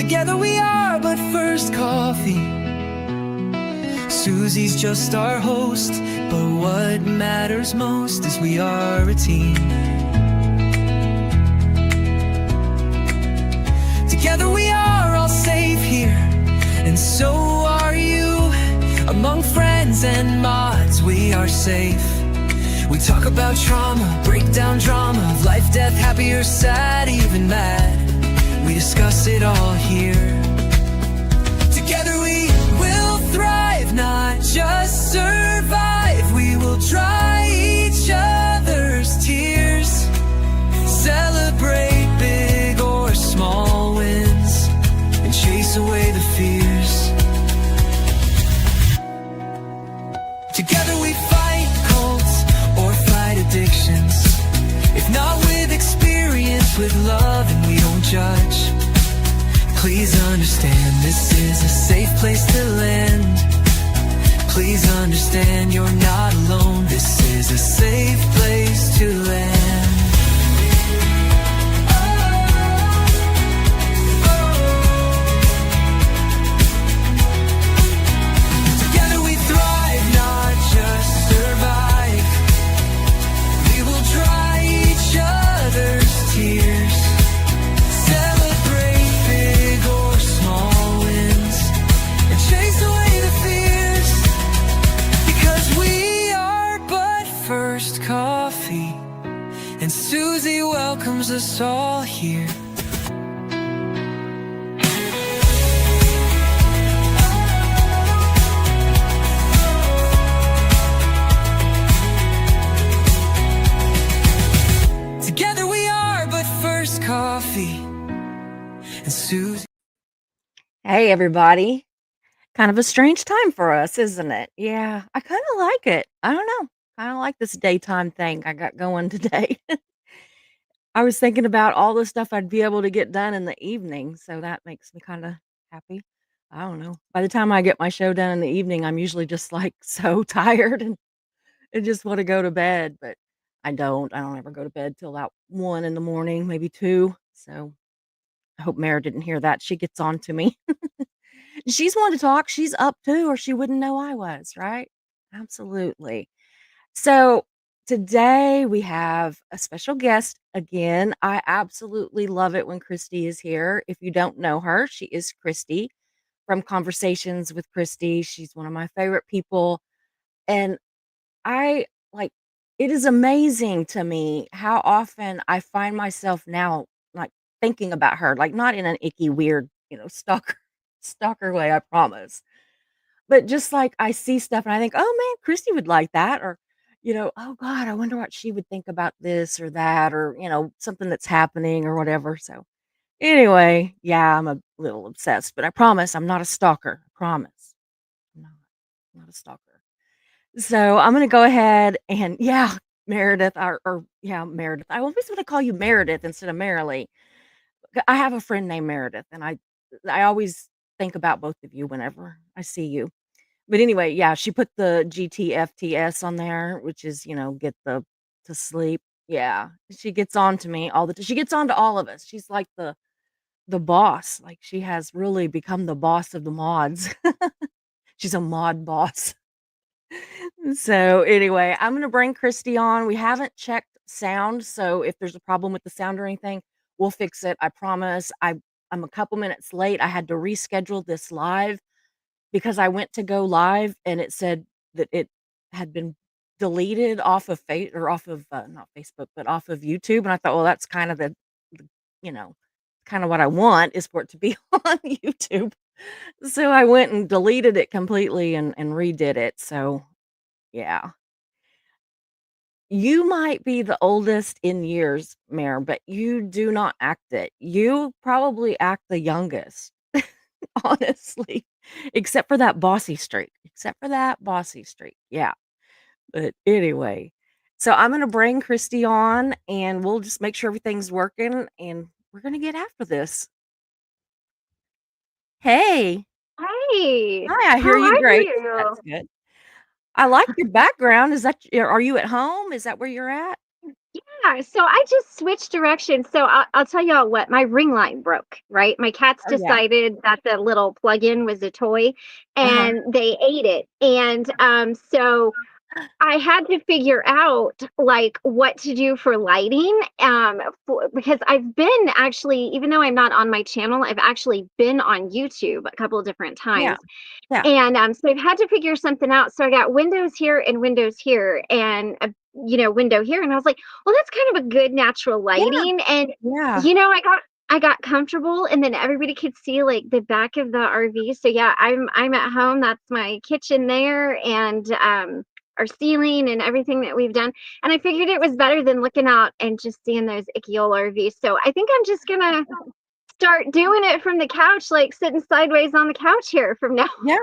Together we are but first coffee. Susie's just our host, but what matters most is we are a team. Together we are all safe here, and so are you. Among friends and mods we are safe. We talk about trauma, break down drama, of life, death, happy or sad, even mad. We discuss it all here. Together we will thrive, not just survive. We will dry each other's tears, celebrate big or small wins, and chase away the fears. Together we fight cults or fight addictions. If not with experience, with love, and we don't judge. Please understand, this is a safe place to land. Please understand, you're not alone. This is a safe place to land. Together we thrive, not just survive. We will dry each other's tears, celebrate big or small wins, and chase away the fears. Because we are but first coffee, and Susie welcomes us all here. Together we are but first coffee, and Susie. Hey, everybody. Kind of a strange time for us, isn't it? Yeah, I kind of like it. I don't know. Kind of like this daytime thing I got going today. I was thinking about all the stuff I'd be able to get done in the evening, so that makes me kind of happy. I don't know. By the time I get my show done in the evening, I'm usually just like so tired and just want to go to bed, but I don't. I don't ever go to bed till about 1 in the morning, maybe 2. So I hope Mara didn't hear that. She gets on to me. She's one to talk. She's up too, or she wouldn't know I was, right? Absolutely. So today we have a special guest again. I absolutely love it when Christy is here. If you don't know her, she is Christy from Conversations with Christy. She's one of my favorite people. And I like it is amazing to me how often I find myself now like thinking about her, like not in an icky, weird, stalker way, I promise. But just like I see stuff and I think, oh man, Christy would like that. Or, oh God, I wonder what she would think about this or that, or, something that's happening or whatever. So anyway, yeah, I'm a little obsessed, but I promise I'm not a stalker. I promise. I'm not a stalker. So I'm gonna go ahead and yeah, Meredith or yeah, Meredith. I always want to call you Meredith instead of Marilee. I have a friend named Meredith, and I always think about both of you whenever I see you. But anyway, yeah, she put the GTFTS on there, which is, get the to sleep. Yeah. She gets on to me all the time. She gets on to all of us. She's like the boss. Like she has really become the boss of the mods. She's a mod boss. So anyway, I'm gonna bring Christy on. We haven't checked sound, so if there's a problem with the sound or anything, we'll fix it. I promise. I'm a couple minutes late. I had to reschedule this live because I went to go live and it said that it had been deleted off of off of not Facebook, but off of YouTube. And I thought, well, that's kind of you know, kind of what I want is for it to be on YouTube. So I went and deleted it completely and redid it. So yeah. You might be the oldest in years, Mare, but you do not act it. You probably act the youngest, honestly, except for that bossy streak. Except for that bossy streak. Yeah. But anyway, so I'm going to bring Christy on and we'll just make sure everything's working and we're going to get after this. Hey. Hey, Hi, I how hear you are great. That's you? good. I like your background. Are you at home? Is that where you're at? Yeah, Yeah, so I just switched directions. So I'll tell y'all what, my ring light broke, right? My cats Oh, yeah. decided that the little plug-in was a toy Uh-huh. and they ate it. And so I had to figure out like what to do for lighting because I've been actually, even though I'm not on my channel, I've actually been on YouTube a couple of different Yeah. times. Yeah. And so I've had to figure something out. So I got windows here and windows here and a window here. And I was like, well, that's kind of a good natural Yeah. lighting. And Yeah. I got comfortable and then everybody could see like the back of the RV. So yeah, I'm at home. That's my kitchen there and our ceiling and everything that we've done. And I figured it was better than looking out and just seeing those icky old RVs. So I think I'm just gonna start doing it from the couch, like sitting sideways on the couch here from now. Yeah.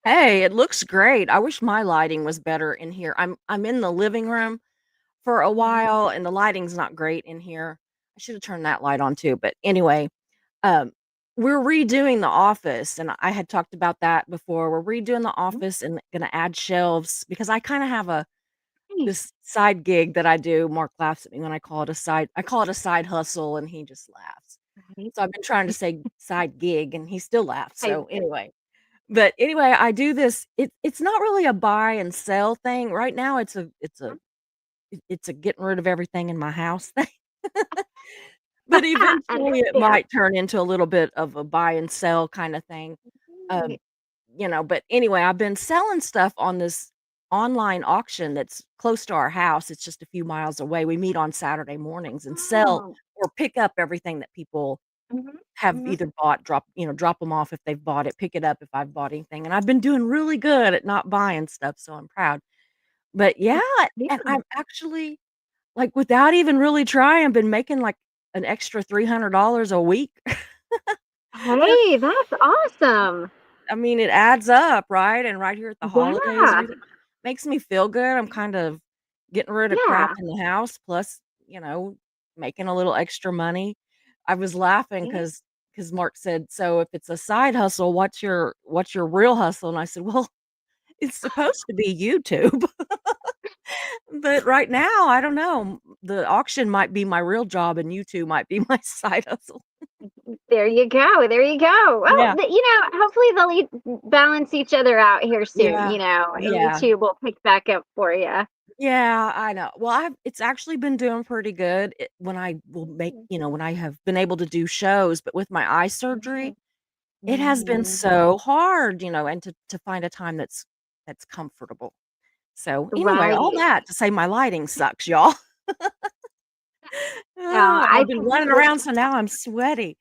Hey, it looks great. I wish my lighting was better in here. I'm in the living room for a Mhm. while, and the lighting's not great in here. I should have turned that light on too, but anyway, um, we're redoing the office, and I had talked about that before. We're redoing the office and gonna add shelves because I kinda have a Nice. this side gig that I do. Mark laughs at me when I call it a side hustle, and he just laughs. Right. So I've been trying to say side gig, and he still laughs, I so anyway. But anyway, I do this it's not really a buy and sell thing. Right now, it's a getting rid of everything in my house thing. But eventually, it understand. might turn into a little bit of a buy and sell kinda thing. Um, Right. but anyway, I've been selling stuff on this online auction that's close to our house. It's just a few miles away. We meet on Saturday mornings and sell Oh. or pick up everything that people Mhm. have Mhm. either bought, drop them off if they've bought it, pick it up if I've bought anything, and I've been doing really good at not buying stuff, so I'm proud. But yeah, Yeah. and I'm actually, like, without even really trying, been making, like, an extra $300 a week. Hey, that's awesome. I mean, it adds up, right? And right here at the holidays, Yeah. everything makes me feel good. I'm kind of getting rid of crap Yeah. in the house, plus, making a little extra money. I was laughing Right? because Mark said, "So if it's a side hustle, what's your real hustle?" And I said, "Well, it's supposed to be YouTube." But right now, I don't know. The auction might be my real job and YouTube might be my side hustle. There you go. There you go. Well, Yeah. hopefully they'll balance each other out here soon, Yeah. and Yeah. YouTube will pick back up for you. Yeah, I know. Well, it's actually been doing pretty good when I will when I have been able to do shows, but with my eye surgery, it has been Mhm. so hard, and to find a time that's comfortable. So, anyway, all Right. that to say my lighting sucks, y'all. No, I've I been think running around, so now I'm sweaty.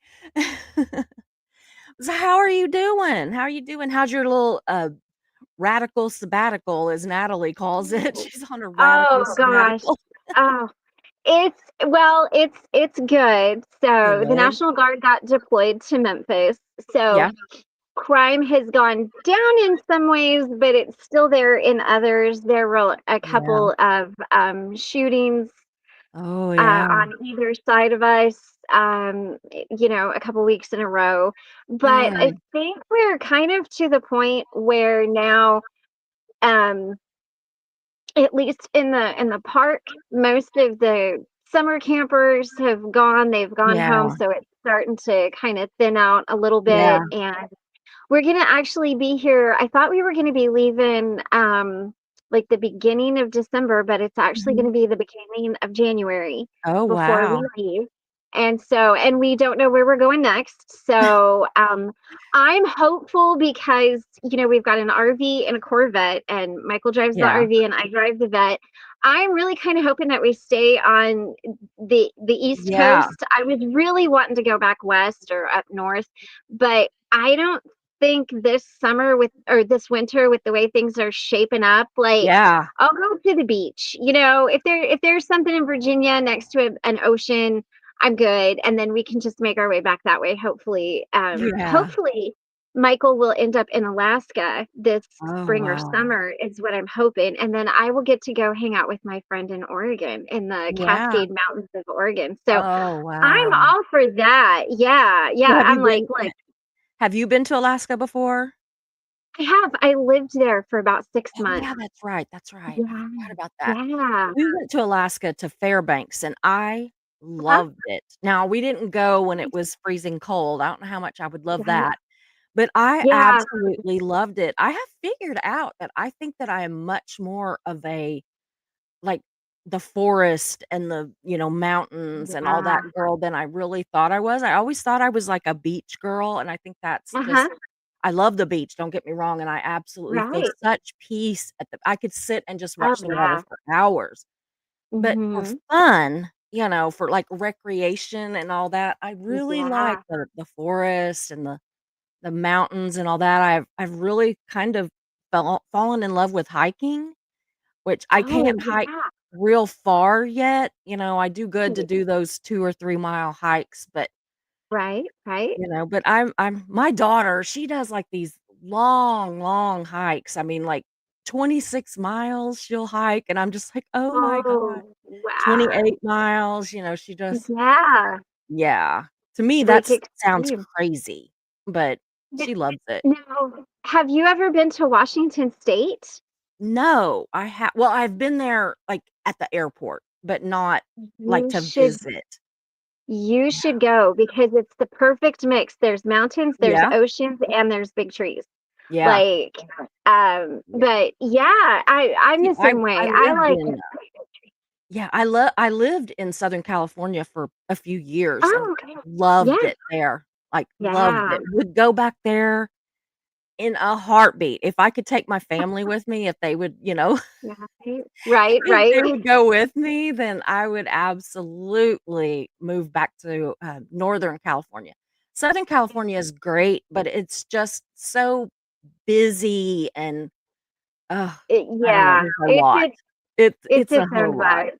So how are you doing? How are you doing? How's your little, radical sabbatical, as Natalie calls it? She's on a radical oh gosh. sabbatical. Oh, it's good. So the Good. National Guard got deployed to Memphis. So Yeah. crime has gone down in some ways, but it's still there in others. There were a Yeah. couple of shootings Oh, yeah. on either side of us, a couple weeks in a row. But I Mm, think we're kind of to the point where now, um, at least in the park, most of the summer campers have gone. They've gone home, yeah. so it's starting to kind of thin out a little Yeah. bit. And we're gonna actually be here. I thought we were gonna be leaving like the beginning of December, but it's actually Mhm. gonna be the beginning of January Oh, before we wow. leave. And we don't know where we're going next. So I'm hopeful because we've got an RV and a Corvette, and Michael drives the Yeah. RV and I drive the vet. I'm really kind of hoping that we stay on the East Yeah. Coast. I was really wanting to go back west or up north, but I don't think this summer with or this winter with the way things are shaping up, like Yeah. I'll go to the beach. If there's something in Virginia next to an ocean, I'm good. And then we can just make our way back that way. Hopefully, Yeah. hopefully Michael will end up in Alaska this Oh, spring or wow. summer is what I'm hoping. And then I will get to go hang out with my friend in Oregon in the Yeah. Cascade Mountains of Oregon. So Oh, I'm wow. all for that. Yeah. So Yeah. I'm like, look, have you been to Alaska before? I have. I lived there for about 6 Oh, yeah, months. that's right, that's right. I Yeah. forgot about that. Yeah. We went to Alaska to Fairbanks, and I Uh-huh. loved it. Now, we didn't go when it was freezing cold. I don't know how much I would love Right. that, but I Yeah. absolutely loved it. I have figured out that I think that I am much more of a, like, the forest and the, mountains and all that Yeah. girl than I really thought I was. I always thought I was like a beach girl, and I think that's Uh-huh. just I love the beach, don't get me wrong, and I absolutely feel Right. such peace at the I could sit and just Oh, watch the water yeah. for hours. But for Mhm. fun, for, like, recreation and all that, I really like Yeah. the forest and the mountains and all that. I've really kind of fallen in love with hiking, which I Oh, can't hike yeah. real far yet. I do good to Y do those 2 or 3-mile hikes, but, Right, right. but I'm my daughter, she does, like, these long, long hikes. I mean, like, 26 miles she'll hike, and I'm just like, "Oh my god." Oh, wow. 28 miles, she just Yeah. yeah. To me, Like that's sounds extreme. crazy, but N she loves it. Now, have you ever been to Washington State? No, I've been there, like, at the airport, but not, like, You to should visit. you Yeah. should go because it's the perfect mix. There's mountains, there's Yeah, oceans, and there's big trees. yeah, Like, yeah. but yeah, I'm See, the I same I way. I lived like in yeah, I lived in Southern California for a few years and Oh, okay. loved Yeah, it there, like, loved yeah. it. Would go back there in a heartbeat. If I could take my family with me, if they would, Right, right, if right. they would go with me, then I would absolutely move back to, Northern California. Southern California is great, but it's just so busy and, ugh, I don't know, Yeah, there's a lot. it's It's a its own whole lot. vibe.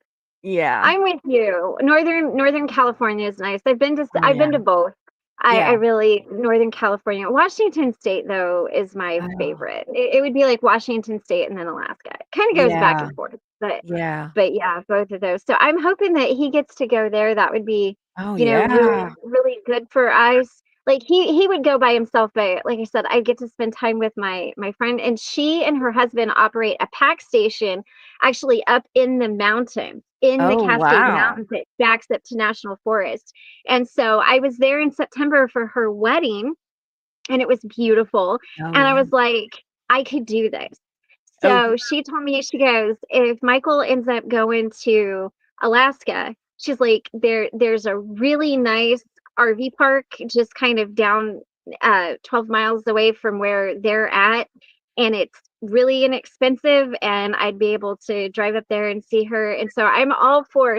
Yeah. I'm with you. Northern California is nice. Oh, I've yeah. been to both. I Yeah. really Northern California. Washington State though is my Oh, favorite. It would be like Washington State and then Alaska. It kind of goes back yeah. and forth, but Yeah. yeah, both of those. So I'm hoping that he gets to go there. That would be, Oh, really yeah. really good for us. Like he would go by himself, but like I said, I get to spend time with my friend, and she and her husband operate a pack station actually up in the mountains, in the Oh, Cascade wow. Mountains that backs up to National Forest. And so I was there in September for her wedding, and it was beautiful. Oh, And I yeah. was like, I could do this. Oh, So she told me, she goes, if Michael ends up going to Alaska, she's like, there's a really nice RV park just kind of down 12 miles away from where they're at. And it's really inexpensive. And I'd be able to drive up there and see her. And so I'm all for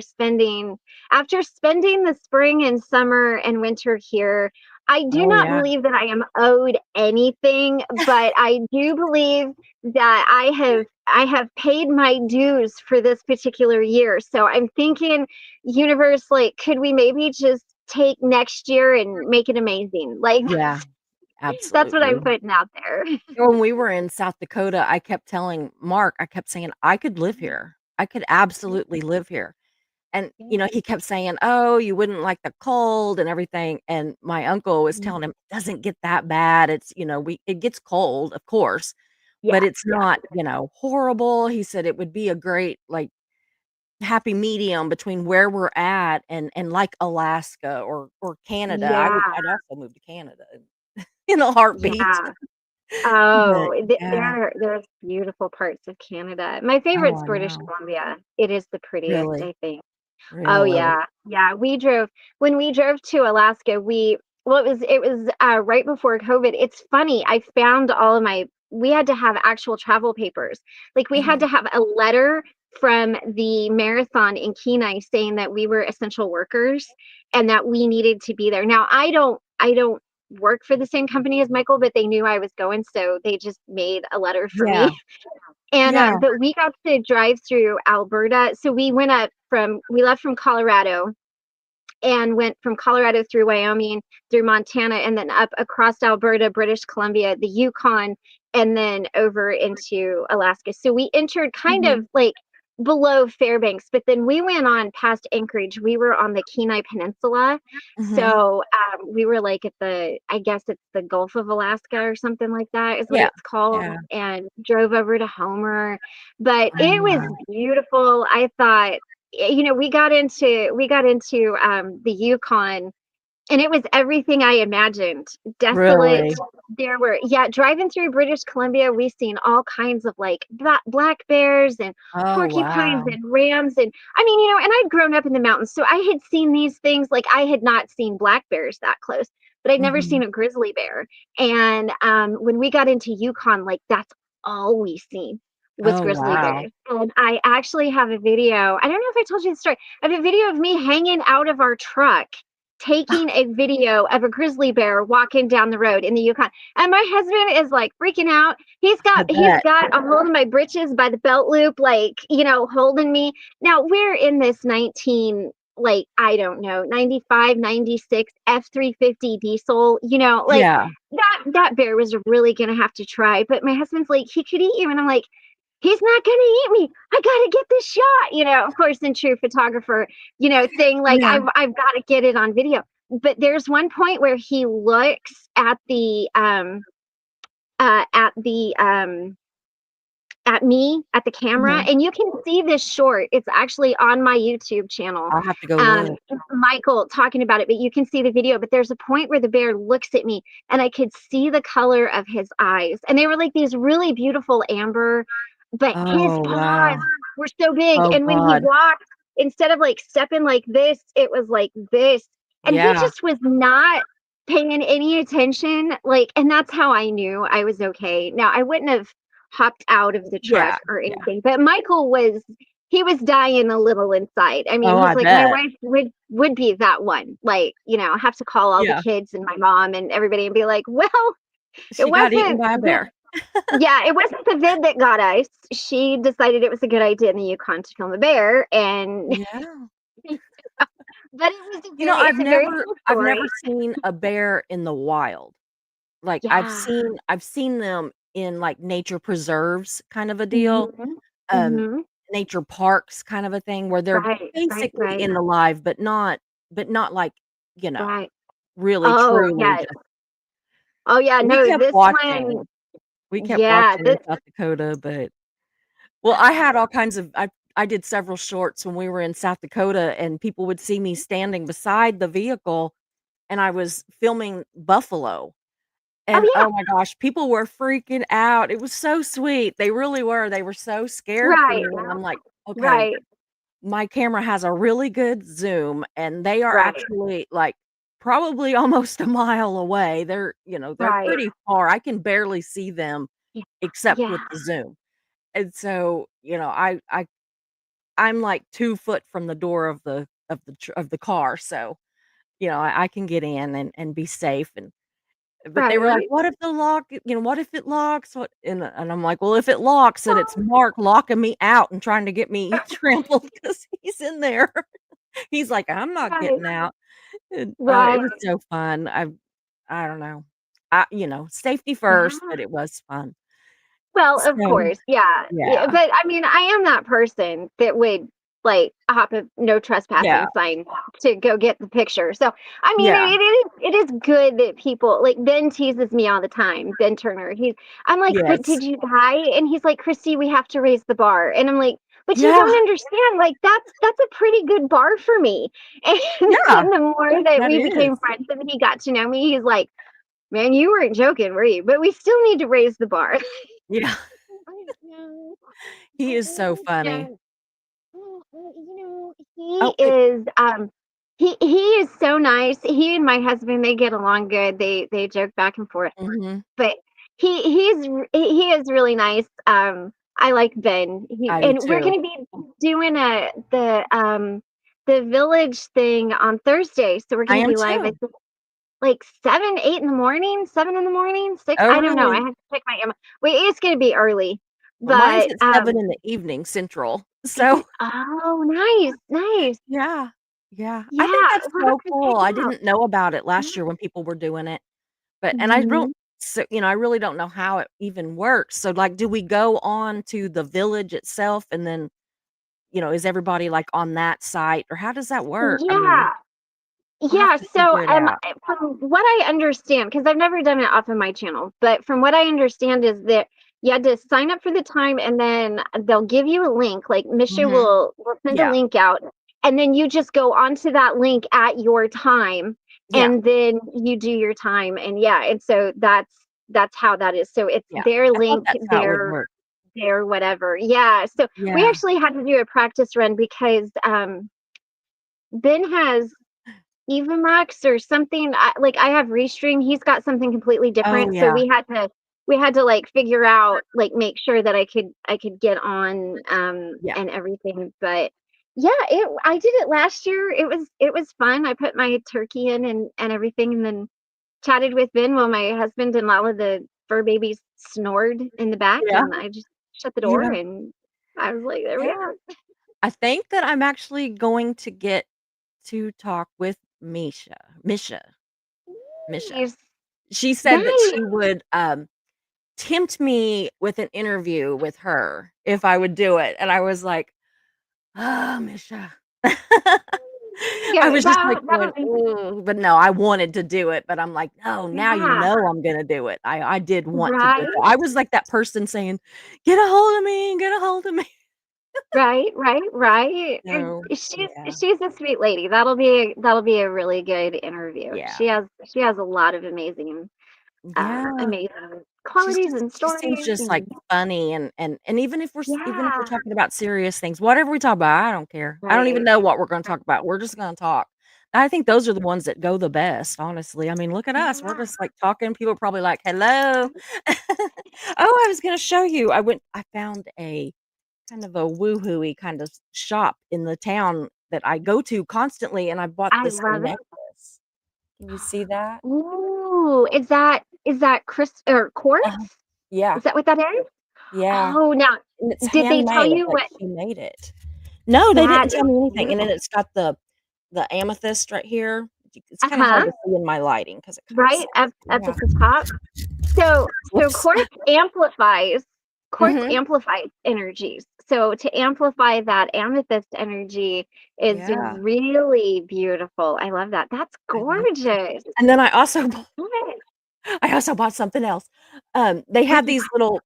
after spending the spring and summer and winter here, I do oh, not yeah. believe that I am owed anything, but I do believe that I have paid my dues for this particular year. So I'm thinking, universe, like, could we maybe just take next year and make it amazing? Like, Yeah, that's what I'm absolutely. putting out there. When we were in South Dakota, I kept telling Mark, I kept saying, "I could live here. I could absolutely live here." And, he kept saying, "Oh, you wouldn't like the cold and everything." And my uncle was telling him, "It doesn't get that bad. It's, it gets cold, of course, but Yeah, it's yeah, not, horrible." He said it would be a great, like, happy medium between where we're at and like Alaska or Canada. yeah, I'd also move to Canada in a heartbeat. yeah. But Oh, yeah. there's beautiful parts of Canada. My Oh, favorite's I British know. Columbia. It is the prettiest, Really, I think. Oh, really. yeah. Yeah, when we drove to Alaska, it was right before COVID. It's funny, I found all of my we had to have actual travel papers. Like, we had Oh, to have a letter from the marathon in Kenai saying that we were essential workers and that we needed to be there. Now, I don't work for the same company as Michael, but they knew I was going, so they just made a letter for me. yeah, And, yeah. but we got to drive through Alberta. So we left from Colorado and went from Colorado through Wyoming, through Montana, and then up across Alberta, British Columbia, the Yukon, and then over into Alaska. So we entered kind of Mhm. like below Fairbanks, but then we went on past Anchorage. We were on the Kenai Peninsula. Mhm. So we were like at I guess it's the Gulf of Alaska or something like that is what Yeah. it's called, Yeah. and drove over to Homer. But it was Wow. beautiful. I thought, we got into the Yukon, and it was everything I imagined. Desolate. Really? There were, yeah, driving through British Columbia, we seen all kinds of like black bears and Oh, porcupines wow. and rams. And I mean, and I'd grown up in the mountains, so I had seen these things. Like I had not seen black bears that close, but I'd never seen Mhm. a grizzly bear. And when we got into Yukon, like that's all we seen was Oh, grizzly wow. bears. And I actually have a video. I don't know if I told you the story. I have a video of me hanging out of our truck taking a video of a grizzly bear walking down the road in the Yukon. And my husband is like freaking out. He's I got he's bet. got a hold of my britches by the belt loop, like, holding me. Now we're in this 19, like, I don't know, 95, 96 F-350 diesel, like Yeah. that bear was really gonna have to try. But my husband's like, he could eat you. And I'm like, he's not gonna eat me. I gotta get this shot, of course, in true photographer, thing, like Yeah. I've gotta get it on video. But there's one point where he looks at me at the camera, Mhm. and you can see this short. It's actually on my YouTube channel. I'll have to go look. Michael talking about it, but you can see the video. But there's a point where the bear looks at me, and I could see the color of his eyes, and they were like these really beautiful amber, but his Oh, paws wow. were so big. Oh, And when he god. walked, instead of like stepping like this, it was like this, and he Yeah. just was not paying any attention. Like, and that's how I knew I was okay. Now I wouldn't have hopped out of the truck Yeah. or Yeah. anything. But Michael was dying a little inside. I mean, Oh, he's I like, my bet. wife would be that one. Like, have to call all the Yeah. kids and my mom and everybody and be like, well, it She got eaten wasn't by a the bear. yeah, it wasn't the vid that got us. She decided it was a good idea in the Yukon to film a bear, and Yeah. but I've it's a very never cool I've never story. seen a bear in the wild. Like, Yeah. I've seen them in, like, nature preserves kind of a deal, Mhm. um, Mhm. nature parks kind of a thing where they're Right, right, basically right, in the live, but not like, you know, right. really Oh, truly yeah. just Oh, yeah, we no, kept this one, watching. We kept yeah, watching in this South Dakota, but well, I had all kinds of I did several shorts when we were in South Dakota, and people would see me standing beside the vehicle, and I was filming buffalo. oh, And, yeah, oh my gosh, people were freaking out. It was so sweet. They really were. They were so scared for right, me, and I'm like, "Okay, right, my camera has a really good zoom, and they are right, actually, like, probably almost a mile away." They're right. pretty far. I can barely see them Yeah, except with yeah, the zoom. And so, I'm, like, 2 foot from the door of the car, so, I can get in and be safe, but they were like, right. "What if what if it locks? What," and I'm like, "Well, if it locks and it's Mark locking me out and trying to get me trampled because he's in there." He's like, "I'm not Right, getting out." And, it right. was so fun. I don't know. Safety Yeah. first, but it was fun. Well, of So, course, yeah, yeah, yeah. but I mean, I am that person that would, like, hop a no Yeah. trespassing sign to go get the picture. So, I mean, Yeah. it is good that people like, Ben teases me all the time, Ben Turner. I'm like, "But Yes. did you die?" And he's like, "Christy, we have to raise the bar." And I'm like, "But you Yeah. don't understand, like, that's a pretty good bar for me." And Yeah. then the more that That we is. became friends and he got to know me, he's like, "Man, you weren't joking, were you? But we still need to raise the bar." Yeah. I know. He I is so funny. understand. Oh, He is he is so nice. He and my husband, they get along good. They joke back and forth. mhm. But he is really nice. I like Ben. I do And we're too. gonna be doing the village thing on Thursday. So we're I gonna am be live, I too. think, like 7, 8 in the morning, 7 in the morning, 6. Oh, I don't know. I really? have to check my Emma. Wait, it's gonna be early. Well, mine's But at 7 in the evening Central. is it? So, Oh, nice, nice. yeah. Yeah. I think Yeah, that's we'll have so to check cool. it I out. didn't know about it Yeah. last year when people were doing it, and Mhm. I really don't know how it even works. So, like, do we go on to the village itself and then is everybody, like, on that site, or how does that work? I mean, Yeah. we'll have Yeah, to so, figure it out. from what I understand, because 'cause I've never done it off of my channel, but from what I understand is that you had to sign up for the time, and then they'll give you a link, like, Misha Mhm. will send a Yeah. link out, and then you just go onto that link at your time, Yeah. and then you do your time, and yeah, and so that's how that is. So it's Yeah. their I thought link, that's how it would work. their whatever. Yeah, so we Yeah. actually had to do a practice run because, Ben has Evamax or something. I have Restream, he's got something completely Oh, different, so yeah. we had to, like, figure out, like, make sure that I could get on, Yeah. and everything, but yeah, it I did it last year, it was fun. I put my turkey in and everything, and then chatted with Ben while my husband and Lala, the fur babies, snored in the back, Yeah. and I just shut the door, Yeah. and I was like, "There we Yeah. are." I think that I'm actually going to get to talk with Misha. Misha. Nice. She said that Nice. she would, tempt me with an interview with her if I would do it, and I was like, "Oh, Misha." I Yeah, was just, like, that'll going, be "Ooh," but no, I wanted to do it, but I'm like, "No, now you yeah, know I'm gonna do it." I did want to do it, right? though. I was like that person saying, "Get a hold of me, get a hold of me." Right, right, right, and So, yeah. she's a sweet lady. That'll be a really good interview. Yeah. She has a lot of amazing, Yeah. amazing qualities and She seems stories just, like, and funny, and even if we're yeah, talking about serious things, whatever we talk about, I don't care. I don't even right, know what we're gonna right. talk about. We're just gonna talk. I think those are the ones that go the best, honestly. I mean, look at us. We're Yeah. just, like, talking. People are probably like, "Hello." Oh, I was gonna show you. I found a kind of a woo-hooey kind of shop in the town that I go to constantly, and I bought I this love it. necklace. Can you see that? Ooh, is that or quartz? Uh-huh. Yeah. Is that what that is? Yeah. Oh, now, And it's did they tell handmade, you like, what she made it. No, they that didn't is tell me anything, and then beautiful. it's got the amethyst right here. It's kinda hard Uh-huh, to see in my lighting because it kinda right, sucks. up Yeah. at the top. So Whoops. quartz Mhm. amplifies energies. So to amplify that amethyst energy is Yeah, really beautiful. I love that. That's I love it. gorgeous. And then Good. I also bought something else. They What'd had you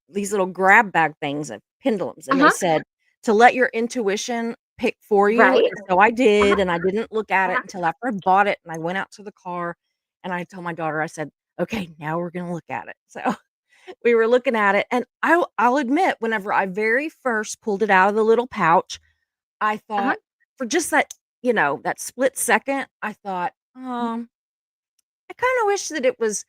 these little grab bag things, pendulums, and they Uh-huh. said to let your intuition pick for you, Right. and so I Uh-huh. did, and I didn't look at it Uh-huh. until after I bought it, and I went out to the car, and I told my daughter, I said, "Okay, now we're gonna look at it." So we were looking at it, and I'll admit, whenever I very first pulled it out of the little pouch, I Uh-huh. thought for just that, that split second, I thought, I kinda wish that it was,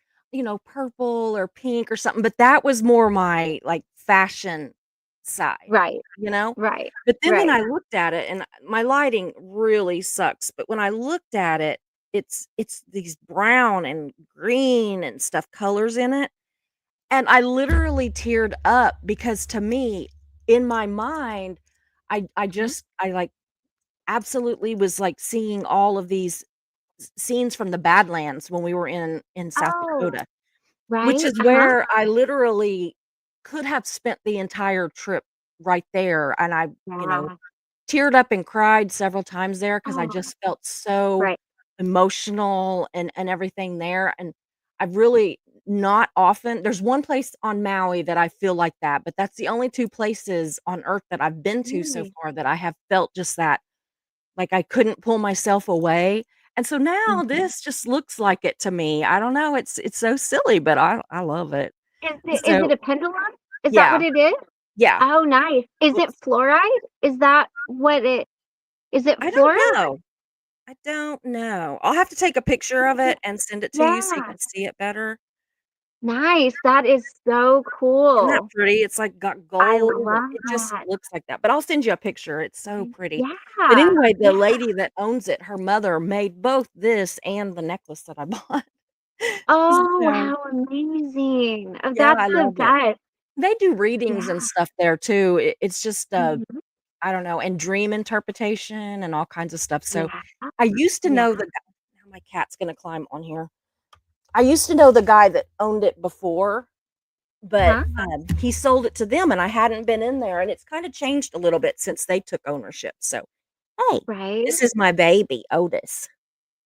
purple or pink or something, but that was more my, like, fashion side, Right. you know? Right. But then when Right. I looked at it, and my lighting really sucks, but when I looked at it, it's these brown and green and stuff colors in it, and I literally teared up because to me, in my mind, Mhm. I, like, absolutely was, like, seeing all of these scenes from the Badlands when we were in South Oh, Dakota, which right. is Uh-huh. where I literally could have spent the entire trip right there, and I, Yeah. teared up and cried several times there because I Oh, just felt so right. emotional and everything there, and I've really not often there's one place on Maui that I feel like that, but that's the only 2 places on Earth that I've been to so Really? far that I have felt just that, like, I couldn't pull myself away, and so now Mhm. this just looks like it to me. I don't know, it's so silly, but I love it. Is it So a pendulum? Is that yeah, what it is? yeah. Oh, nice. Is it Oops. fluoride? Is that what it is it I don't fluoride? know. I don't know. I'll have to take a picture of it and send it to you so you Yeah. can see it better. Nice. That is so Isn't that cool. pretty? It's, like, got I gold, and love it just that. looks like that, but I'll send you a picture, it's so pretty. But Yeah. anyway, the Yeah. lady that owns it, her mother made both this and the necklace that I bought. Oh, So, how amazing. Oh, yeah, that's I the love it. best. They do readings and Yeah. stuff there too. It's just, Mhm. I don't know, and dream interpretation and all kinds of stuff. So, Yeah. I used to Yeah. know the guy. Now my cat's gonna climb on here. I used to know the guy that owned it before, but, Uh-huh. he sold it to them, and I hadn't been in there, and it's kinda changed a little bit since they took ownership, so, hey, Right. this is my baby, Otis.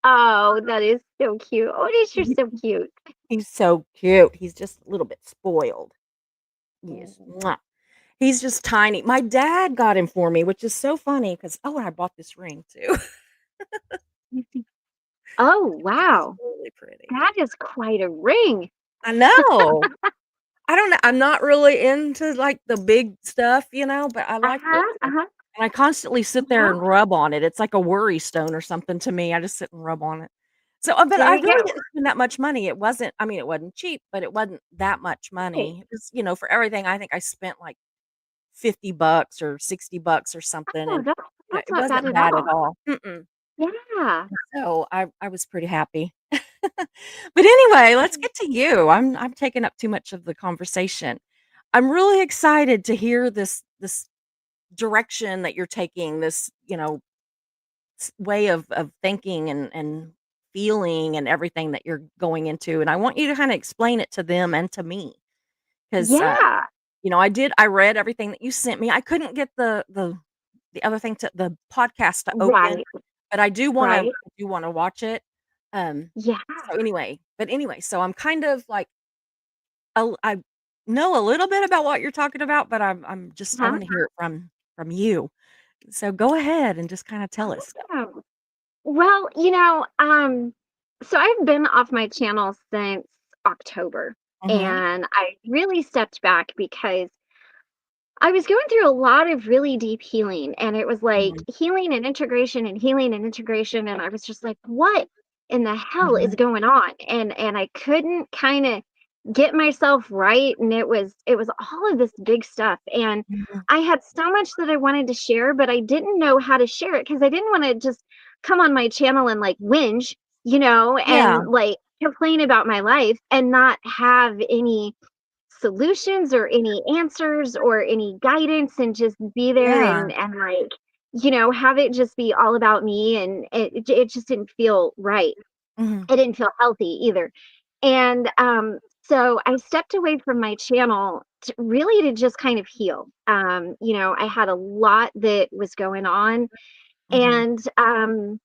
Oh, that is so cute. Otis, you're so cute. He's so cute. He's just a little bit spoiled. He is Mm. mwah. He's just tiny. My dad got him for me, which is so funny because and I bought this ring too. You see. Oh, It's wow. really pretty. That is quite a ring. I know. I don't know. I'm not really into, like, the big stuff, but I like it. Uh-huh, So uh-huh. and I constantly sit there Yeah, and rub on it. It's like a worry stone or something to me. I just sit and rub on it. So, but there I you really go. didn't spend that much money. It wasn't cheap, but it wasn't that much Right. money. It was, for everything, I think I spent, like, $50 or $60 or something, Oh, and, that's it not bad wasn't at bad at all. all. Mm-mm. Yeah. So, I was pretty happy. But anyway, let's get to you. I'm taking up too much of the conversation. I'm really excited to hear this direction that you're taking, this, way of thinking and feeling and everything that you're going into, and I want you to kinda explain it to them and to me 'cause, Yeah. I read everything that you sent me. I couldn't get the other thing to the podcast to open, Right, but right. I do wanna watch it. Um, Yeah. anyway, so I'm kind of like I know a little bit about what you're talking about, but I Huh? wanna hear it from you. So go ahead and just kinda tell us stuff. Yeah. Well, so I've been off my channel since October, Mhm, and I really stepped back because I was going through a lot of really deep healing, and it was like mhm, healing and integration, and I was just like, "What in the hell is mhm, going on?" And I couldn't kind of get myself right, and it was all of this big stuff, and mhm. I had so much that I wanted to share, but I didn't know how to share it because I didn't want to just come on my channel and like whinge, Yeah, and like complain about my life and not have any solutions or any answers or any guidance and just be there yeah. and like have it just be all about me, and it just didn't feel right. Mhm, It didn't feel healthy either. And so I stepped away from my channel to just kind of heal. I had a lot that was going on, mhm, and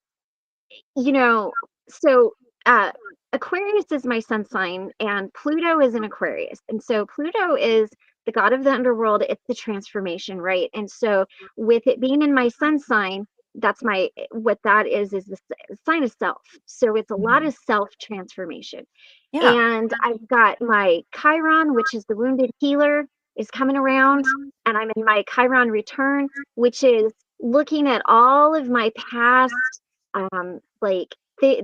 you know, so uh Aquarius is my sun sign and Pluto is an Aquarius. And so Pluto is the god of the underworld, it's the transformation, right? And so with it being in my sun sign, that's my what that is the sign of self. So it's a lot mhm. of self transformation. Yeah. And I've got my Chiron, which is the wounded healer, is coming around, and I'm in my Chiron return, which is looking at all of my past like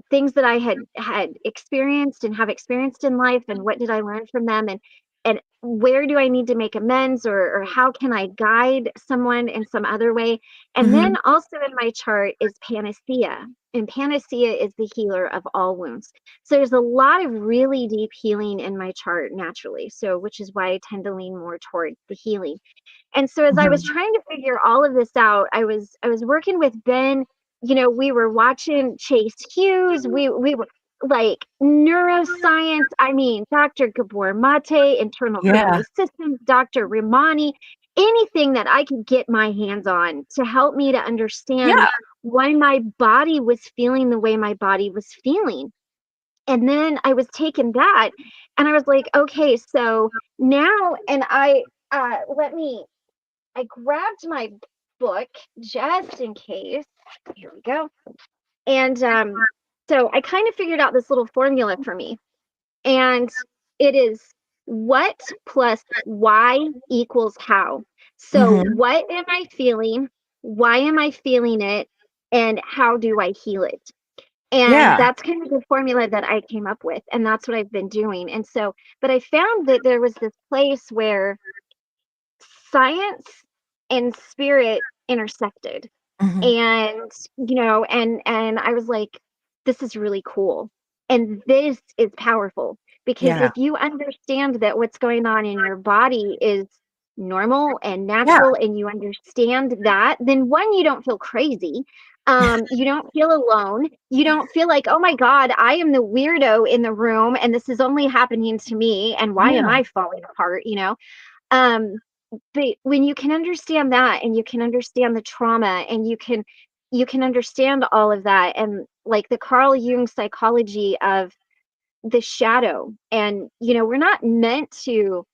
things that I had experienced and have experienced in life, and what did I learn from them, and where do I need to make amends, or how can I guide someone in some other way. And then Mhm, also in my chart is Panacea, and Panacea is the healer of all wounds. So there's a lot of really deep healing in my chart naturally, so which is why I tend to lean more toward the healing. And so as I was mhm. trying to figure all of this out, I was working with Ben. We were watching Chase Hughes. We were like neuroscience. I mean, Dr. Gabor Mate, internal Yeah, family systems, Dr. Rimani, anything that I could get my hands on to help me to understand yeah. why my body was feeling the way my body was feeling. And then I was taking that and I was like, okay, so now, and I grabbed my book just in case. Here we go. And so I kind of figured out this little formula for me. And it is what plus why equals how. So, Mhm. what am I feeling? Why am I feeling it? And how do I heal it? And Yeah. that's kind of the formula that I came up with. And that's what I've been doing. And so, but I found that there was this place where science and spirit intersected. Mhm. And I was like, this is really cool, and this is powerful, because Yeah. if you understand that what's going on in your body is normal and Yeah. natural, and you understand that, then one, you don't feel crazy, You don't feel alone. You don't feel like, oh my God, I am the weirdo in the room and this is only happening to me. And why am Yeah. I falling apart? Um, but when you can understand that and you can understand the trauma and you can understand all of that and like the Carl Jung psychology of the shadow. And we're not meant to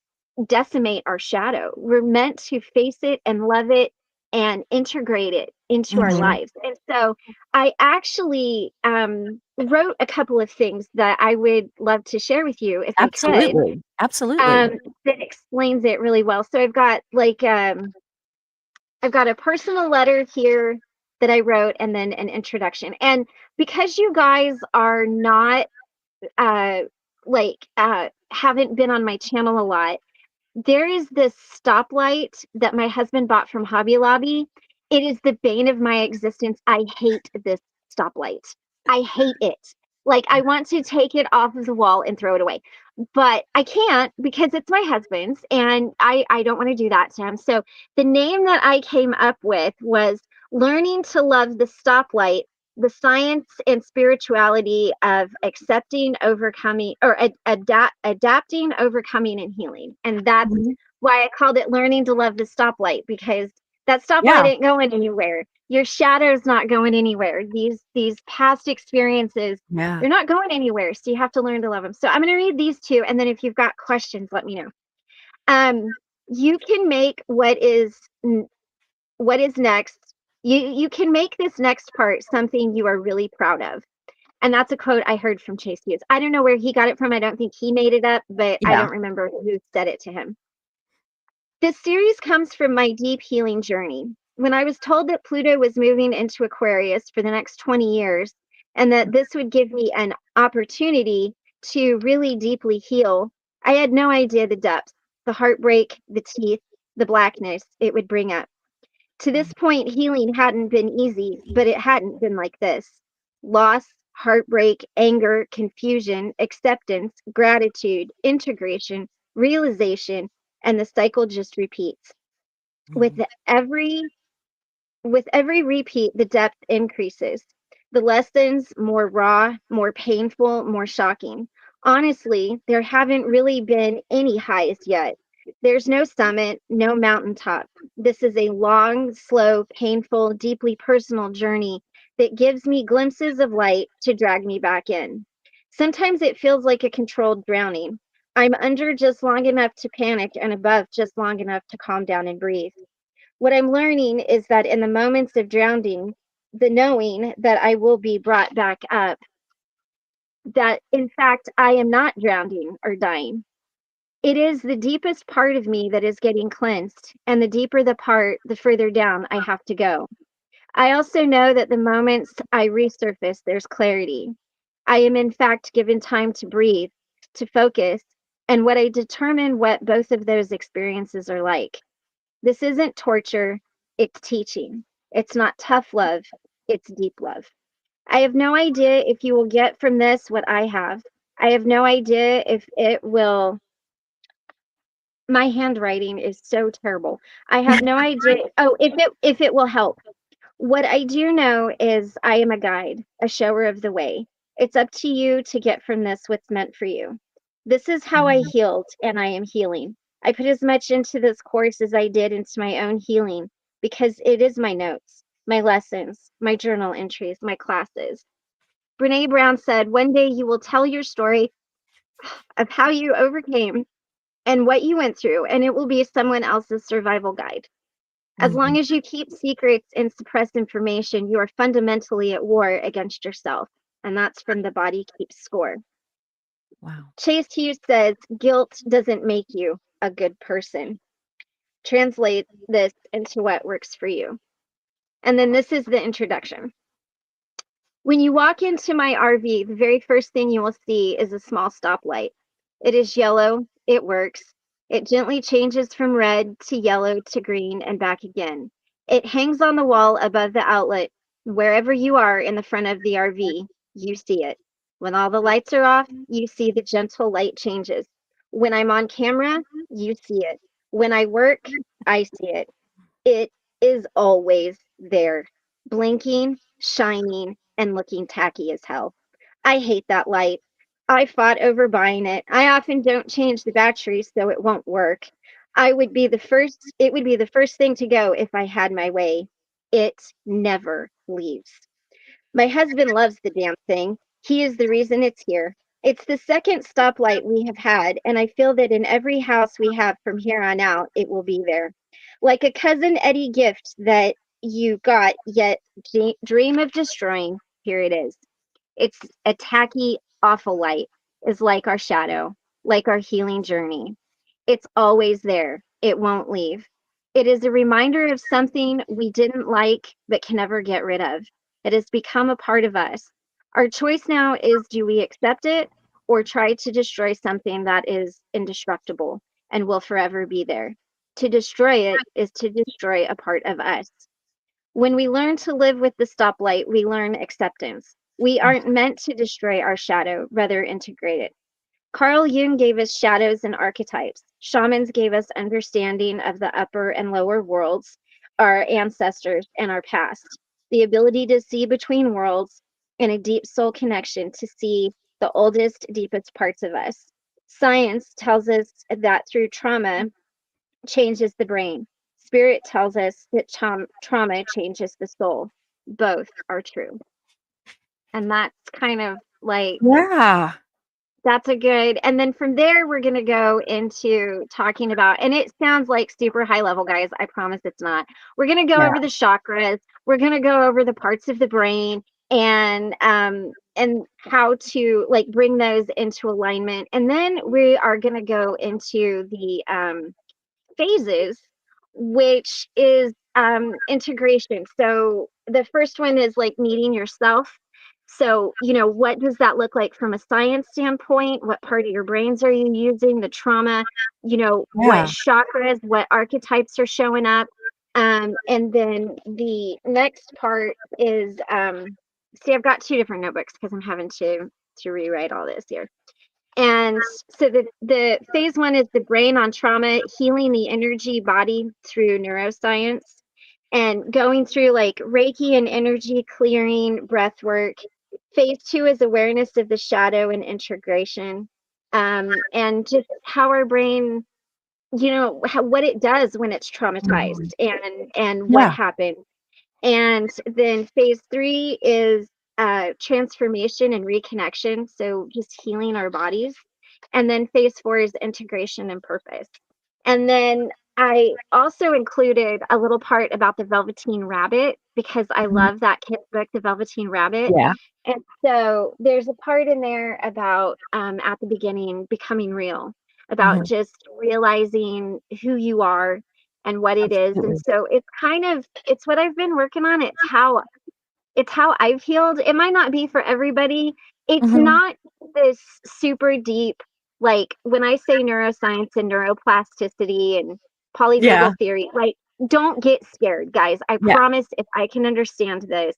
decimate our shadow. We're meant to face it and love it and integrate it into our Mhm. lives. And so I actually wrote a couple of things that I would love to share with you if I could, Absolutely. Absolutely. that explains it really well. So I've got like I've got a personal letter here that I wrote and then an introduction. And because you guys are not uh haven't been on my channel a lot, there is this stoplight that my husband bought from Hobby Lobby. It is the bane of my existence. I hate this stoplight. I hate it. Like, I want to take it off of the wall and throw it away, but I can't because it's my husband's and I don't want to do that to him. So the name that I came up with was Learning to Love the Stoplight, the science and spirituality of accepting, overcoming, or adapting, overcoming, and healing. And that's Mhm. why I called it Learning to Love the Stoplight, because that stoplight Yeah. ain't going anywhere. Your shadow's not going anywhere. These past experiences, Yeah. they're not going anywhere. So you have to learn to love them. So I'm going to read these two, and then if you've got questions, let me know. You can make what is next. You can make this next part something you are really proud of. And that's a quote I heard from Chase Hughes. I don't know where he got it from. I don't think he made it up, but I Yeah. don't remember who said it to him. This series comes from my deep healing journey. When I was told that Pluto was moving into Aquarius for the next 20 years, and that this would give me an opportunity to really deeply heal, I had no idea the depths, the heartbreak, the teeth, the blackness it would bring up. To this point, healing hadn't been easy, but it hadn't been like this. Loss, heartbreak, anger, confusion, acceptance, gratitude, integration, realization, and the cycle just repeats. With Mhm. every with every repeat, the depth increases. The lessons more raw, more painful, more shocking. Honestly, there haven't really been any highs yet. There's no summit, no mountaintop. This is a long, slow, painful, deeply personal journey that gives me glimpses of light to drag me back in. Sometimes it feels like a controlled drowning. I'm under just long enough to panic and above just long enough to calm down and breathe. What I'm learning is that in the moments of drowning, the knowing that I will be brought back up, that in fact I am not drowning or dying. It is the deepest part of me that is getting cleansed, and the deeper the part, the further down I have to go. I also know that the moments I resurface, there's clarity. I am in fact given time to breathe, to focus, and what I determine what both of those experiences are like. This isn't torture, it's teaching. It's not tough love, it's deep love. I have no idea if you will get from this what I have. I have no idea if it will. My handwriting is so terrible. I have no idea. Oh, if it will help. What I do know is I am a guide, a shower of the way. It's up to you to get from this what's meant for you. This is how I Mhm. healed, and I am healing. I put as much into this course as I did into my own healing because it is my notes, my lessons, my journal entries, my classes. Brene Brown said, "One day you will tell your story of how you overcame and what you went through, and it will be someone else's survival guide." As long Mhm. as you keep secrets and suppress information, you are fundamentally at war against yourself. And that's from The Body Keeps Score. Wow. Chase Hughes says, guilt doesn't make you a good person. Translate this into what works for you. And then this is the introduction. When you walk into my RV, the very first thing you will see is a small stoplight. It is yellow, it works. It gently changes from red to yellow to green and back again. It hangs on the wall above the outlet. Wherever you are in the front of the RV, you see it. When all the lights are off, you see the gentle light changes. When I'm on camera, you see it. When I work, I see it. It is always there, blinking, shining, and looking tacky as hell. I hate that light. I fought over buying it. I often don't change the battery so it won't work. It would be the first thing to go if I had my way. It never leaves. My husband loves the damn thing. He is the reason it's here. It's the second stoplight we have had, and I feel that in every house we have from here on out, it will be there. Like a cousin Eddie gift that you got, yet dream of destroying, here it is. It's a tacky, awful light, is like our shadow, like our healing journey. It's always there. It won't leave. It is a reminder of something we didn't like but can never get rid of. It has become a part of us. Our choice now is, do we accept it or try to destroy something that is indestructible and will forever be there? To destroy it is to destroy a part of us. When we learn to live with the stoplight, we learn acceptance. We aren't meant to destroy our shadow, rather integrate it. Carl Jung gave us shadows and archetypes. Shamans gave us understanding of the upper and lower worlds, our ancestors, and our past. The ability to see between worlds and a deep soul connection to see the oldest, deepest parts of us. Science tells us that through trauma changes the brain. Spirit tells us that trauma changes the soul. Both are true. And that's kind of like Yeah. that's a good, and then from there, we're going to go into talking about, and it sounds like super high level, guys. I promise it's not. We're going to go Yeah. over the chakras. We're going to go over the parts of the brain and how to like bring those into alignment. And then we are going to go into the phases, which is integration. So the first one is like meeting yourself. So, what does that look like from a science standpoint? What part of your brains are you using? The trauma, what Yeah. chakras, what archetypes are showing up? And then the next part is see, I've got two different notebooks because I'm having to rewrite all this here. And so the phase one is the brain on trauma, healing the energy body through neuroscience and going through like Reiki and energy clearing, breath work. Phase two is awareness of the shadow and integration. And just how our brain, what it does when it's traumatized and what Yeah. happened. And then phase three is transformation and reconnection. So just healing our bodies. And then phase four is integration and purpose. And then I also included a little part about the Velveteen Rabbit because I Mhm. love that kid's book, The Velveteen Rabbit. Yeah. And so there's a part in there about at the beginning becoming real, about Mhm. just realizing who you are and what it is. And Absolutely. so it's what I've been working on. It's how I've healed. It might not be for everybody. It's Mhm. not this super deep, like when I say neuroscience and neuroplasticity and Yeah. polyvagal theory, like don't get scared, guys. I Yeah. promise if I can understand this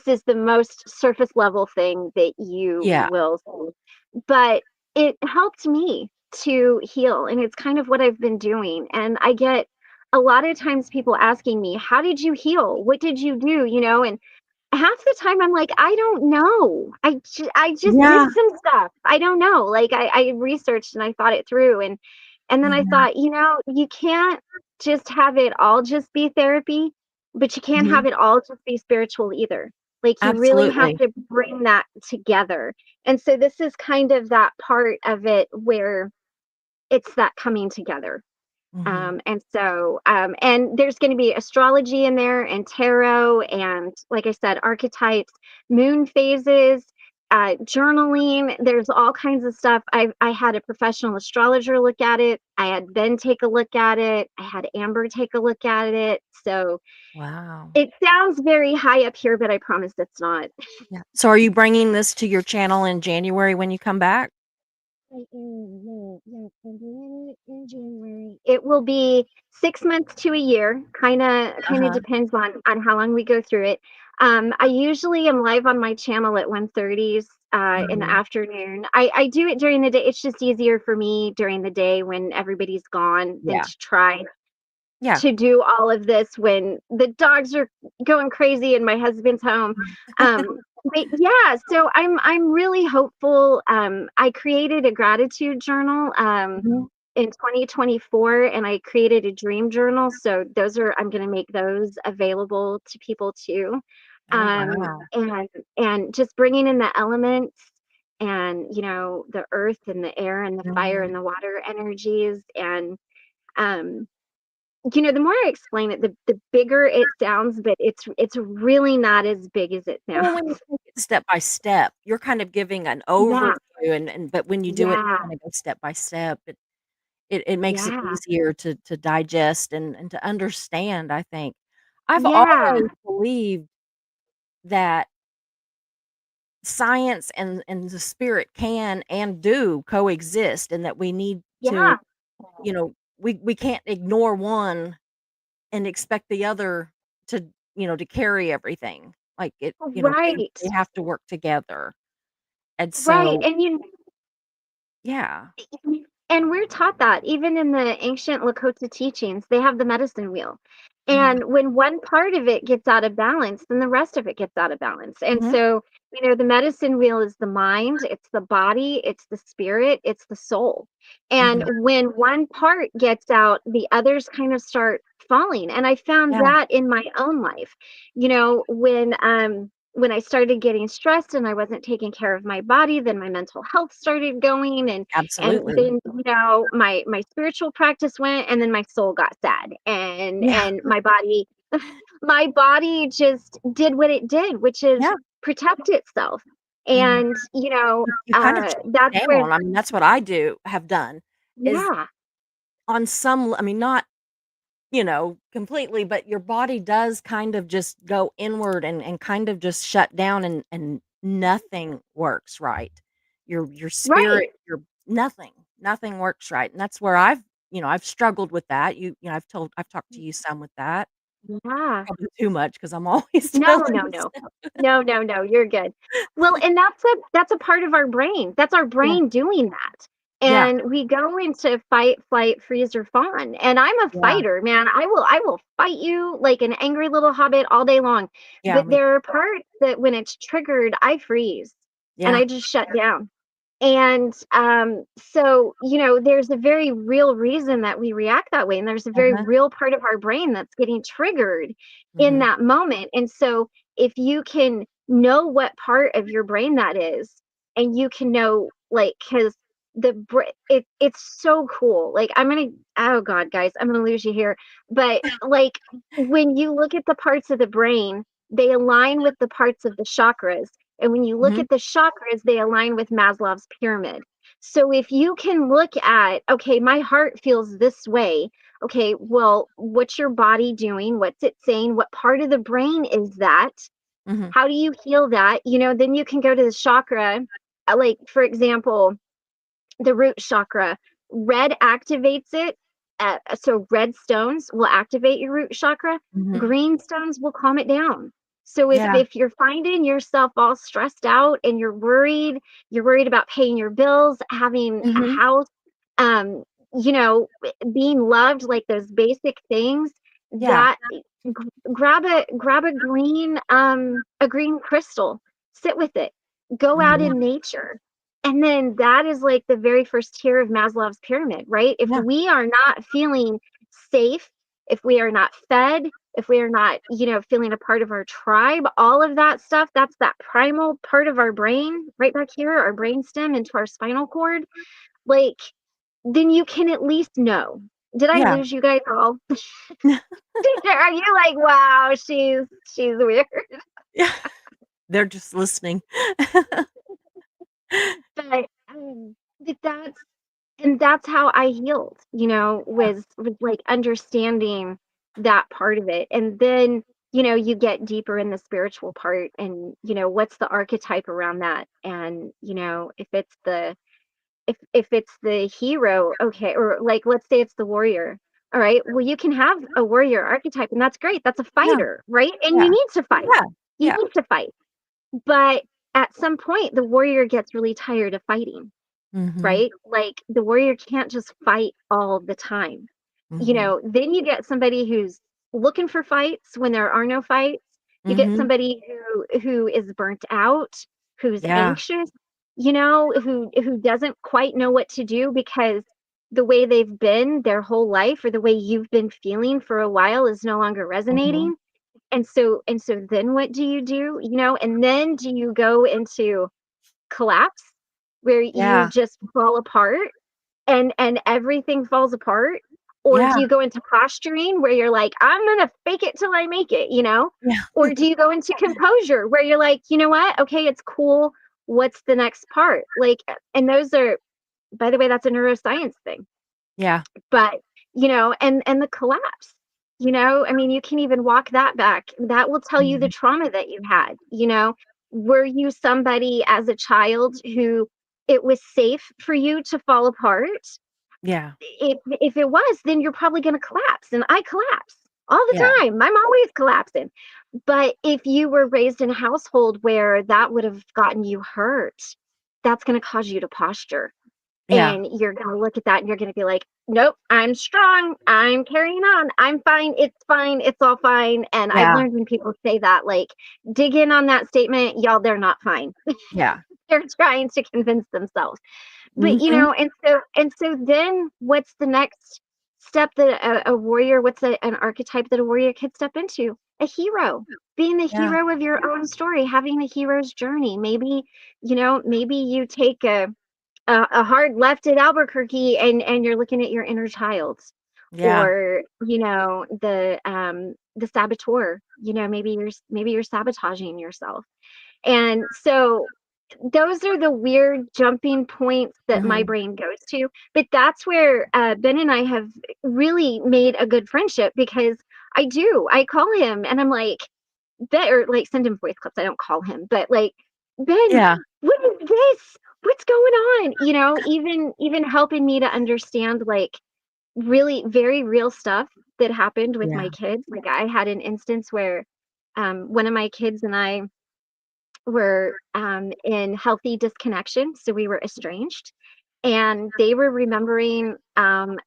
is the most surface level thing that you Yeah. will see. But it helped me to heal, and it's kind of what I've been doing. And I get a lot of times people asking me, how did you heal? What did you do? And half the time I'm like, I don't know. I just did Yeah. some stuff. I don't know. Like I researched and I thought it through, and then I Yeah. thought, you can't just have it all just be therapy, but you can't Mhm. have it all just be spiritual either. Like you really have Absolutely. to bring that together. And so this is kind of that part of it where it's that coming together. Mhm. And there's going to be astrology in there and tarot and, like I said, archetypes, moon phases, journaling. There's all kinds of stuff. I had a professional astrologer look at it. I had Ben take a look at it. I had Amber take a look at it. So Wow. it sounds very high up here, but I promise it's not. Yeah. So are you bringing this to your channel in January when you come back? I am, yeah, I'm doing it in January. It will be 6 months to a year. Kinda Uh-huh. depends on how long we go through it. I usually am live on my channel at 1:30s in the Mhm. afternoon. I do it during the day. It's just easier for me during the day when everybody's gone than Yeah. to try Yeah. to do all of this when the dogs are going crazy and my husband's home. But yeah, so I'm really hopeful. I created a gratitude journal Mhm. in 2024, and I created a dream journal. So those are I'm going to make those available to people too. Oh, Um, wow. and just bringing in the elements and the earth and the air and the fire Mhm. and the water energies and um the more I explain it, the bigger it sounds, but it's really not as big as it sounds. Well, when you take it step by step, you're kind of giving an Yeah, overview and but when you do it yeah, kind of go step by step, it makes it yeah, easier to digest and to understand, I think. I've yeah, always believed that science and the spirit can and do coexist and that we need to, yeah, we can't ignore one and expect the other to, to carry everything. Like they right, have to work together. And right. so, And yeah. And we're taught that even in the ancient Lakota teachings, they have the medicine wheel. Mhm. And when one part of it gets out of balance, then the rest of it gets out of balance. And Mhm. so, the medicine wheel is the mind, it's the body, it's the spirit, it's the soul. And Mhm. when one part gets out, the others kind of start falling. And I found Yeah, that in my own life. When I started getting stressed and I wasn't taking care of my body, then my mental health started going, and absolutely. then my spiritual practice went, and then my soul got sad, and Yeah. my body just did what it did, which is Yeah. protect itself. Mhm. And You kind of shut that's it where down. I mean, that's what I have done is yeah, on some I mean, not, completely, but your body does kind of just go inward and kind of just shut down and nothing works right. Your right, spirit, your nothing works right. And that's where I've struggled with that. I've talked to you some with that. yeah. Probably too much because I'm always No, telling no, you no. stuff. No, no, no, you're good. Well, and that's a part of our brain. That's our Yeah. brain doing that. Yeah. And we go into fight, flight, freeze, or fawn. And I'm a Yeah. fighter, man. I will fight you like an angry little hobbit all day long. Yeah, But me there are parts that when it's triggered, I freeze and yeah. I just shut down. And so, there's a very real reason that we react that way. And there's a very Uh-huh. real part of our brain that's getting triggered in Mhm. that moment. And so, if you can know what part of your brain that is, and you can know, like, because it's so cool. Like, oh God, guys, I'm gonna lose you here. But like, when you look at the parts of the brain, they align with the parts of the chakras, and when you look Mhm. at the chakras, they align with Maslow's pyramid. So if you can look at, okay, my heart feels this way. Okay, well, what's your body doing? What's it saying? What part of the brain is that? Mhm. How do you heal that? Then you can go to the chakra. Like, for example, the root chakra. Red activates it. So red stones will activate your root chakra. Mhm. Green stones will calm it down. So if Yeah. if you're finding yourself all stressed out and you're worried about paying your bills, having a Mhm. house, um, being loved, like those basic things, Yeah. that grab a green crystal, sit with it, go out Mhm. in nature, and then that is like the very first tier of Maslow's pyramid, right? If Yeah. we are not feeling safe, if we are not fed, if we are not, feeling a part of our tribe, all of that stuff, that's that primal part of our brain right back here, our brain stem into our spinal cord. Like, then you can at least know. Did I Yeah. lose you guys all? Are you like, wow, she's weird? Yeah. They're just listening. But but that's how I healed, Yeah. was like understanding that part of it. And then, you get deeper in the spiritual part, and what's the archetype around that? And if it's the hero, okay, or like let's say it's the warrior. All right. Well, you can have a warrior archetype, and that's great. That's a Yeah. fighter, right? And you Yeah. need to fight. Yeah. You Yeah. need to fight. But at some point, the warrior gets really tired of fighting, Mhm. right? Like the warrior can't just fight all the time. Mhm. then you get somebody who's looking for fights when there are no fights. You get Mhm. somebody who is burnt out, who's Yeah. anxious, who doesn't quite know what to do because the way they've been their whole life or the way you've been feeling for a while is no longer Mhm. resonating. And so then what do you do? And then do you go into collapse where you Yeah. just fall apart and everything falls apart? Or Yeah. do you go into posturing where you're like, I'm gonna fake it till I make it? Yeah. Or do you go into composure where you're like, you know what? Okay, it's cool. What's the next part? Like, and those are, by the way, that's a neuroscience thing. Yeah. But, and the collapse, I mean, you can even walk that back. That will tell you the Mhm. trauma that you had. Were you somebody as a child who it was safe for you to fall apart? Yeah. If it was, then you're probably gonna collapse, and I collapse all the Yeah. time. I'm always collapsing. But if you were raised in a household where that would have gotten you hurt, that's gonna cause you to posture. Yeah. And you're gonna look at that and you're gonna be like, "Nope, I'm strong. I'm carrying on. I'm fine. It's fine. It's all fine." And I've Yeah. learned when people say that, like, dig in on that statement, y'all, they're not fine. Yeah. They're trying to convince themselves. But, Mhm. and so then what's the next step that a warrior, what's an archetype that a warrior could step into? A hero. Being the Yeah. hero of your own story, having a hero's journey. Maybe you take a hard left at Albuquerque and you're looking at your inner child, Yeah. or the saboteur. Maybe you're sabotaging yourself. And so those are the weird jumping points that my Mhm. brain goes to. But that's where Ben and I have really made a good friendship, because I call him and I'm like, Ben, or like send him voice clips. I don't call him, but like, Ben, Yeah. what is this? What's going on? Even helping me to understand like really very real stuff that happened with my Yeah. kids. Like, I had an instance where one of my kids and I were in healthy disconnection, so we were estranged, and they were remembering an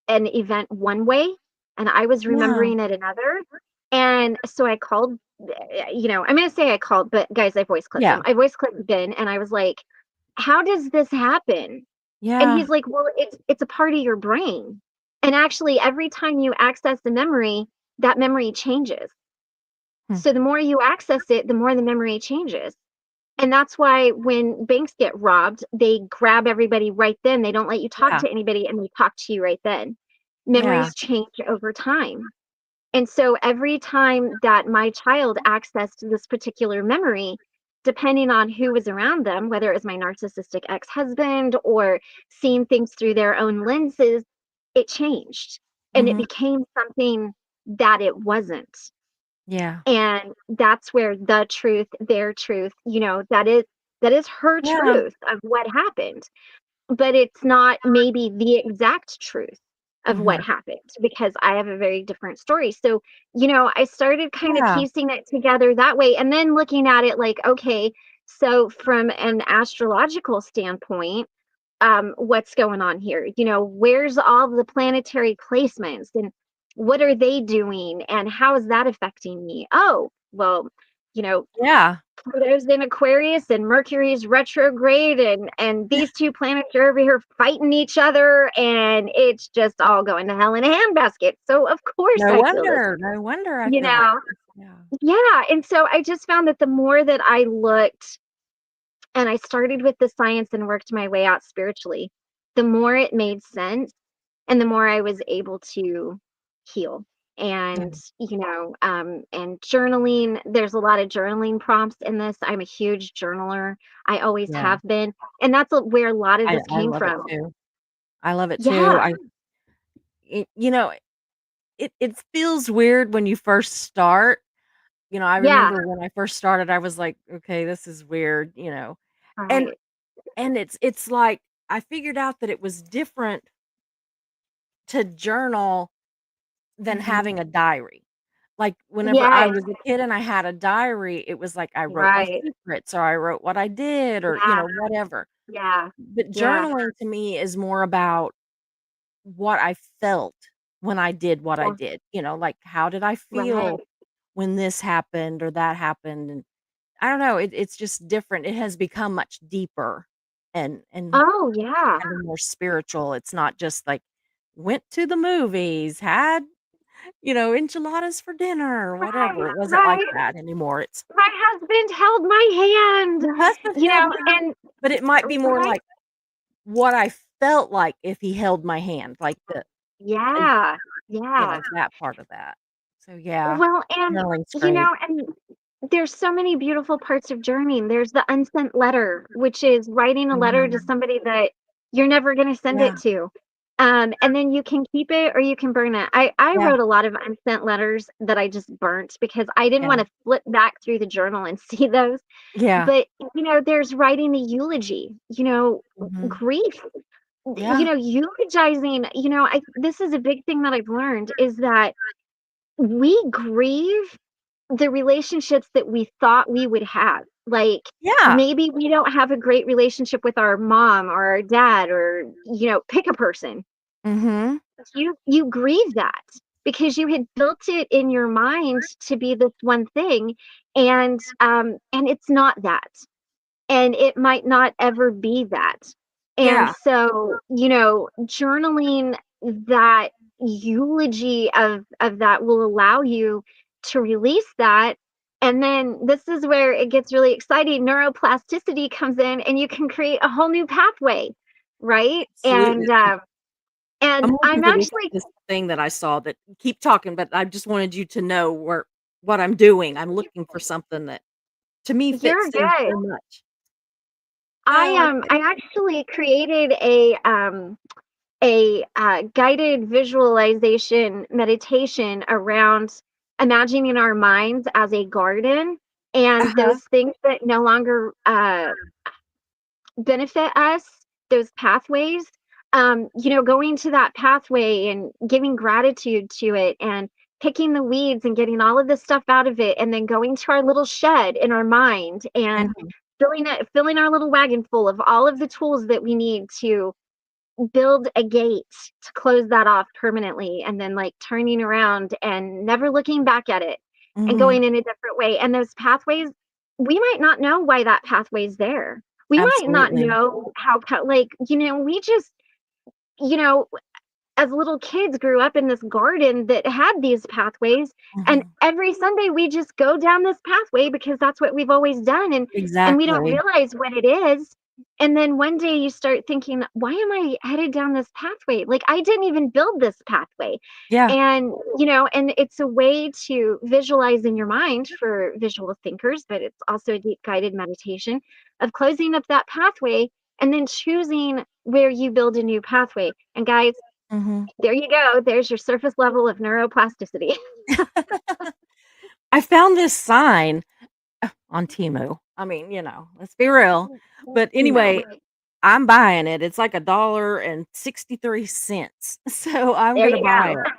event one way, and I was Yeah. remembering it another. And so I called, I'm gonna say I called, but guys, I voice clipped Yeah. him. I voice clipped Ben, and I was like, "How does this happen?" And Yeah. he's like, "Well, it's a part of your brain, and actually, every time you access the memory, that memory changes. Hmm. So the more you access it, the more the memory changes." And that's why when banks get robbed, they grab everybody right then. They don't let you talk Yeah. to anybody, and they talk to you right then. Yeah. Memories change over time. And so every time that my child accessed this particular memory, depending on who was around them, whether it was my narcissistic ex-husband or seeing things through their own lenses, it changed and it Mhm. became something that it wasn't. Yeah. And that's where the truth, their truth, that is her Yeah. truth of what happened, but it's not maybe the exact truth of what Mhm. happened, because I have a very different story. So, I started kind of Yeah. piecing it together that way, and then looking at it like, okay, so from an astrological standpoint, what's going on here? Where's all the planetary placements, and what are they doing, and how is that affecting me? Oh, well, you know, Yeah. Pluto's in Aquarius and Mercury's retrograde, and these two planets are over here fighting each other, and it's just all going to hell in a handbasket. So of course No I feel this, wonder. No wonder I you feel like know. this. Yeah. Yeah, and so I just found that the more that I looked, and I started with the science and worked my way out spiritually, the more it made sense and the more I was able to heal. Yeah. And journaling, there's a lot of journaling prompts in this. I'm a huge journaler. I always Yeah. have been. And that's where a lot of this I came love it from. too. I love it too. Yeah. It, you know, it feels weird when you first start. I Yeah. remember when I first started, I was like, okay, this is weird. And Right. it's like I figured out that it was different to journal than Hmm. having a diary. Like, whenever I Yes. was a kid and I had a diary, it was like I wrote my Right. secrets or I wrote what I did or, Yeah. whatever. Yeah. But Yeah. journaling to me is more about what I felt when I did what I Yeah, did, like, how did I right. feel when this happened or that happened, and I don't know, it's just different. It has become much deeper and Oh, yeah. kind of more spiritual. It's not just like, went to the movies, had, enchiladas for dinner or whatever. Right, It wasn't like right. that anymore. It's My husband held my hand, your husband held your hand, and but it might be more right? like what I felt like if he held my hand, like uh, Yeah, yeah. that part of that. So, yeah, Well, and, journaling's great. and there's so many beautiful parts of journeying. There's the unsent letter, which is writing a letter to Mhm. somebody that you're never gonna send Yeah, it to. And then you can keep it or you can burn it. I yeah, wrote a lot of unsent letters that I just burnt because I didn't yeah, wanna flip back through the journal and see those. yeah, But, there's writing the eulogy, mhm, grief, yeah, eulogizing, this is a big thing that I've learned is that we grieve the relationships that we thought we would have. Like, yeah, maybe we don't have a great relationship with our mom or our dad or, pick a person. mhm, You grieve that because you had built it in your mind to be this one thing, and it's not that. And it might not ever be that. And yeah, so, journaling that eulogy of that will allow you to release that. And then this is where it gets really exciting. Neuroplasticity comes in and you can create a whole new pathway, right? absolutely. And I'm looking I'm for this actually this thing that I saw that keep talking, but I just wanted you to know what I'm doing. I'm looking for something that to me fits you're in good. so much. I I like it. I actually created a guided visualization meditation around imagining our minds as a garden and Uh-huh. those things that no longer benefit us, those pathways. Going to that pathway and giving gratitude to it and picking the weeds and getting all of the stuff out of it and then going to our little shed in our mind and Mhm, filling our little wagon full of all of the tools that we need to build a gate to close that off permanently and then like turning around and never looking back at it and mhm. going in a different way. And those pathways, we might not know why that pathway's there. We might not Absolutely. know how, like, we just, you know, as little kids grew up in this garden that had these pathways, and Mhm. every Sunday we just go down this pathway because that's what we've always done, and we don't Exactly. realize what it is. And then one day you start thinking, why am I headed down this pathway? Like, I didn't even build this pathway. Yeah. And it's a way to visualize in your mind for visual thinkers, but it's also a deep guided meditation of closing up that pathway and then choosing where you build a new pathway. And guys, Mhm. there you go. There's your surface level of neuroplasticity. I found this sign on Temu. I mean, let's be real. But No. anyway, I'm buying it. It's like $1.63. So I'm There gonna you buy go. it.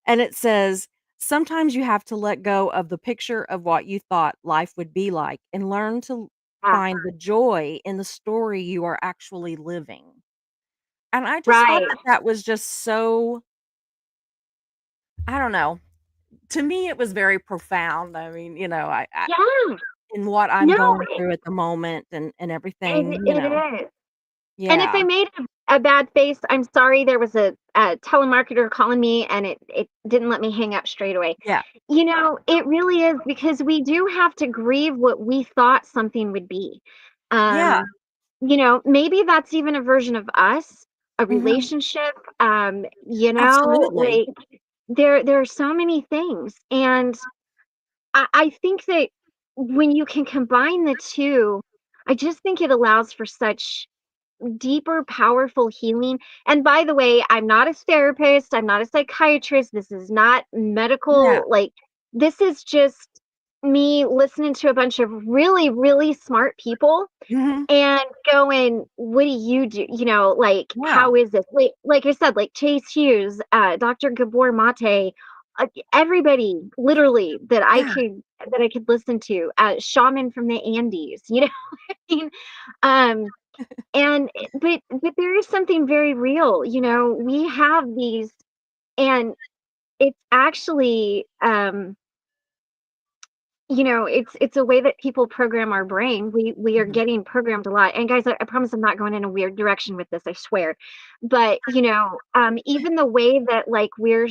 And it says, "Sometimes you have to let go of the picture of what you thought life would be like and learn to Ah, find the joy in the story you are actually living." And I just thought right. that that was just so I don't know. To me, it was very profound. I mean, I Yeah. in what I'm No, going through at the moment and everything, it is. And if I Yeah. made a bad face, I'm sorry. There was a telemarketer calling me, and it didn't let me hang up straight away. Yeah. It really is because we do have to grieve what we thought something would be. Yeah. Um, maybe that's even a version of us, a Mhm. relationship. Absolutely. Like there are so many things, and I think that when you can combine the two, I just think it allows for such deeper, powerful healing. And by the way, I'm not a therapist, I'm not a psychiatrist, this is not Yeah. medical, like, this is just me listening to a bunch of really, really smart people Mhm. and going, "What do you do?" Like, Yeah. "How is this?" Like I said, like Chase Hughes, Dr. Gabor Mate, everybody literally Yeah. that I could listen to, shaman from the Andes, what I mean? Um, but there is something very real, we have these And it's actually, it's a way that people program our brain. We are Mhm. getting programmed a lot. And guys, I promise I'm not going in a weird direction with this, I swear. But, even the way that like we're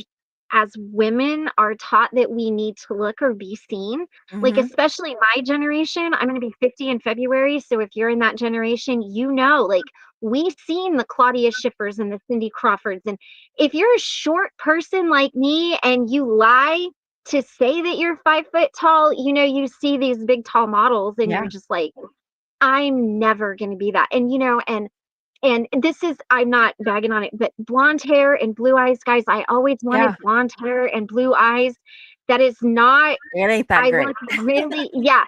as women are taught that we need to look or be seen, like Mhm. especially my generation, I'm gonna be 50 in February. So if you're in that generation, like we've seen the Claudia Schiffers and the Cindy Crawfords. And if you're a short person like me and you lie to say that you're 5 foot tall, you see these big tall models and Yeah. you're just like, I'm never gonna be that. And this is, I'm not bagging on it, but blonde hair and blue eyes, guys, I always Yeah. wanted blonde hair and blue eyes. That is not, It ain't that I great. look really, yeah.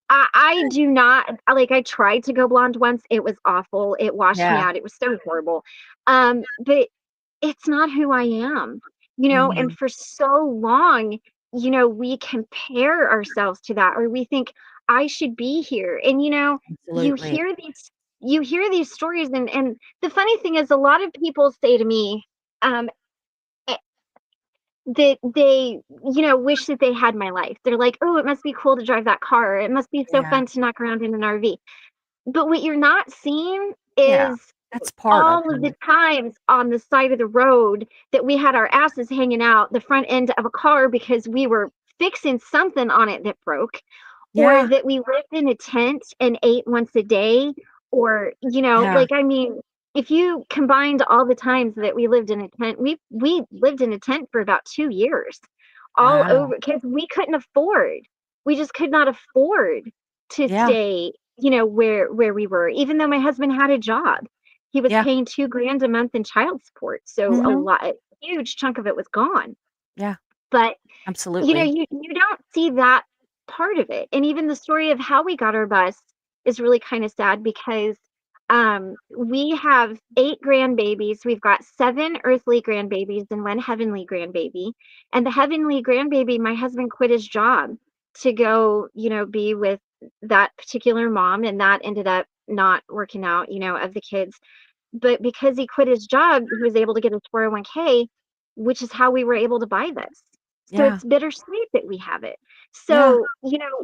I do not like, I tried to go blonde once. It was awful. It washed me Yeah. out. It was so horrible. But it's not who I am, and Mhm. for so long, we compare ourselves to that, or we think I should be here. And you Absolutely. hear these you hear these stories, and the funny thing is a lot of people say to me, um eh, that they, wish that they had my life. They're like, "Oh, it must be cool to drive that car. It must be so Yeah. fun to knock around in an RV." But what you're not seeing Yeah. is That's part of all of the it. times on the side of the road that we had our asses hanging out the front end of a car because we were fixing something on it that broke, or Yeah. that we lived in a tent and ate once a day, or, Yeah. like, I mean, if you combined all the times that we lived in a tent, we lived in a tent for about 2 years, all Wow. over because we just could not afford to Yeah. stay, where we were, even though my husband had a job. He was Yeah. paying 2 grand a month in child support, so Mhm. a huge chunk of it was gone. Yeah. But, Absolutely. you don't see that part of it. And even the story of how we got our bus is really kind of sad because we have 8 grandbabies. We've got 7 earthly grandbabies and 1 heavenly grandbaby. And the heavenly grandbaby, my husband quit his job to go, be with that particular mom, and that ended up not working out, of the kids. But because he quit his job, he was able to get his 401k, which is how we were able to buy this. So Yeah. it's bittersweet that we have it. Yeah. So,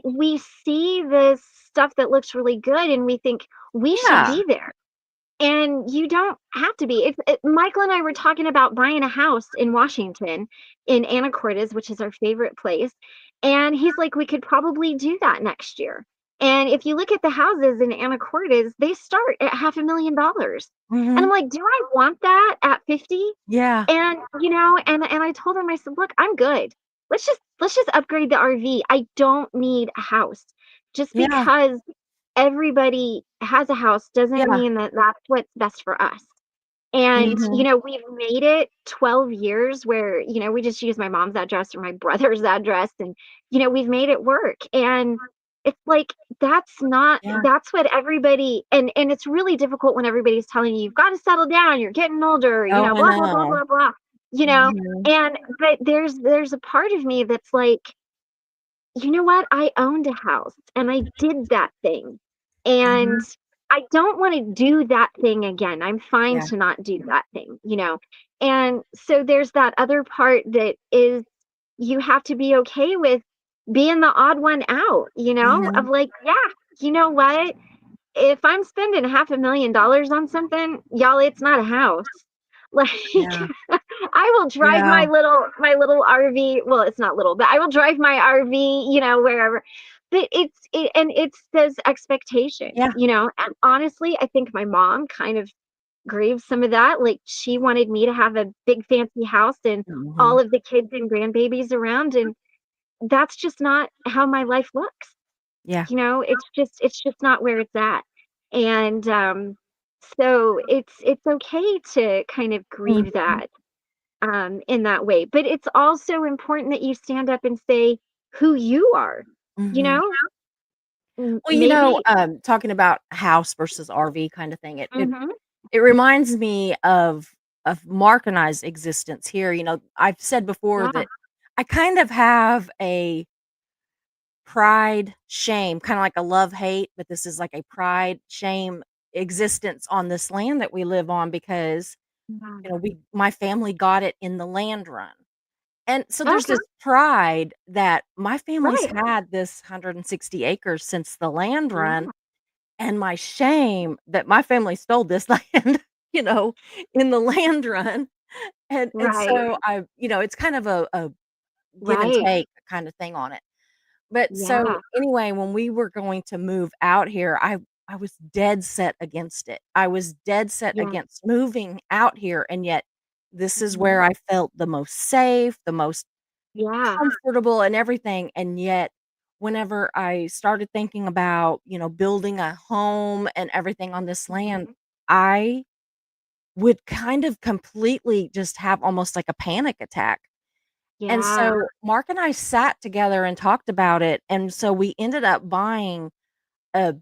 we see this stuff that looks really good and we think we should Yeah. be there. And you don't have to be. Michael and I were talking about buying a house in Washington, in Anacortes, which is our favorite place. And he's like, we could probably do that next year. And if you look at the houses in Anacortes, they start at $500,000. And I'm Mhm. like, do I want that at 50? Yeah. And and I told him, I said, look, I'm good. Let's just upgrade the RV. I don't need a house. Just Yeah. because everybody has a house doesn't Yeah. mean that that's what's best for us. And, Mhm. we've made it 12 years where, we just use my mom's address or my brother's address, and, we've made it work. And it's like Yeah. that's what everybody, and it's really difficult when everybody's telling you you've got to settle down, you're getting older, Oh, I blah blah blah know. blah blah. You know, Mhm. and but there's a part of me that's like, you know what? I owned a house and I did that thing. And Mhm. I don't want to do that thing again. I'm fine Yeah. to not do that thing. And so there's that other part that is, you have to be okay with being the odd one out, of Mhm. like, yeah, you know what? If I'm spending $500,000 on something, y'all, it's not a house. Like, Yeah. I will drive Yeah. my little RV. Well, it's not little, but I will drive my RV, wherever. But it's those expectations, Yeah. And honestly, I think my mom kind of grieved some of that. Like, she wanted me to have a big fancy house and all Mhm. of the kids and grandbabies around, and that's just not how my life looks. Yeah. It's just not where it's at. And so it's okay to kind of grieve Mhm. that, in that way. But it's also important that you stand up and say who you are, you Mhm. know? Well, Maybe. talking about house versus RV kind of thing, Mhm. it reminds me of Mark and I's existence here. I've said before Yeah. that I kind of have a pride, shame, kinda like a love-hate, but this is like a pride, shame existence on this land that we live on because Yeah. my family got it in the land run. And so there's Okay. this pride that my family's Right. had this 160 acres since the land run, Yeah. and my shame that my family stole this land, you know, in the land run. And Right. so it's kind of a give and Right. take kind of thing on it. But so Yeah. anyway, when we were going to move out here, I was dead set against it. I was dead set Yeah. against moving out here, and yet this is Mhm. where I felt the most safe, the most Yeah. comfortable and everything, and yet whenever I started thinking about, building a home and everything on this land, Mhm. I would kind of completely just have almost like a panic attack. And Yeah. so Mark and I sat together and talked about it, and so we ended up buying a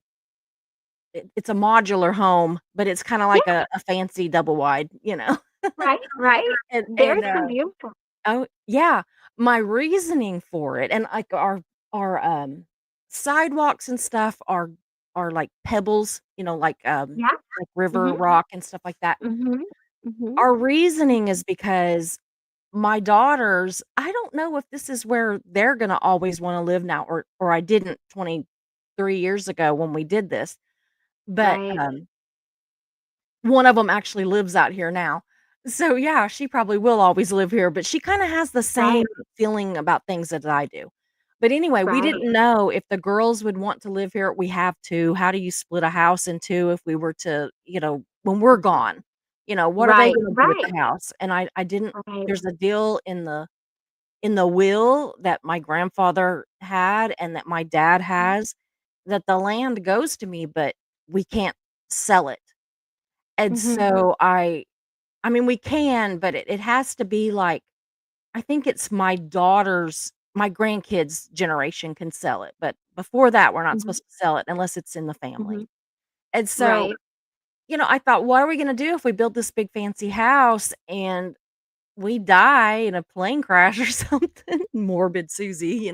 it's a modular home, but it's kinda Yeah. like a fancy double wide, you know? Right. Right. And There's and, some beautiful. oh yeah, my reasoning for it and, like, our sidewalks and stuff are like pebbles, Yeah. like river Mhm. rock and stuff like that. Mhm. Mhm. Our reasoning is because my daughters I don't know if this is where they're gonna always wanna live now or I didn't 23 years ago when we did this, but, Right. one of them actually lives out here now. So, yeah, she probably will always live here, but she kinda has the Right. same feeling about things that I do. But anyway, we Right. didn't know if the girls would want to live here. We have 2. How do you split a house in 2 if we were to, when we're gone? What are they Right. gonna do with Right. the house? And I didn't Right. there's a deal in the will that my grandfather had and that my dad Mhm. has that the land goes to me, but we can't sell it. And Mhm. so I mean, we can, but it has to be like I think it's my grandkids' generation can sell it, but before that, we're not Mhm. supposed to sell it unless it's in the Mhm. family. And so, Right. I thought, what are we gonna do if we build this big fancy house and we die in a plane crash or something? Morbid Susie,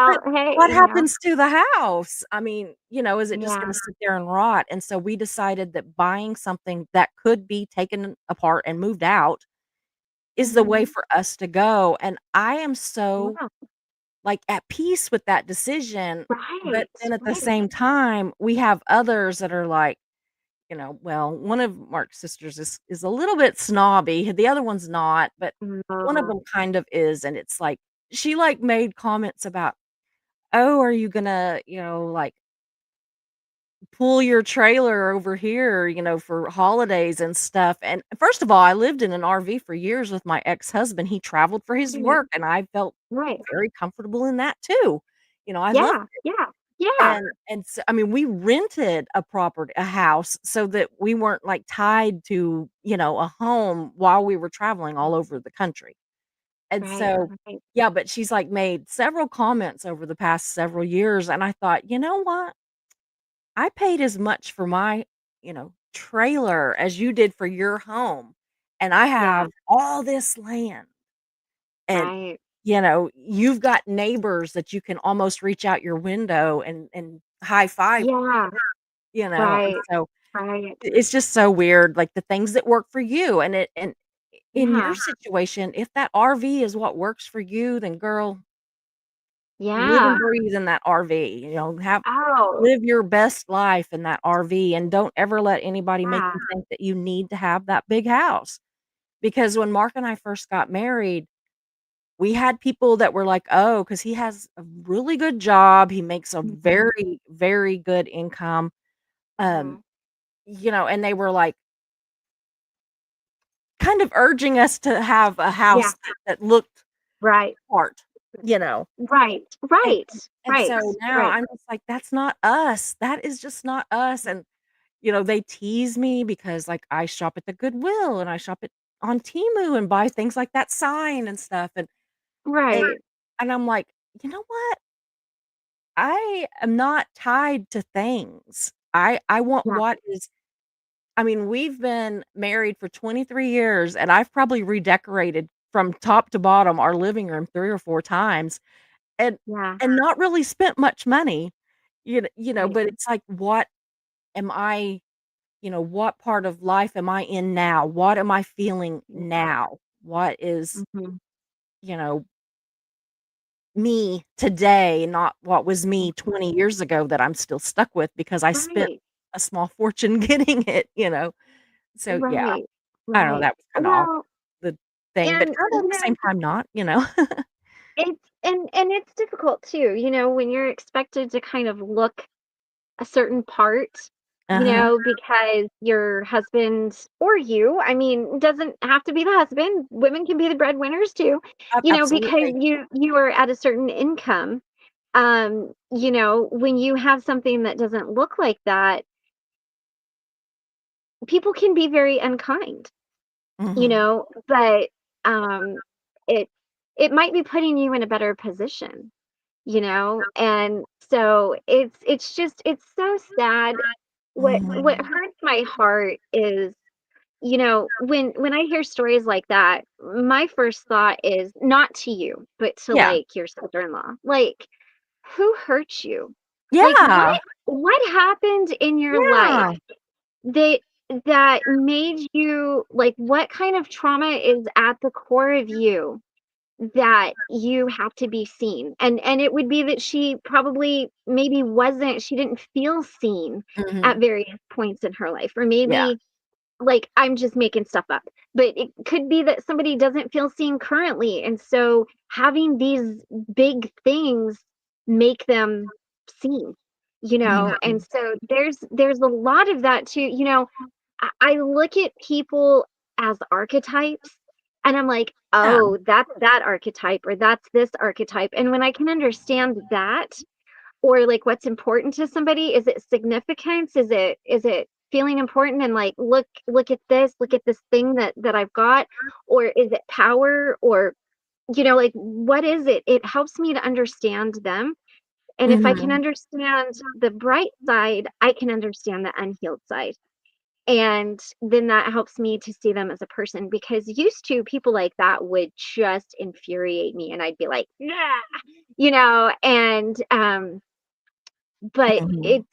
But Well, hey, what happens to the house? I mean, is it just yeah. gonna sit there and rot? And so we decided that buying something that could be taken apart and moved out is the way Mhm. for us to go, and I am so, Yeah. like, at peace with that decision, but Right. then at the Right. same time, we have others that are like, well, one of Mark's sisters is a little bit snobby, the other one's not, but one of No. them kind of is, and it's like she, like, made comments about, "Oh, are you gonna, like, pull your trailer over here, for holidays and stuff," and first of all, I lived in an RV for years with my ex-husband, he traveled for his Right. work, and I felt Right. very comfortable in that too. I loved Yeah. it, Yeah. Yeah. and so I mean, we rented a house so that we weren't, like, tied to, a home while we were traveling all over the country, and Right. so Right. yeah, but she's, like, made several comments over the past several years, and I thought, "You know what? I paid as much for my, trailer as you did for your home, and I Yeah. have all this land, and, Right. you've got neighbors that you can almost reach out your window and high five, Yeah. and Right. so Right. it's just so weird, like, the things that work for you, and in your Yeah. situation, if that RV is what works for you, then girl, live and Yeah. breathe in that RV, have Oh, live your best life in that RV and don't ever let anybody make yeah. you think that you need to have that big house. Because when Mark and I first got married, we had people that were like, "Oh, because he has a really good job, he makes a Mhm. very, very good income." Um, Mhm. and they were, like, kind of urging us to have a Yeah. house that looked Right. smart, you know? Right. And Right. and Right. so now Right. I'm just like, "That's not us. That is just not us." And they tease me because, like, I shop at the Goodwill and I shop at on Temu and buy things like that sign and stuff, and Right. and I'm like, "You know what? I am not tied to things. I want Yeah. what is." I mean, we've been married for 23 years, and I've probably redecorated from top to bottom our living room 3 or 4 times and Yeah. and not really spent much money, Right. but it's like, what am I what part of life am I in now? What am I feeling Yeah. now? What is, Mhm. you know, me today, not what was me Mhm. 20 years ago that I'm still stuck with because I spent Right. a small fortune getting it. So, yeah, Right. I don't know, Right. that was kinda off Well, the thing, but and kinda at the same time not? it's and it's difficult too, when you're expected to kind of look a certain part, Uh-huh. because your husband or you, I mean, it doesn't have to be the husband, women can be the breadwinners too, because Absolutely. you are at a certain income. When you have something that doesn't look like that, people can be very unkind, Mhm. but um it it might be putting you in a better position, and so it's so sad. What Mhm. hurts my heart is, when I hear stories like that, my first thought is not to you, but to Yeah. like your sister-in-law. Like, who hurt you? Like, Yeah. what happened in your life Yeah. that that made you, like, what kind of trauma is at the core of you that you have to be seen? And it would be that she probably maybe wasn't she didn't feel seen at Mhm. various points in her life, or Yeah. maybe, like, I'm just making stuff up, but it could be that somebody doesn't feel seen currently, and so having these big things make them seen, and Mhm. so there's a lot of that too. I look at people as archetypes, and I'm like, Yeah. "Oh, that's that archetype, or that's this archetype," and when I can understand that, or, like, what's important to somebody, is it significance? Is it feeling important and, like, look at this thing that I've got," or is it power, or, like, what is it? It helps me to understand them, and if I can Mhm. understand the bright side, I can understand the unhealed side. And then that helps me to see them as a person, because used to people like that would just infuriate me and I'd be like, "Yeah," but Mhm.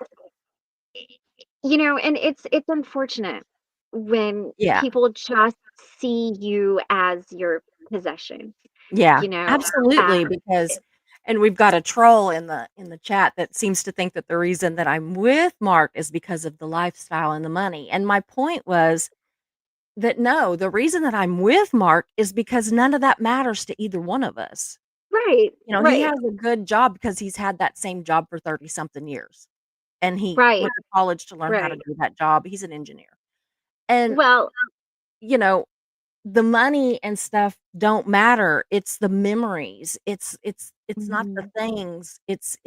and it's unfortunate when Yeah. people just see you as your possession, Yeah, you know? absolutely, Um, because and we've got a troll in the chat that seems to think that the reason that I'm with Mark is because of the lifestyle and the money, and my point was that no, the reason that I'm with Mark is because none of that matters to either one of us. right, He right, has a good job because he's had that same job for 30 something years, and he right, went to college to learn how to right. do that job. He's an engineer, and, Well, you know, the money and stuff don't matter, it's the memories, it's not the mhm, things, it's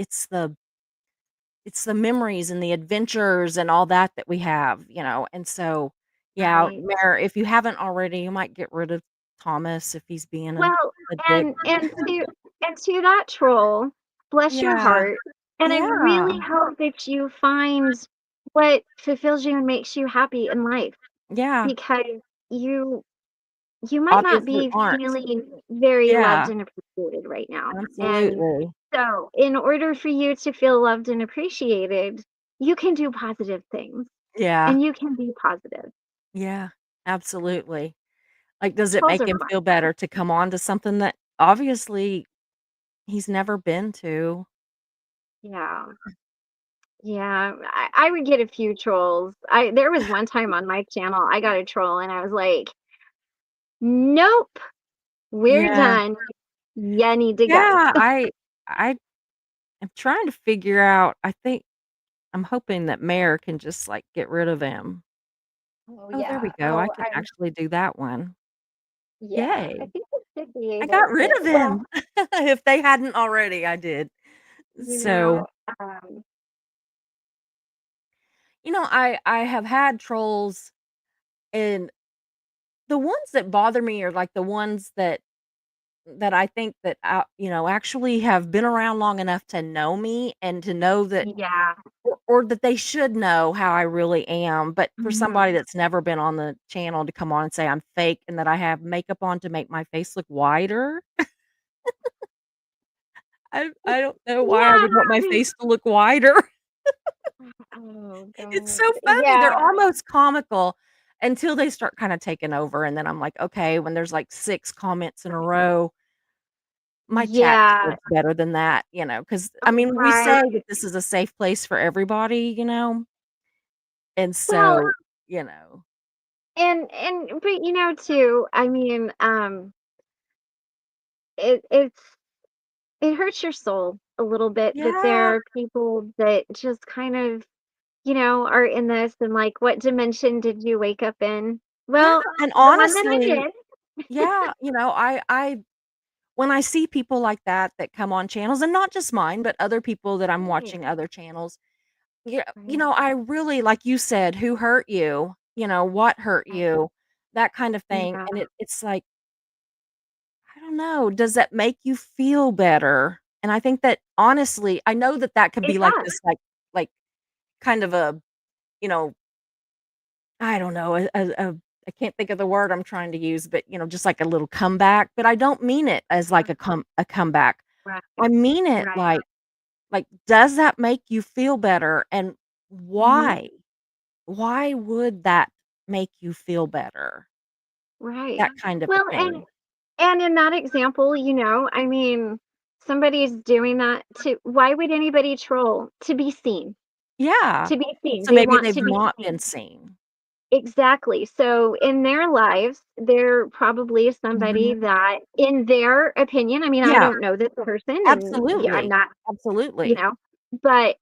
the memories and the adventures and all that we have, and so, yeah, right. Mare, if you haven't already, you might get rid of Thomas if he's being Well, a dick. and to that troll, bless your Yeah, heart, and I yeah, really hope that you find what fulfills you and makes you happy in life, yeah, because you you might not obviously be aren't. feeling very loved Yeah, and appreciated right now. And absolutely. so, in order for you to feel loved and appreciated, you can do positive things Yeah, and you can be positive. yeah, absolutely. Like, does it Trolls make are him fun. feel better to come on to something that obviously he's never been to? Yeah. Yeah, I would get a few trolls. I There was one time on my channel, I got a troll and I was like, "Nope, we're Yeah. done. You need to go." Yeah, I am trying to figure out I'm hoping that Mayor can just, like, get rid of him. Oh, Oh, there we yeah. go, I Oh, can actually do that one. yeah. I Yay. think I should be I got able rid to. of Well, him. If they hadn't already, I did. you So, know, um, I have had trolls, and the ones that bother me are, like, the ones that I think that, actually have been around long enough to know me and to know that yeah. or that they should know how I really am, but for somebody Mhm. that's never been on the channel to come on and say I'm fake and that I have makeup on to make my face look wider, I don't know why I Yeah, would want my that is face to look wider. oh It's God. so funny, they're Yeah. almost comical until they start kinda taking over, and then I'm like, "Okay," when there's, like, 6 comments in a row, my chat Yeah. deserves better than that, because I mean, we Right. say that this is a safe place for everybody, and Well, so, you know and but too, I mean, it's it hurts your soul a little bit that Yeah, there are people that just kind of, are in this and like, what dimension did you wake up in? yeah, Well, and the one that I honestly, did. yeah, I when I see people like that come on channels, and not just mine, but other people that I'm Right, watching other channels, yeah, right, I really like you said, "Who hurt you?" "What hurt right. you?" That kind of thing, Yeah, and it's like, I don't know, does that make you feel better? And I think that honestly, I know that that could it be like does. this, like, kind of a, you know, I don't know, I can't think of the word I'm trying to use, but, just like a little comeback, but I don't mean it as like a comeback. Right, I mean it right. like, does that make you feel better, and Mhm. why? Why would that make you feel better? Right. That kind of a Well, thing. and in that example, I mean, somebody's doing that to why would anybody troll? To be seen. Yeah. To be seen. So They maybe want they've to be not seen. been seen. Exactly. So in their lives, they're probably somebody Mhm. that, in their opinion, I mean, I Yeah, don't know this person, and yeah, I'm absolutely. not, you Absolutely. know, but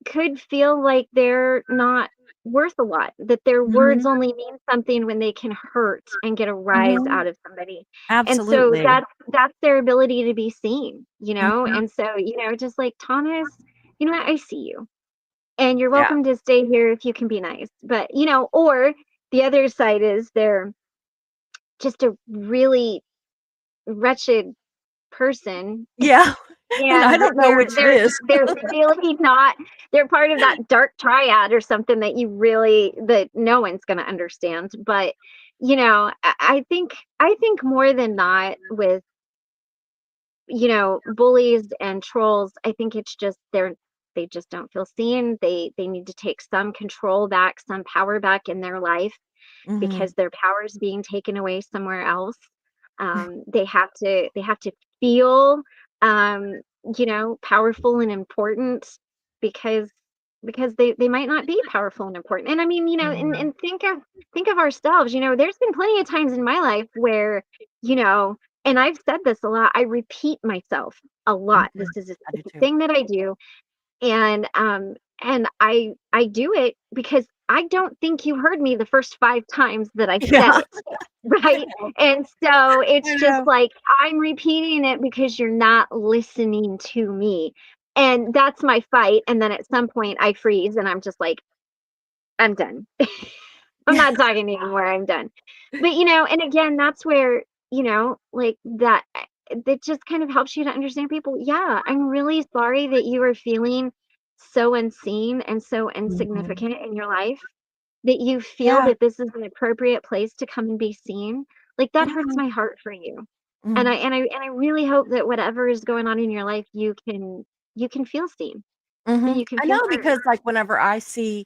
could feel like they're not worth a lot, that their words Mhm. only mean something when they can hurt and get a rise Mhm. out of somebody. And so Absolutely. that's their ability to be seen, Mhm. and so, just like Thomas, I see you and you're Yeah. welcome to stay here if you can be nice. But, or the other side is they're just a really wretched person Yeah. And I and don't know they're which it they're is. they're really not they're part of that dark triad or something that no one's going to understand. But, I think more than not with bullies and trolls, I think it's just they just don't feel seen. They need to take some control back, some power back in their life Mhm. because their power is being taken away somewhere else. They have to feel powerful and important because they might not be powerful and important. And I mean, Mhm. and think of ourselves, there's been plenty of times in my life where, you know, and I've said this a lot, I repeat myself a lot. Mhm. This is I it's do a too. thing that I do, and I do it because I don't think you heard me the first 5 times that I Yeah. said it, I right? know. And so it's I just know. like I'm repeating it because you're not listening to me. And that's my fight, and then at some point I freeze and I'm just like, "I'm done. I'm Yeah. not talking to you anymore, I'm done." But, and again, that's where, like, that just kind of helps you to understand people. Yeah, I'm really sorry that you are feeling so unseen and so Mhm. insignificant in your life, that you feel Yeah. that this is an appropriate place to come and be seen. Like, that hurts Yeah. my heart for you. And I Mhm. and I and I really hope that whatever is going on in your life, you can feel seen and Mhm. you can I feel know heard. because, like, whenever I see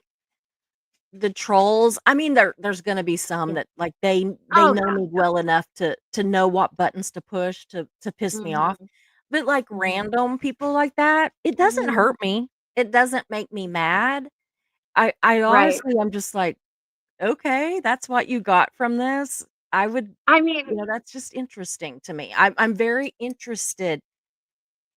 the trolls, I mean, there's gonna be some Yeah. that, like, they Oh, know yeah. me well enough to know what buttons to push to piss me off, Mhm. but, like, Mhm. random people like that, it doesn't Mhm. hurt me. It doesn't make me mad. I Right. honestly I'm just like, "Okay, that's what you got from this?" I would I mean, that's just interesting to me. I'm very interested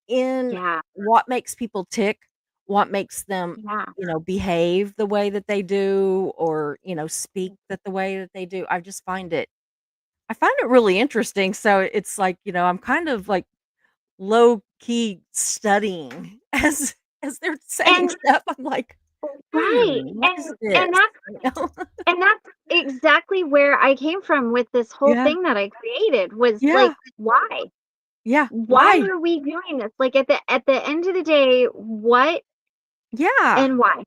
in yeah, what makes people tick, what makes them, yeah. behave the way that they do or, speak that the way that they do. I find it really interesting. So it's like, I'm kind of like low key studying as they're saying And stuff. I'm like, right, what is and this? that's You know? and that's exactly where I came from with this whole Yeah. thing that I created was like, Yeah. why? Yeah. Why Why? are we doing this? Like, at the end of the day, what Yeah. and why?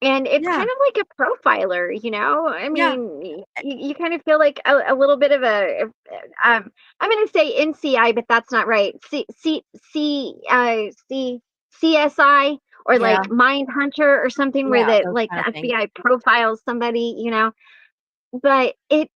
And it's Yeah. kind of like a profiler, I Yeah. mean, you kind of feel like a little bit of I'm gonna say NCI, but that's not right. C C C C CSI or Yeah. like Mindhunter or something where Yeah, the those like the kind of things. FBI profiles somebody, you know. But it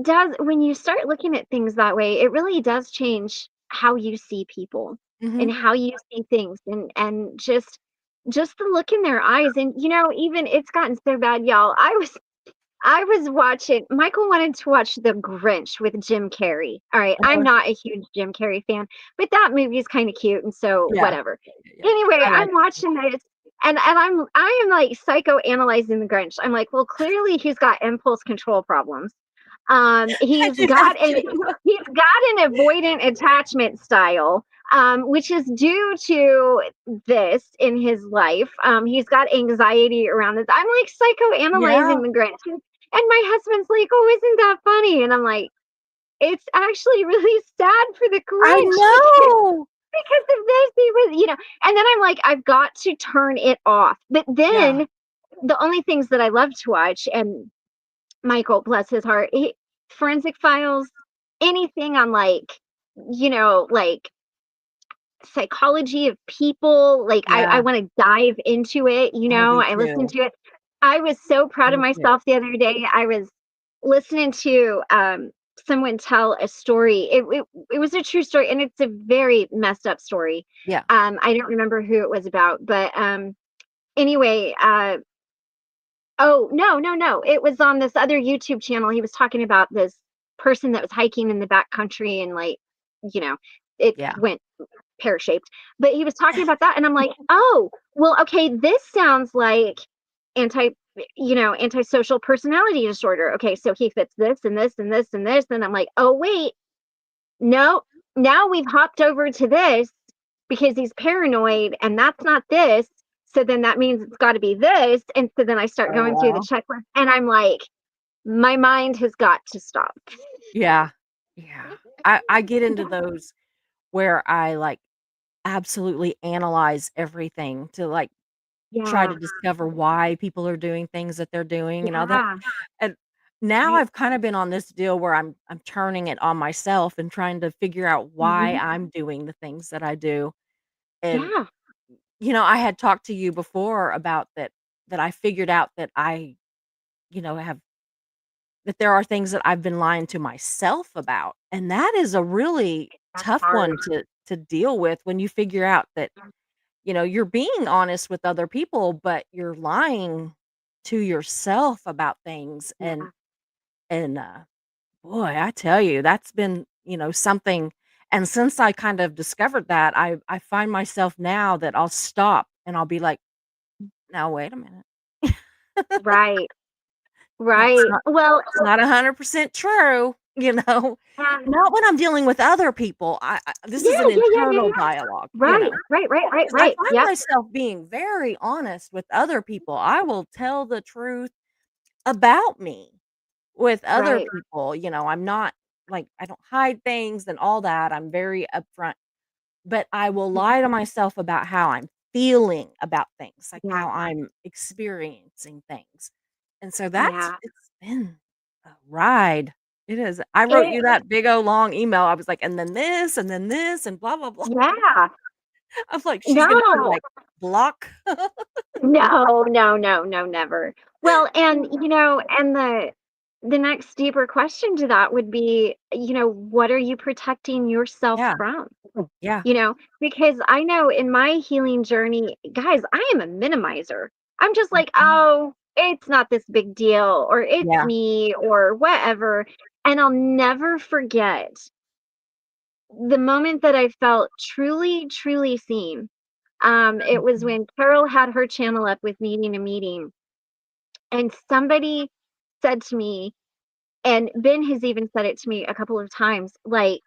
does, when you start looking at things that way, it really does change how you see people and Mhm. how you see things, and just the look in their eyes. And you know, even it's gotten so bad, y'all. I was watching, Michael wanted to watch The Grinch with Jim Carrey. All right, I'm Uh-huh. not a huge Jim Carrey fan, but that movie is kind of cute, and so Yeah. whatever. Yeah. Anyway, I like I'm watching this, and I am like psychoanalyzing The Grinch. I'm like, well, clearly he's got impulse control problems. I did that too. He's got an avoidant attachment style, which is due to this in his life. He's got anxiety around this. I'm like Yeah. psychoanalyzing the Grinch, and my husband's like, "Oh, isn't that funny?" And I'm like, "It's actually really sad for the I Grinch know. because of this." He was, you know. And then I'm like, I've got to turn it off. But Yeah. then the only things that I love to watch, and Michael, bless his heart, Forensic Files, anything on like, you know, like psychology of people, like I Yeah. want to dive into it, you Oh, know. me I listen too. to it. I was so proud of Me too. myself the other day. I was listening to someone tell a story. It was a true story, and it's a very messed up story. Yeah. I don't remember who it was about, but anyway, oh, no, no, no. It was on this other YouTube channel. He was talking about this person that was hiking in the backcountry, and like, you know, it Yeah. went pear-shaped. But he was talking about that, and I'm like, "Oh, well, okay, this sounds like anti antisocial personality disorder. Okay, so he fits this and this and this and this." And I'm like, "Oh, wait. No. Now we've hopped over to this because he's paranoid, and that's not this. So then that means it's got to be this." And so then I start Oh, going through the wow. checklist, and I'm like, my mind has got to stop. Yeah. Yeah. I get into those where I, like, absolutely analyze everything to, like, try to Yeah. discover why people are doing things that they're doing and all that. Yeah. And now Right. I've kinda been on this deal where I'm turning it on myself and trying to figure out why Mhm. I'm doing the things that I do. And, Yeah. I had talked to you before about that I figured out that have that there are things that I've been lying to myself about, and that is a really That's tough one hard. to deal with when you figure out that, you're being honest with other people, but you're lying to yourself about things. Yeah. And boy, I tell you, that's been, something. And since I kind of discovered that, I find myself now that I'll stop and I'll be like, "Now wait a minute. Right. That's Right. not Well, it's not 100% true," um, Not when I'm dealing with other people. This yeah, is an yeah, yeah, yeah, internal yeah. dialogue, Right. Right, right, right, 'cause I right. find Yep. myself being very honest with other people. I will tell the truth about me with other Right. people. I'm not like, I don't hide things and all that. I'm very upfront, but I will lie to myself about how I'm feeling about things, like Yeah. how I'm experiencing things. And so Yeah. it's been a ride. It is. I wrote It you that big old long email. I was like, and then this, and blah, blah, blah. yeah. I'm like, she's gonna be No. like, block. No, no, no, no, never. Well, and, you know, and the next deeper question to that would be, you know, what are you protecting yourself Yeah, from? yeah, You know, because I know in my healing journey, guys, I am a minimizer. I'm just like, mhm, "Oh, it's not this big deal," or "It's yeah, me," or whatever. And I'll never forget the moment that I felt truly, truly seen. It was mhm, when Carol had her channel up with Needing a Meeting, and somebody said to me, and Ben has even said it to me a couple of times, like,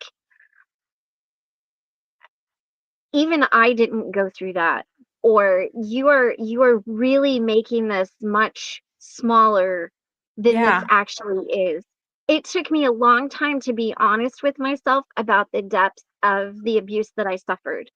even I didn't go through that, or you are really making this much smaller than this yeah, actually is. It took me a long time to be honest with myself about the depths of the abuse that I suffered,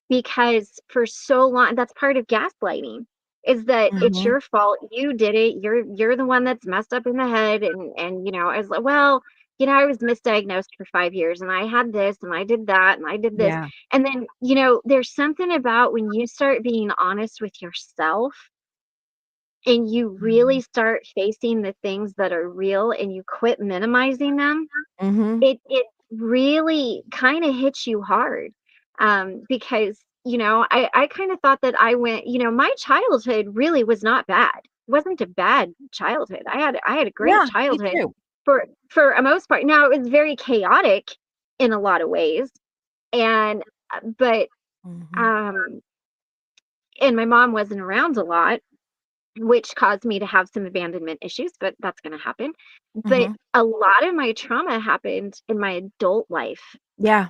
because for so long, that's part of gaslighting, is that it's mhm, your fault, you did it, you're the one that's messed up in the head. And you know, I was like, well, I was misdiagnosed for 5 years, and I had this, and I did that, and I did this. Yeah. And then, there's something about when you start being honest with yourself and you Mhm. really start facing the things that are real and you quit minimizing them, Mhm. it really kinda hits you hard, because, I kinda thought that my childhood really was not bad. It wasn't a bad childhood. I had a great Yeah, me childhood too. for a most part. Now, it was very chaotic in a lot of ways, and, but, Mhm. um and my mom wasn't around a lot, which caused me to have some abandonment issues, but that's gonna happen. But Mhm. a lot of my trauma happened in my adult life. Yeah.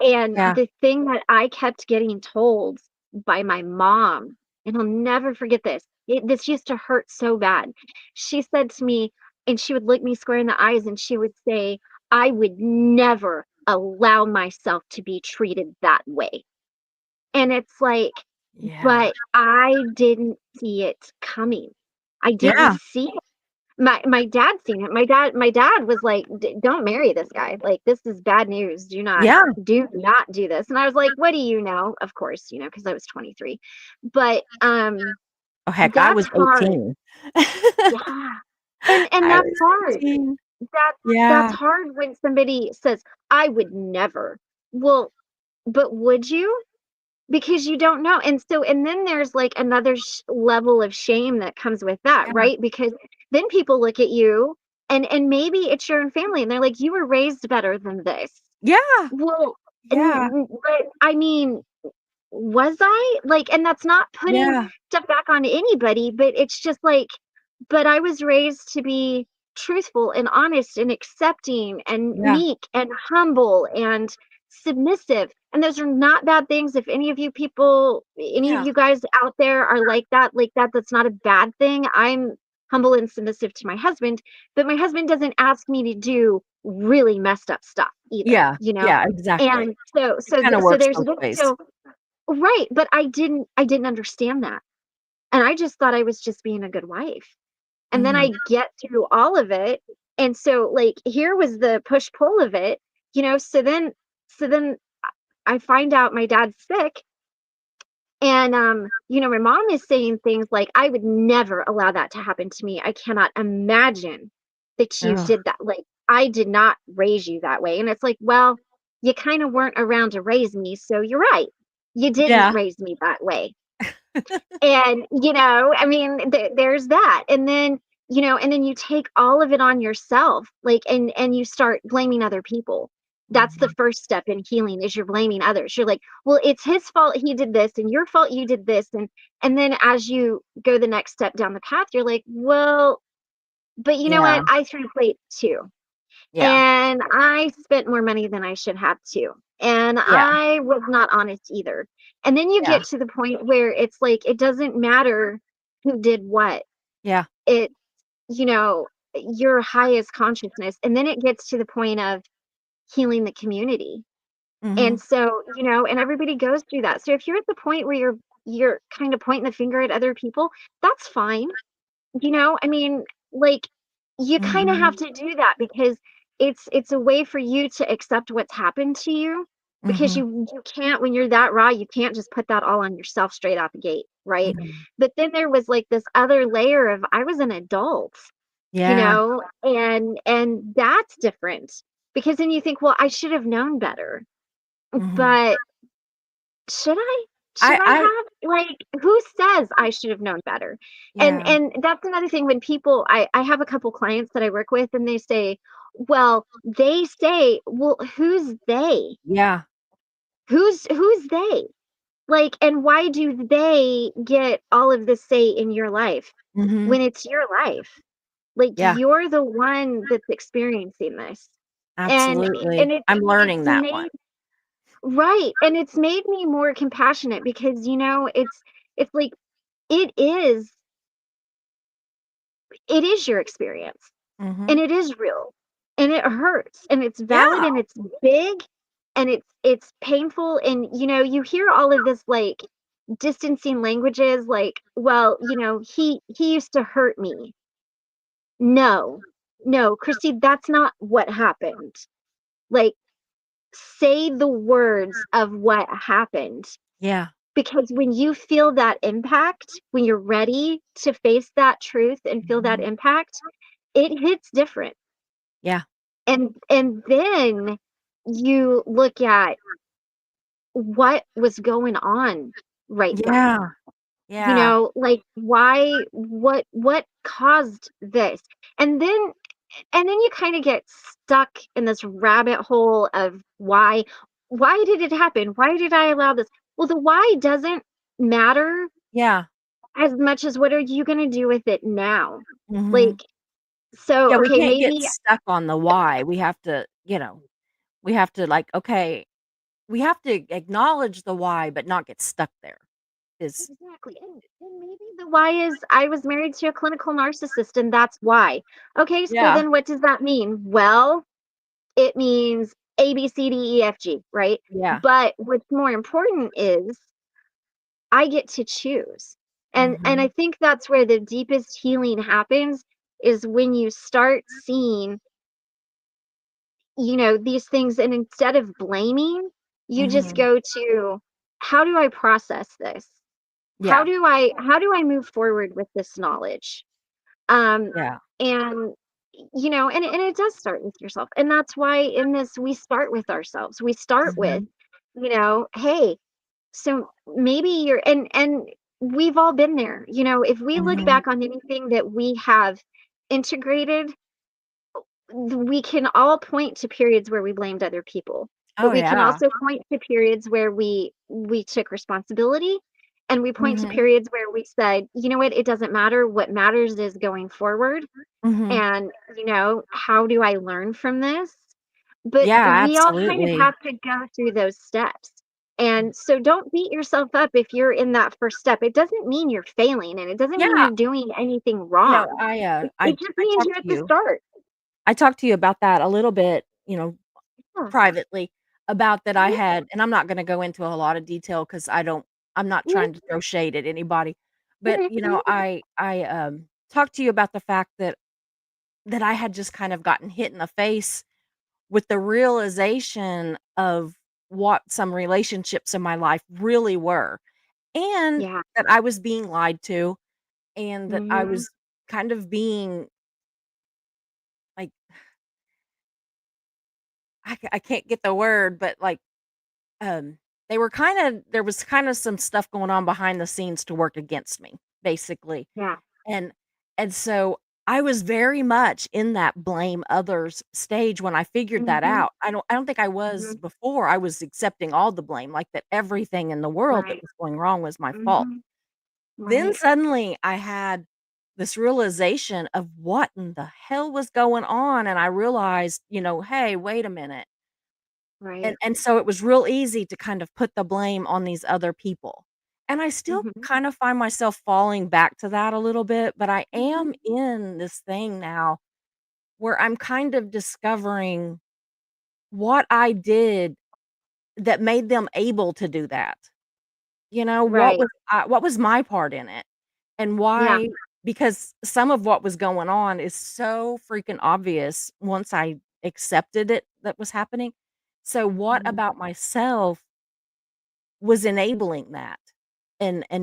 And Yeah. the thing that I kept getting told by my mom, and I'll never forget this, this used to hurt so bad. She said to me, and she would look me square in the eyes and she would say, I would never allow myself to be treated that way. And it's like, Yeah. but I didn't see it coming. I didn't Yeah. see it. My dad seen it. My dad was like, Don't marry this guy. Like, this is bad news. Yeah. Do not do this." And I was like, "What do you know?" Of course, because I was 23. But Oh, heck, I that's was hard. 18. Yeah. And I that's was hard. 18. That's Yeah. hard when somebody says, "I would never." Well, but would you? Because you don't know. And then there's like another level of shame that comes with that, Yeah. right? Because then people look at you, and maybe it's your own family and they're like, you were raised better than this. Yeah. Well, Yeah. but I mean, was I? Like, and that's not putting Yeah. stuff back on anybody, but it's just like, but I was raised to be truthful and honest and accepting and Yeah. meek and humble and submissive. And those are not bad things. If any of Yeah. you guys out there are like that, that's not a bad thing. I'm humble and submissive to my husband, but my husband doesn't ask me to do really messed up stuff either, Yeah. Yeah, exactly. And so It so kinda th- so works there's both this. ways. So right, but I didn't understand that. And I just thought I was just being a good wife. And then Mhm. I get through all of it. And so, like, here was the push pull of it, so then I find out my dad's sick. And my mom is saying things like, I would never allow that to happen to me. I cannot imagine that you Ugh. did that. Like, I did not raise you that way. And it's like, well, you kind of weren't around to raise me, so you're right. You didn't Yeah. raise me that way. And, I mean, there's that. And then you take all of it on yourself, like, and you start blaming other people. That's the Mhm. first step in healing, is you're blaming others. You're like, well, it's his fault he did this, and your fault you did this. And then as you go the next step down the path, you're like, well, but you know Yeah. what? I threw plates too. Yeah. And I spent more money than I should have too. And Yeah. I was not honest either. And then you Yeah. get to the point where it's like, it doesn't matter who did what. Yeah. It's, you know, your highest consciousness. And then it gets to the point of healing the community. And Mhm. so, and everybody goes through that. So if you're at the point where you're kind of pointing the finger at other people, that's fine. I mean, like, you kind of have Mhm. to do that because it's a way for you to accept what's happened to you, because Mhm. you can't, when you're that raw, you can't just put that all on yourself straight out the gate, right? Mhm. But then there was like this other layer of, I was an adult, Yeah. and that's different, because then you think, well, I should have known better. Mhm. But should I? Should I I have? Like, who says I should have known better? And Yeah. and that's another thing. When people, I have a couple clients that I work with, and they say, well, who's they? Yeah. Who's they? Like, and why do they get all of this say in your life Mhm. when it's your life? Like, Yeah. you're the one that's experiencing this. And Absolutely. I'm it's learning that one. made right, and it's made me more compassionate, because, it's like, it is it is your experience, and Mhm. it is real, and it hurts, and it's valid, Yeah. and it's big, and it's painful. And, you hear all of this, like, distancing languages, like, well, he used to hurt me. No. no, Christy, that's not what happened. Like, say the words of what happened. Yeah. Because when you feel that impact, when you're ready to face that truth and feel that Mhm. impact, it hits different. Yeah. And then you look at what was going on right then. Yeah. Yeah. Like why what caused this? And then and then you kind of get stuck in this rabbit hole of why did it happen? Why did I allow this? Well, the why doesn't matter Yeah. as much as what are you going to do with it now? Mhm. Like, so Yeah, we okay, can't get maybe stuck on the why. We have to, we have to, like, okay, we have to acknowledge the why, but not get stuck there is exactly. And maybe the why is I was married to a clinical narcissist and that's why. Okay, so Yeah. then what does that mean? Well, it means A, B, C, D, E, F, G, right? Yeah. But what's more important is I get to choose. And I Mhm. think that's where the deepest healing happens is when you start seeing, these things and instead of blaming, you just Mhm. go to how do I process this? Yeah. How do I move forward with this knowledge? Um Yeah. and and it does start with yourself. And that's why in this we start with ourselves. We start with, Mhm. hey, so maybe and we've all been there. If we look Mhm. back on anything that we have integrated, we can all point to periods where we blamed other people, but Oh, we can yeah. also point to periods where we took responsibility, and we point to Mhm. periods where we said, you know what, it doesn't matter. What matters is going forward. Mhm. And how do I learn from this? But Yeah, we all kind of absolutely. have to go through those steps. And so don't beat yourself up if you're in that first step. It doesn't mean you're failing, and it doesn't mean Yeah. you're doing anything wrong. I, It just I means talked you're to at the you start. I talked to you about that a little bit, Yeah. privately, about that I Mhm, had and I'm not gonna go into a lot of detail because I'm not mhm, trying to throw shade at anybody, but, mhm, mhm. I talked to you about the fact that I had just kind of gotten hit in the face with the realization of what some relationships in my life really were, and Yeah. that I was being lied to, and that I Mhm. was kind of being, like, I can't get the word, but, like, um, there was kinda some stuff going on behind the scenes to work against me, basically, Yeah. and so I was very much in that blame others stage when I figured that Mhm, out. I don't think I was mhm. before. I was accepting all the blame, like, that everything in the world that Right. was going wrong was my fault. Mhm. Then Right. suddenly I had this realization of what in the hell was going on, and I realized, "Hey, wait a minute." And Right. so it was real easy to kind of put the blame on these other people. And I still Mhm. kind of find myself falling back to that a little bit, but I am Mhm. in this thing now where I'm kind of discovering what I did that made them able to do that. Right. What was my part in it? And Yeah. why because some of what was going on is so freaking obvious once I accepted it that was happening. So what Mhm. about myself was enabling that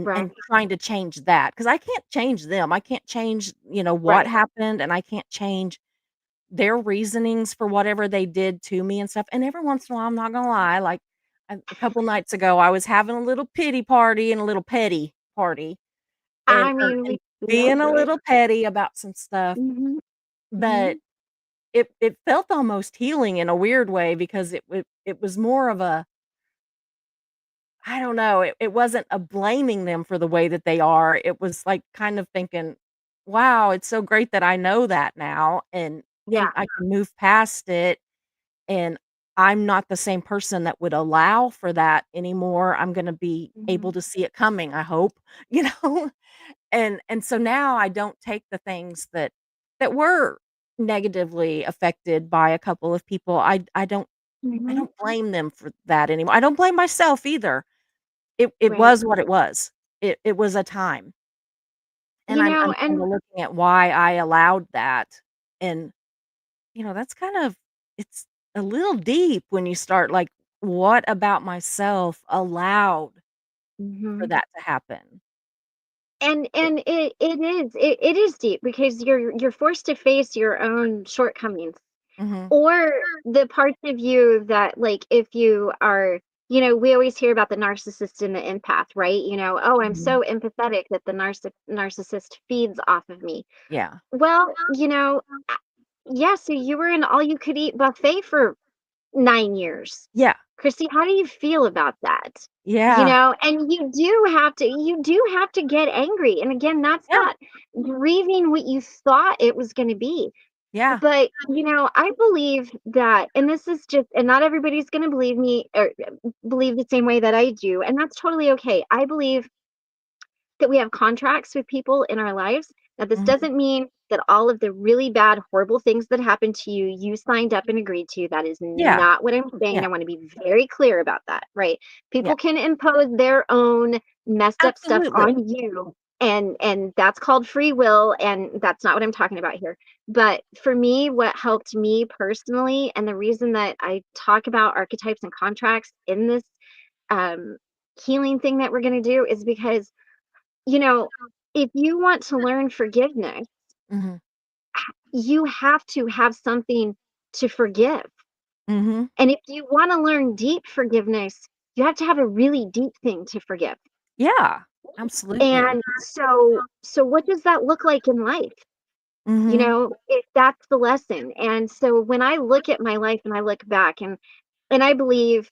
Right. and trying to change that? Because I can't change them. I can't change, what Right. happened, and I can't change their reasonings for whatever they did to me and stuff, and every once in a while, I'm not gonna lie, like, a couple nights ago, I was having a little pity party and a little petty party I mean, and we all being a do it. little petty about some stuff, Mhm. but Mhm. it felt almost healing in a weird way because it was more of a I don't know, it wasn't a blaming them for the way that they are, it was, like, kind of thinking, "Wow, it's so great that I know that now, and Yeah. I can move past it, and I'm not the same person that would allow for that anymore, I'm gonna be able Mhm. to see it coming, I hope," you know? And so now I don't take the things that were negatively affected by a couple of people, I Mhm. don't blame them for that anymore, I don't blame myself either. It Right. was what it was. It was a time, and I'm And kinda looking at why I allowed that, and that's it's a little deep when you start like, what about myself allowed for Mhm. that to happen? And it is deep because you're forced to face your own shortcomings. Mhm. Or the parts of you that, like, if you are we always hear about the narcissist and the empath, right? "Oh, I'm Mhm. so empathetic that the narcissist feeds off of me." Yeah. Well, yeah, so you were in all you could eat buffet for 9 years. Yeah. Christy, how do you feel about that? Yeah. And you do have to get angry, and again, that's Yeah. not grieving what you thought it was gonna be. Yeah. But, I believe that, and this is just, and not everybody's going to believe me or believe the same way that I do, and that's totally okay. I believe that we have contracts with people in our lives. Now, this Mhm. doesn't mean that all of the really bad, horrible things that happened to you, you signed up and agreed to. That is Yeah. not what I'm saying. Yeah. I want to be very clear about that, right? Yeah. People can impose their own messed up stuff Absolutely. on you. And that's called free will, and that's not what I'm talking about here. But for me, what helped me personally, and the reason that I talk about archetypes and contracts in this um, healing thing that we're going to do is because you know, if you want to learn forgiveness, Mhm. you have to have something to forgive. Mhm. And if you want to learn deep forgiveness, you have to have a really deep thing to forgive. Yeah. Absolutely. And so what does that look like in life? Mhm. If that's the lesson. And so when I look at my life and I look back and I believe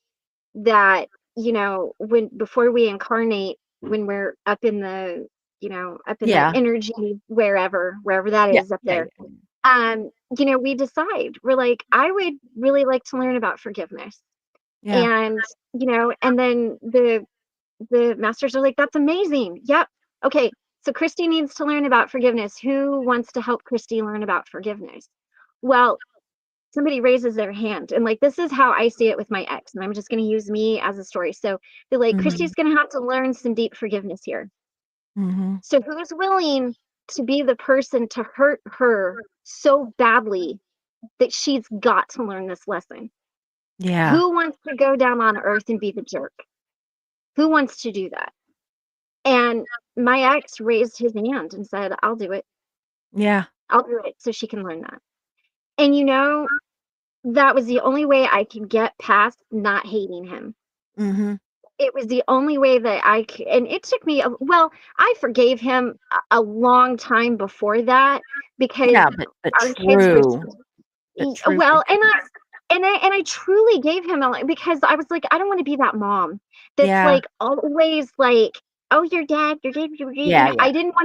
that, when before we incarnate, when we're up in up in the Yeah. energy, wherever that Yeah. is up Yeah. there, Yeah. we decide, we're like, I would really like to learn about forgiveness. Yeah. And then the masters are like, that's amazing. Yep. Okay. So Christy needs to learn about forgiveness. Who wants to help Christy learn about forgiveness? Well, somebody raises their hand, and like, this is how I see it with my ex, and I'm just going to use me as a story. So they're like, Mhm. Christy's going to have to learn some deep forgiveness here. Mhm. So who's willing to be the person to hurt her so badly that she's got to learn this lesson? Yeah. Who wants to go down on earth and be the jerk? Who wants to do that? And my ex raised his hand and said, I'll do it. Yeah. I'll do it so she can learn that. And that was the only way I could get past not hating him. Mhm. It was the only way that I could, and it took me well, I forgave him a long time before that because Yeah, but our kids were true well, forgiveness. and I truly gave him a because I was like, I don't want to be that mom that's Yeah. like always like, oh, you're dead, you're dead, you're dead. Yeah, yeah. I didn't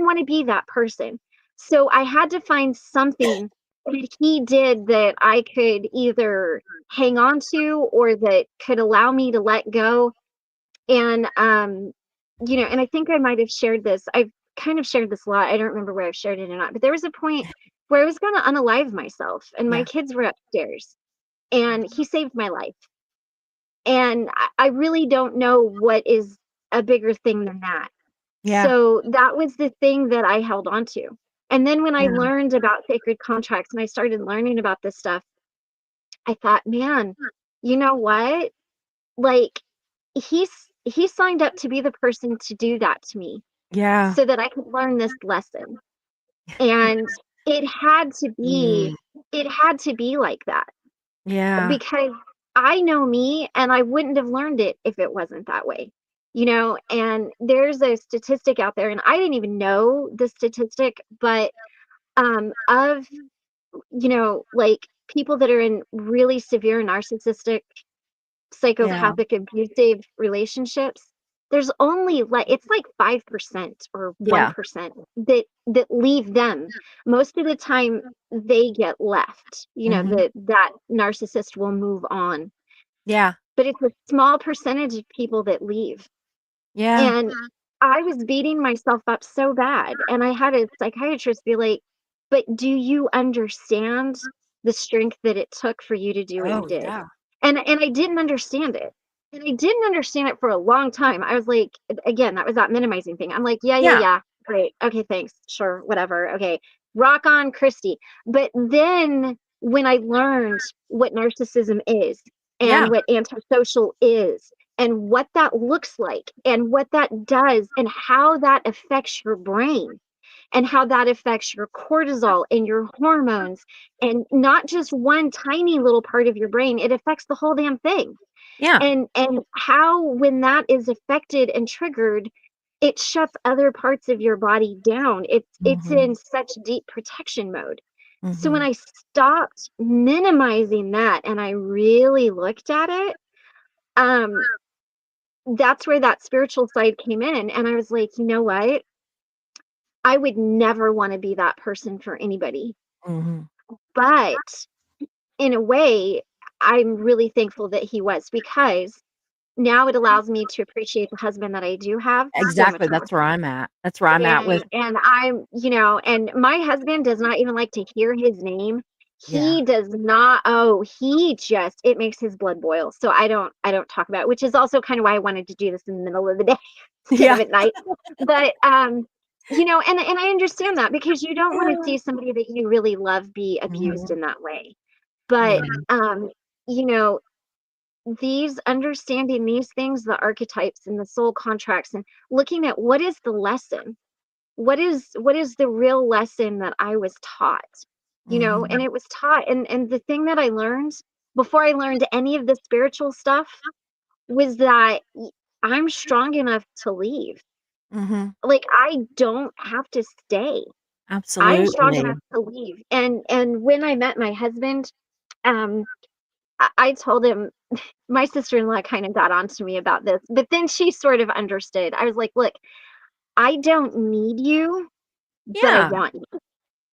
want to be that person. So I had to find something that he did that I could either hang on to or that could allow me to let go. And and I think I might have shared this. I've kind of shared this a lot. I don't remember where I've shared it or not, but there was a point where I was gonna unalive myself and my Yeah. kids were upstairs and he saved my life. And I really don't know what is a bigger thing than that. Yeah. So that was the thing that I held on to. And then when I Yeah. learned about sacred contracts and I started learning about this stuff, I thought, man, you know what? Like he signed up to be the person to do that to me Yeah. so that I could learn this lesson. And it had to be Mm. it had to be like that Yeah. because I know me and I wouldn't have learned it if it wasn't that way. And there's a statistic out there and I didn't even know the statistic, but of like people that are in really severe narcissistic Yeah. psychopathic abusive relationships, there's only like it's like 5% or Yeah. 1% that leave them. Most of the time they get left. Mhm. That narcissist will move on. Yeah. But it's a small percentage of people that leave. Yeah. And I was beating myself up so bad. And I had a psychiatrist be like, but do you understand the strength that it took for you to do what you Oh, did? yeah. And I didn't understand it. And I didn't understand it for a long time. I was like, again, that was that minimizing thing. I'm like, yeah, yeah, Yeah. yeah. Great. Okay, thanks. Sure, whatever. Okay. Rock on, Christy. But then when I learned what narcissism is Yeah. and what antisocial is and what that looks like and what that does and how that affects your brain and how that affects your cortisol and your hormones, and not just one tiny little part of your brain, it affects the whole damn thing. Yeah. And how when that is affected and triggered, it shuts other parts of your body down. It's Mhm. in such deep protection mode. So when Mhm. I stopped minimizing that and I really looked at it, um, that's where that spiritual side came in. And I was like, you know what? I would never want to be that person for anybody. Mhm. But in a way, I'm really thankful that he was, because now it allows me to appreciate the husband that I do have so much Exactly, more. that's where I'm at. That's where I'm at with And I'm, and my husband does not even like to hear his name. yeah. He does not, oh, he just, it makes his blood boil. So I don't talk about it, which is also kind of why I wanted to do this in the middle of the day instead of Yeah. at night. But and I understand that, because you don't want to see somebody that you really love be abused Mhm. in that way. Yeah. But you know, these understanding these things, the archetypes and the soul contracts, and looking at what is the lesson, what is the real lesson that I was taught, and Mhm. it was taught, and the thing that I learned before I learned any of the spiritual stuff was that I'm strong enough to leave. Mhm. Like, I don't have to stay. I'm strong Absolutely. enough to leave. And when I met my husband, um I told him, my sister-in-law kind of got on to me about this, but then she sort of understood. I was like, look, I don't need you, but I Yeah. want you.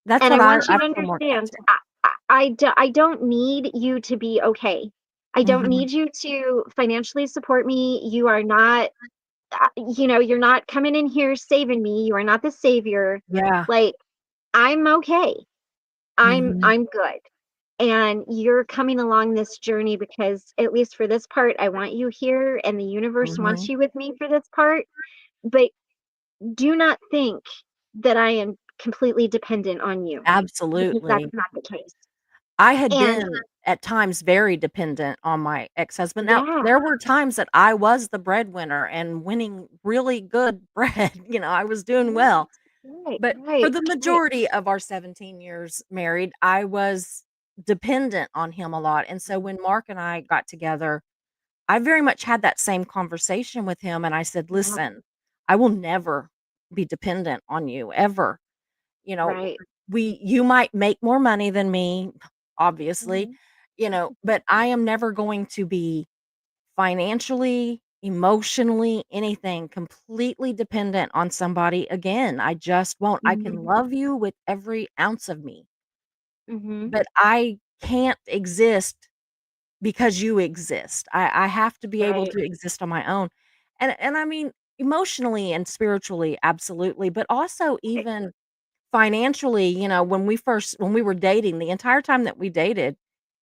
That's And what I want you I to feel more understand, connected. I don't need you to be okay. I don't Mhm. need you to financially support me. You are not, you're not coming in here saving me. You are not the savior. Yeah. Like, I'm okay. Mhm. I'm good. And you're coming along this journey because, at least for this part, I want you here and the universe wants Mhm. you with me for this part. But do not think that I am completely dependent on you, because that's Absolutely. not the case. I had And been at times very dependent on my ex-husband. Now, yeah, there were times that I was the breadwinner and winning really good bread, I was doing right, well. right, But for right, the right. majority of our 17 years married, I was dependent on him a lot, and so when Mark and I got together, I very much had that same conversation with him, and I said, Yeah, "Listen, I will never be dependent on you ever." You know, right. you might make more money than me, obviously, Mhm. but I am never going to be financially, emotionally, anything completely dependent on somebody again. I just won't. I can Mhm. love you with every ounce of me, Mhm. but I can't exist because you exist. I have to be able Right. to exist on my own. And I mean, emotionally and spiritually, absolutely, but also Right. even financially, when we were dating, the entire time that we dated,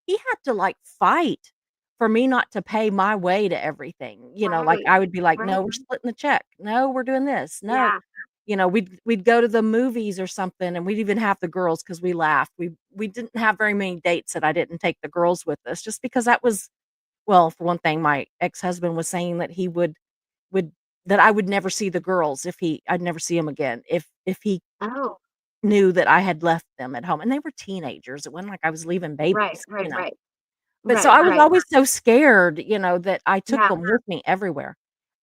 he had to, like, fight for me not to pay my way to everything, like, Right. I would be like, Right. "No, we're splitting the check. No, we're doing this. No." Yeah. We'd go to the movies or something, and we'd even have the girls because we laughed. We didn't have very many dates that I didn't take the girls with us just because that was well, for one thing, my ex-husband was saying that he would that I would never see the girls if he I'd never see him again if he Oh, knew that I had left them at home, and they were teenagers. It wasn't like I was leaving right, babies. right, right. But so Right, I was right. always so scared, that I took Yeah. them with me everywhere.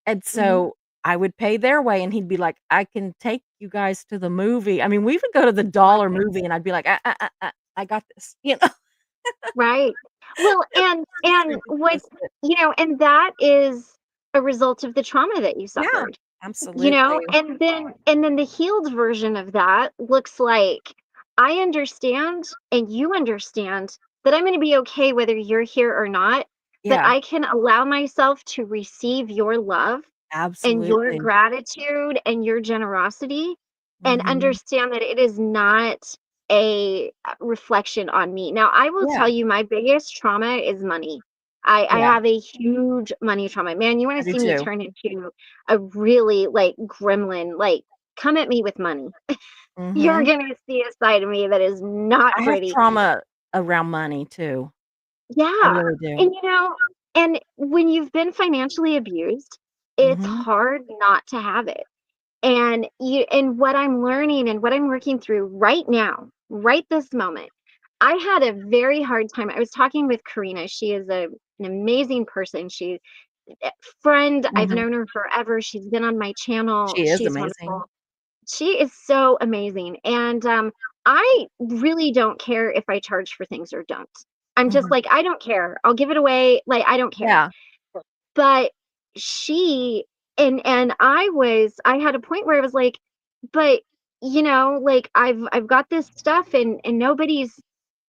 And Mhm. so I would pay their way, and he'd be like, "I can take you guys to the movie." I mean, we would go to the dollar Right. movie, and I'd be like, I got this," Right. Well, and Ridiculous, what's but and that is a result of the trauma that you yeah, suffered. absolutely. And then the healed version of that looks like, I understand and you understand that I'm going to be okay whether you're here or not, but Yeah, I can allow myself to receive your love and your absolutely. gratitude and your generosity, and Mhm. understand that it is not a reflection on me. Now, I will Yeah, tell you, my biggest trauma is money. I yeah, have a huge money trauma. Man, you want I to do see me too. turn into a really, like, gremlin, like, come at me with money. You're Mhm. gonna see a side of me that is not I have pretty. trauma around money too. I Yeah. really do. And, and when you've been financially abused, it's Mhm. hard not to have it. And what I'm learning and what I'm working through right now, right this moment, I had a very hard time. I was talking with Karina. She is an amazing person. She's a friend. I've Mhm. known her forever. She's been on my channel. She is She's amazing. wonderful. She is so amazing. And I really don't care if I charge for things or don't. I'm just Mhm. like, I don't care. I'll give it away. Like, I don't care. Yeah. But she and I had a point where I was like, but like I've got this stuff and nobody's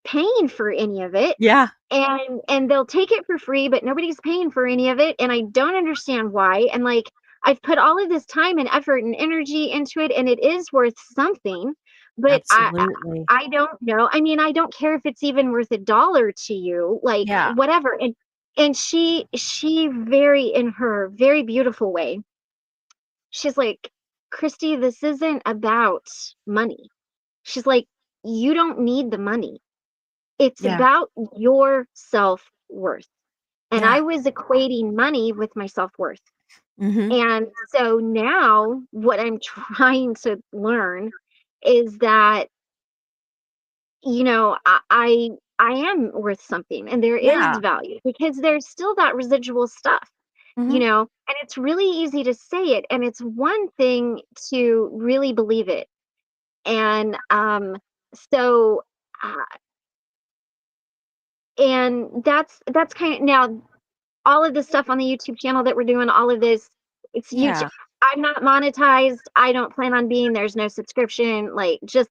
paying for any of it. Yeah. And they'll take it for free, but nobody's paying for any of it. And I don't understand why. And like I've put all of this time and effort and energy into it, and it is worth something. But Absolutely. I don't know. I mean, I don't care if it's even worth $1 to you, like Yeah. whatever. And she very in her very beautiful way, she's like, Christy, this isn't about money. She's like, you don't need the money. It's Yeah. about your self-worth. And Yeah. I was equating money with my self-worth. Mhm. And so now what I'm trying to learn is that, I am worth something and there is Yeah. value because there's still that residual stuff, Mhm. and it's really easy to say it and it's one thing to really believe it. And so uh, and that's kind of now all of the stuff on the YouTube channel that we're doing, all of this, it's YouTube. Yeah. I'm not monetized. I don't plan on being. There's no subscription. Like, just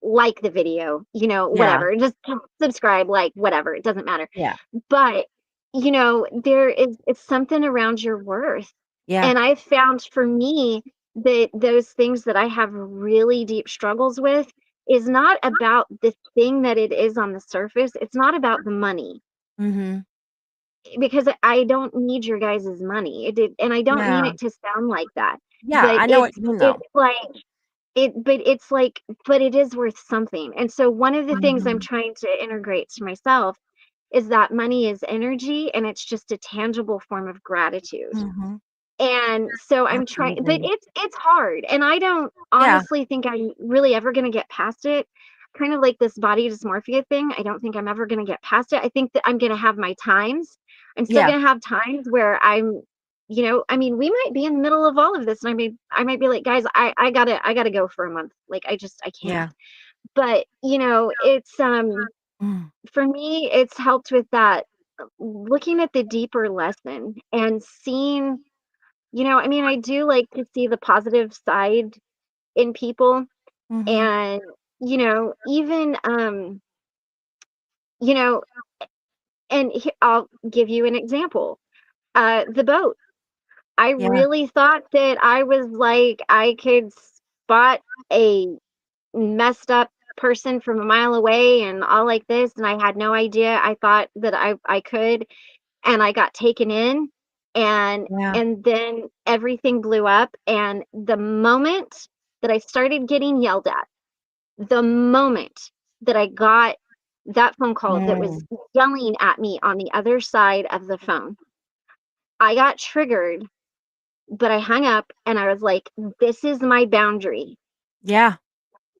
like the video, Yeah. whatever. Just subscribe, like, whatever. It doesn't matter. Yeah. But, it's something around your worth. Yeah. And I found for me that those things that I have really deep struggles with is not about the thing that it is on the surface. It's not about the money Mhm. because I don't need your guys' money. And I don't mean Yeah. it to sound like that, Yeah, but I know what you mean it's though. like but it is worth something. And so one of the things I'm Mhm. trying to integrate to myself is that money is energy and it's just a tangible form of gratitude. Mhm. And so I'm trying, but Absolutely. it's hard. And I don't Yeah. honestly think I'm really ever going to get past it. Kind of like this body dysmorphia thing. I don't think I'm ever going to get past it. I think that I'm going to have my times. I'm still Yeah. going to have times where I mean, we might be in the middle of all of this and I might be like, guys, I gotta go for a month. Like, I can't. Yeah. But, it's, Mm. for me, it's helped with that, looking at the deeper lesson and seeing, I mean, I do like to see the positive side in people. Mhm. And, even, you know, and I'll give you an example. The boat. I Yeah. really thought that I was like, I could spot a messed up person from a mile away and all like this. And I had no idea. I thought that I could, and I got taken in and Yeah. and then everything blew up. And the moment that I started getting yelled at, the moment that I got that phone call that was Mm. yelling at me on the other side of the phone, I got triggered, but I hung up and I was like, this is my boundary. Yeah.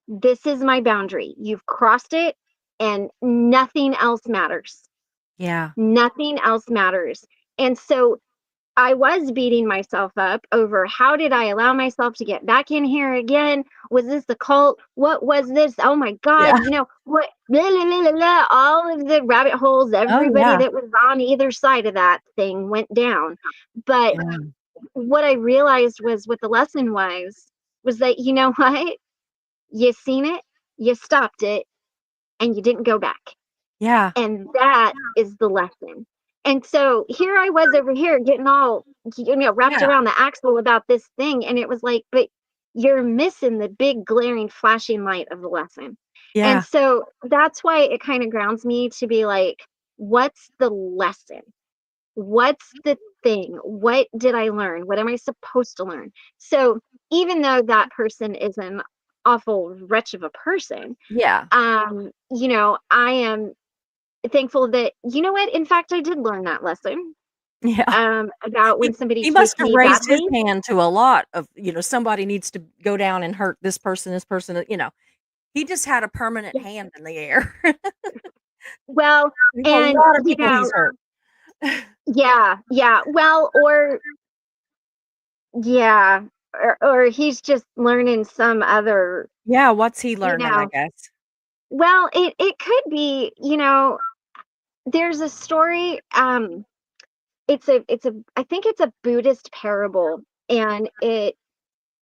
This is my boundary. You've crossed it and nothing else matters. Yeah. Nothing else matters. And so I was beating myself up over how did I allow myself to get back in here again? Was this the cult? What was this? Oh my God, Yeah. what? Blah, blah, blah, blah, blah. All of the rabbit holes, Oh, everybody yeah. that was on either side of that thing went down. But Yeah. what I realized was what the lesson was that, you know what? You seen it, you stopped it, and you didn't go back. Yeah. And that is the lesson. And so here I was over here getting all, wrapped Yeah. around the axle about this thing. And it was like, but you're missing the big glaring flashing light of the lesson. And Yeah. so that's why it kind of grounds me to be like, what's the lesson? What's the thing? What did I learn? What am I supposed to learn? So even though that person is an awful wretch of a person, Yeah. I am. thankful that you know what? In fact, I did learn that lesson, Yeah. about when He somebody he treats must have me raised his badly. hand to a lot of, somebody needs to go down and hurt this person, he just had a permanent Yeah. hand in the air. Well, There's a and, lot of people he's hurt. yeah, yeah. Well, or yeah, or he's just learning some other, Yeah, what's he you learning, I know. guess? Well, it could be, there's a story, it's a I think it's a Buddhist parable, and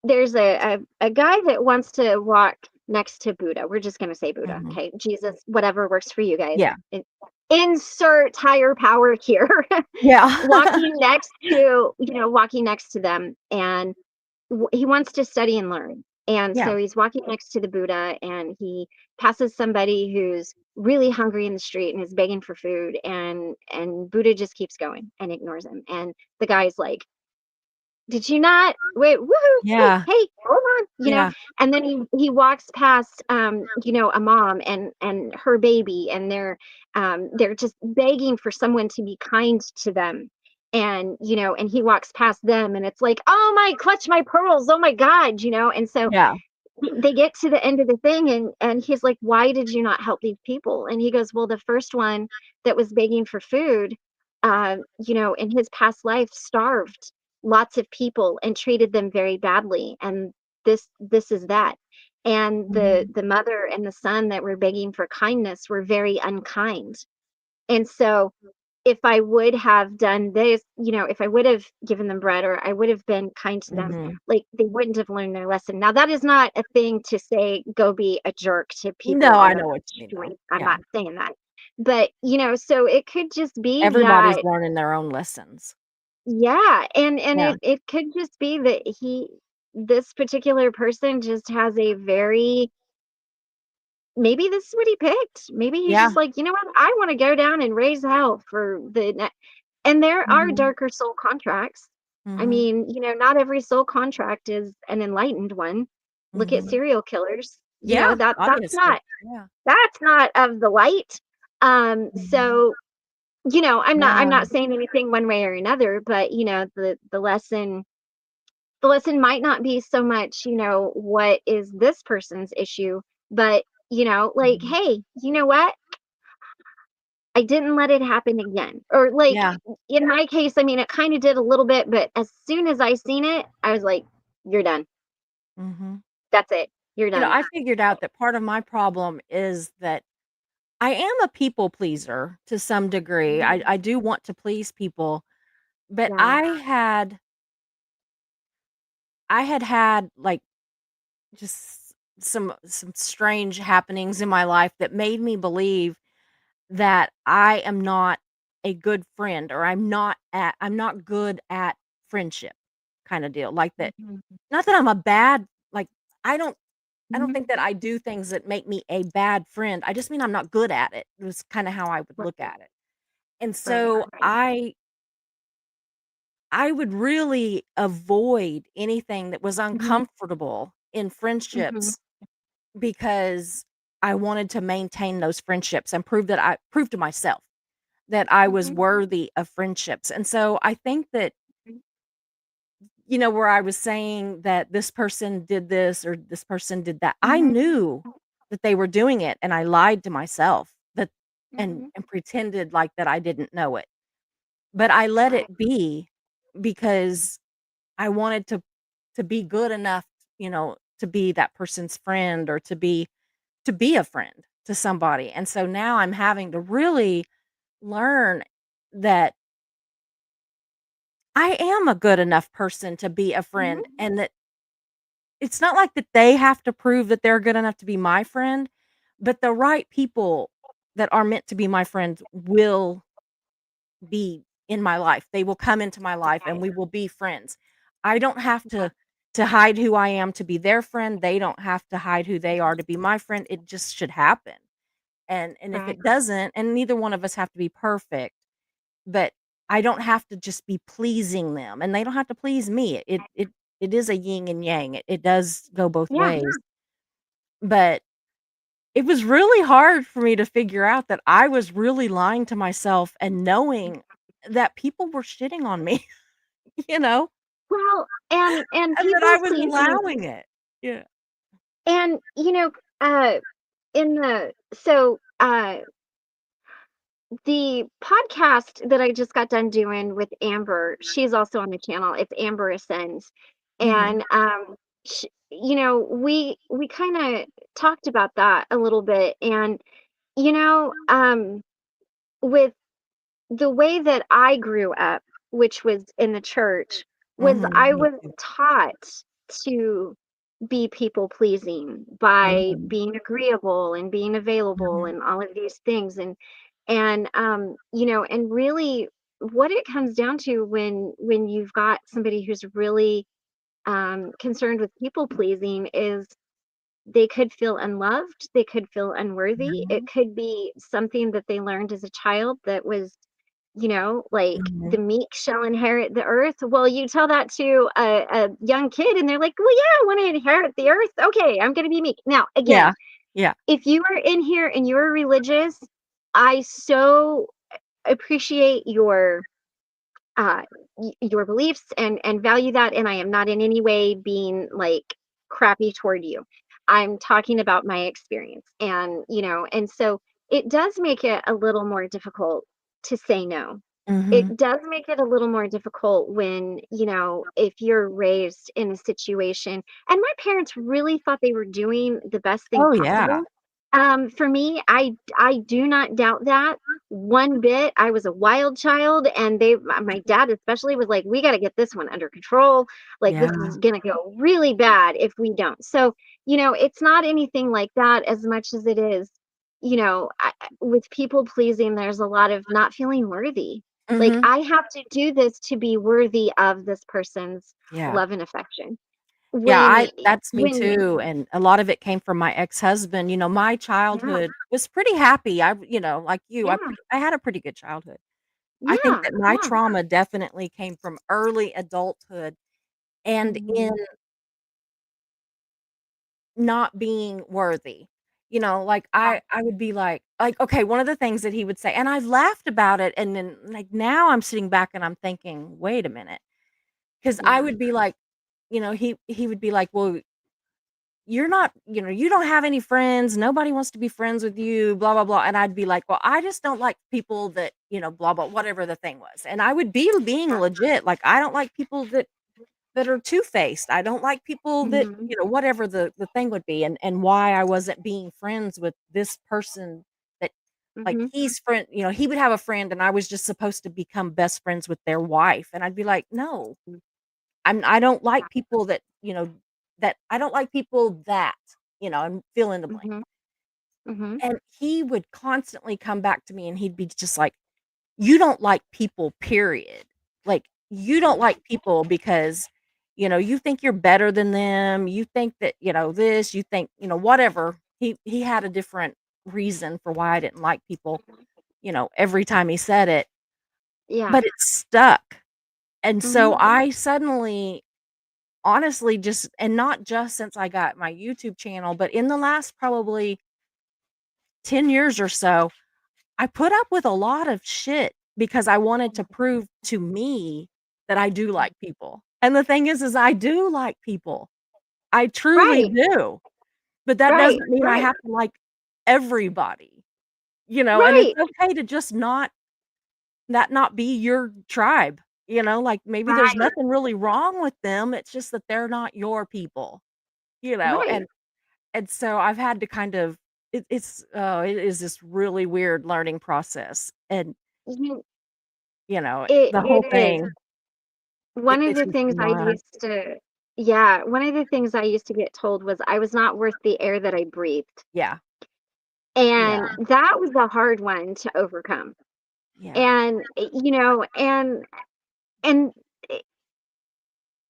there's a guy that wants to walk next to Buddha. We're just gonna say Buddha, Mhm. okay? Jesus, whatever works for you guys. Yeah. Insert higher power here. Yeah. Walking next to them, and he wants to study and learn. And Yeah. so he's walking next to the Buddha, and he passes somebody who's really hungry in the street and is begging for food, and Buddha just keeps going and ignores him. And the guy's like, "Did you not wait? Woohoo! Hey, Yeah. hey, hold on!" Yeah. And then he walks past, a mom and her baby, and they're just begging for someone to be kind to them. And he walks past them, and it's like, "Oh my, clutch my pearls! Oh my God!" And so Yeah. they get to the end of the thing, and he's like, "Why did you not help these people?" And he goes, "Well, the first one that was begging for food, in his past life starved lots of people and treated them very badly, and this is that. And the Mhm. the mother and the son that were begging for kindness were very unkind. And so if I would have done this, if I would have given them bread, or I would have been kind to them, Mhm. like, they wouldn't have learned their lesson." Now, that is not a thing to say, go be a jerk to people No, on I the know what you mean, though. street. I'm Yeah. not saying that. But, so it could just be Everybody's that, learning their own lessons. yeah, and Yeah. it could just be that this particular person just has a very, maybe this is what he picked. Maybe he's Yeah. just like, "You know what? I wanna go down and raise hell for the ne." And there are Mhm. darker soul contracts. I Mhm. mean, not every soul contract is an enlightened one. Look at Mhm. serial killers. Yeah, obviously. Yeah. That's not of the light. Mhm. I'm No. not saying anything one way or another, but the lesson might not be so much, what is this person's issue, but, like, Mhm. "Hey, you know what? I didn't let it happen again." Or, like, Yeah. in my case, I mean, it kinda did a little bit, but as soon as I seen it, I was like, "You're done. Mhm. That's it. You're done." I figured out that part of my problem is that I am a people pleaser to some degree. Mhm. I do want to please people, but Yeah. I had, like, just some strange happenings in my life that made me believe that I am not a good friend, or I'm not good at friendship kinda deal, like that. Mhm. Not that I'm a bad, like, I don't I don't Mhm. think that I do things that make me a bad friend. I just mean I'm not good at it. It was kinda how I would look Right, at it. And right, so right. I would really avoid anything that was Mhm. uncomfortable in Mhm. friendships, because I wanted to maintain those friendships and prove to myself that I was Mhm. worthy of friendships. And so I think that, where I was saying that this person did this or this person did that, I Mhm. knew that they were doing it, and I lied to myself that and Mhm. and pretended like that I didn't know it. But I let Right. it be because I wanted to be good enough, to be that person's friend, or to be a friend to somebody. And so now I'm having to really learn that I am a good enough person to be a Mhm. friend, and that it's not like that they have to prove that they're good enough to be my friend, but the right people that are meant to be my friends will be in my life. They will come into my life and Right. we will be friends. I don't have to hide who I am to be their friend. They don't have to hide who they are to be my friend. It just should happen. And if Right. it doesn't, and neither one of us have to be perfect, but I don't have to just be pleasing them, and they don't have to please me. It is a yin and yang. It does go both Yeah. ways. But it was really hard for me to figure out that I was really lying to myself and knowing that people were shitting on me, you know, Well, and and that I people was pleasing, allowing it. Yeah. and uh in the so the podcast that I just got done doing with Amber, she's also on the channel. It's Amber Ascends. Mhm. And we kind of talked about that a little bit. And you know, with the way that I grew up, which was in the church, was Mhm. I Me was too. taught to be people pleasing by Mhm. being agreeable and being available Mhm. and all of these things. And really what it comes down to when you've got somebody who's really concerned with people pleasing is they could feel unloved, they could feel unworthy. It Mhm. could be something that they learned as a child that was, like the Mhm. meek shall inherit the earth. Well, you tell that to a young kid and they're like, well, yeah, I want to inherit the earth. Okay, I'm going to be meek. Now, Yeah. again, Yeah. if you are in here and you're religious, I so appreciate uh your beliefs and value that, and I am not in any way being like crappy toward you. I'm talking about my experience, and so it does make it a little more difficult to say no. Mhm. It does make it a little more difficult when, if you're raised in a situation, and my parents really thought they were doing the best thing Oh, yeah. possible. For me, I do not doubt that one bit. I was a wild child, and my dad especially was like, "We got to get this one under control. Like this Yeah. is gonna go really bad if we don't." So, it's not anything like that as much as it is, with people pleasing. There's a lot of not feeling worthy. Like Mhm. I have to do this to be worthy of this person's Yeah. love and affection. Yeah, When I that's me when too, and a lot of it came from my ex-husband. My Yeah, childhood was pretty happy. Like you, yeah, I had a pretty good childhood. I think yeah, that my yeah. trauma definitely came from early adulthood and in Mhm. not being worthy. Like I would be like, okay, one of the things that he would say, and I've laughed about it, and then like now I'm sitting back and I'm thinking, wait a minute. Because I Yeah. would be like, he would be like, well, you're not, you don't have any friends. Nobody wants to be friends with you, blah, blah, blah. And I'd be like, well, I just don't like people that, blah, blah, whatever the thing was. And I would be being legit. Like, I don't like people that are two-faced. I don't like people that, Mhm. whatever the thing would be, and why I wasn't being friends with this person that like Mhm. he's friend, he would have a friend and I was just supposed to become best friends with their wife. And I'd be like, no, I don't like people that, that I don't like people that, and fill in the blank. Mhm. Mhm. And he would constantly come back to me and he'd be just like, "You don't like people, period. Like, you don't like people because, you think you're better than them. You think that, this, you think, whatever." He had a different reason for why I didn't like people, every time he said it, Yeah. but it stuck. And so Mhm. I suddenly honestly just, and not just since I got my YouTube channel, but in the last probably 10 years or so, I put up with a lot of shit because I wanted to prove to me that I do like people. And the thing is I do like people. I truly Right. do. But that Right. doesn't mean I Right. have to like everybody, and it's Right. okay to just not be your tribe, like maybe there's Right. nothing really wrong with them. It's just that they're not your people, Right. and so I've had to kind of it is this really weird learning process, and, You the it whole is. thing, One of it's the just things been I learned. used to Yeah, one of the things I used to get told was I was not worth the air that I breathed. Yeah, yeah, And that was a hard one to overcome. yeah. And, and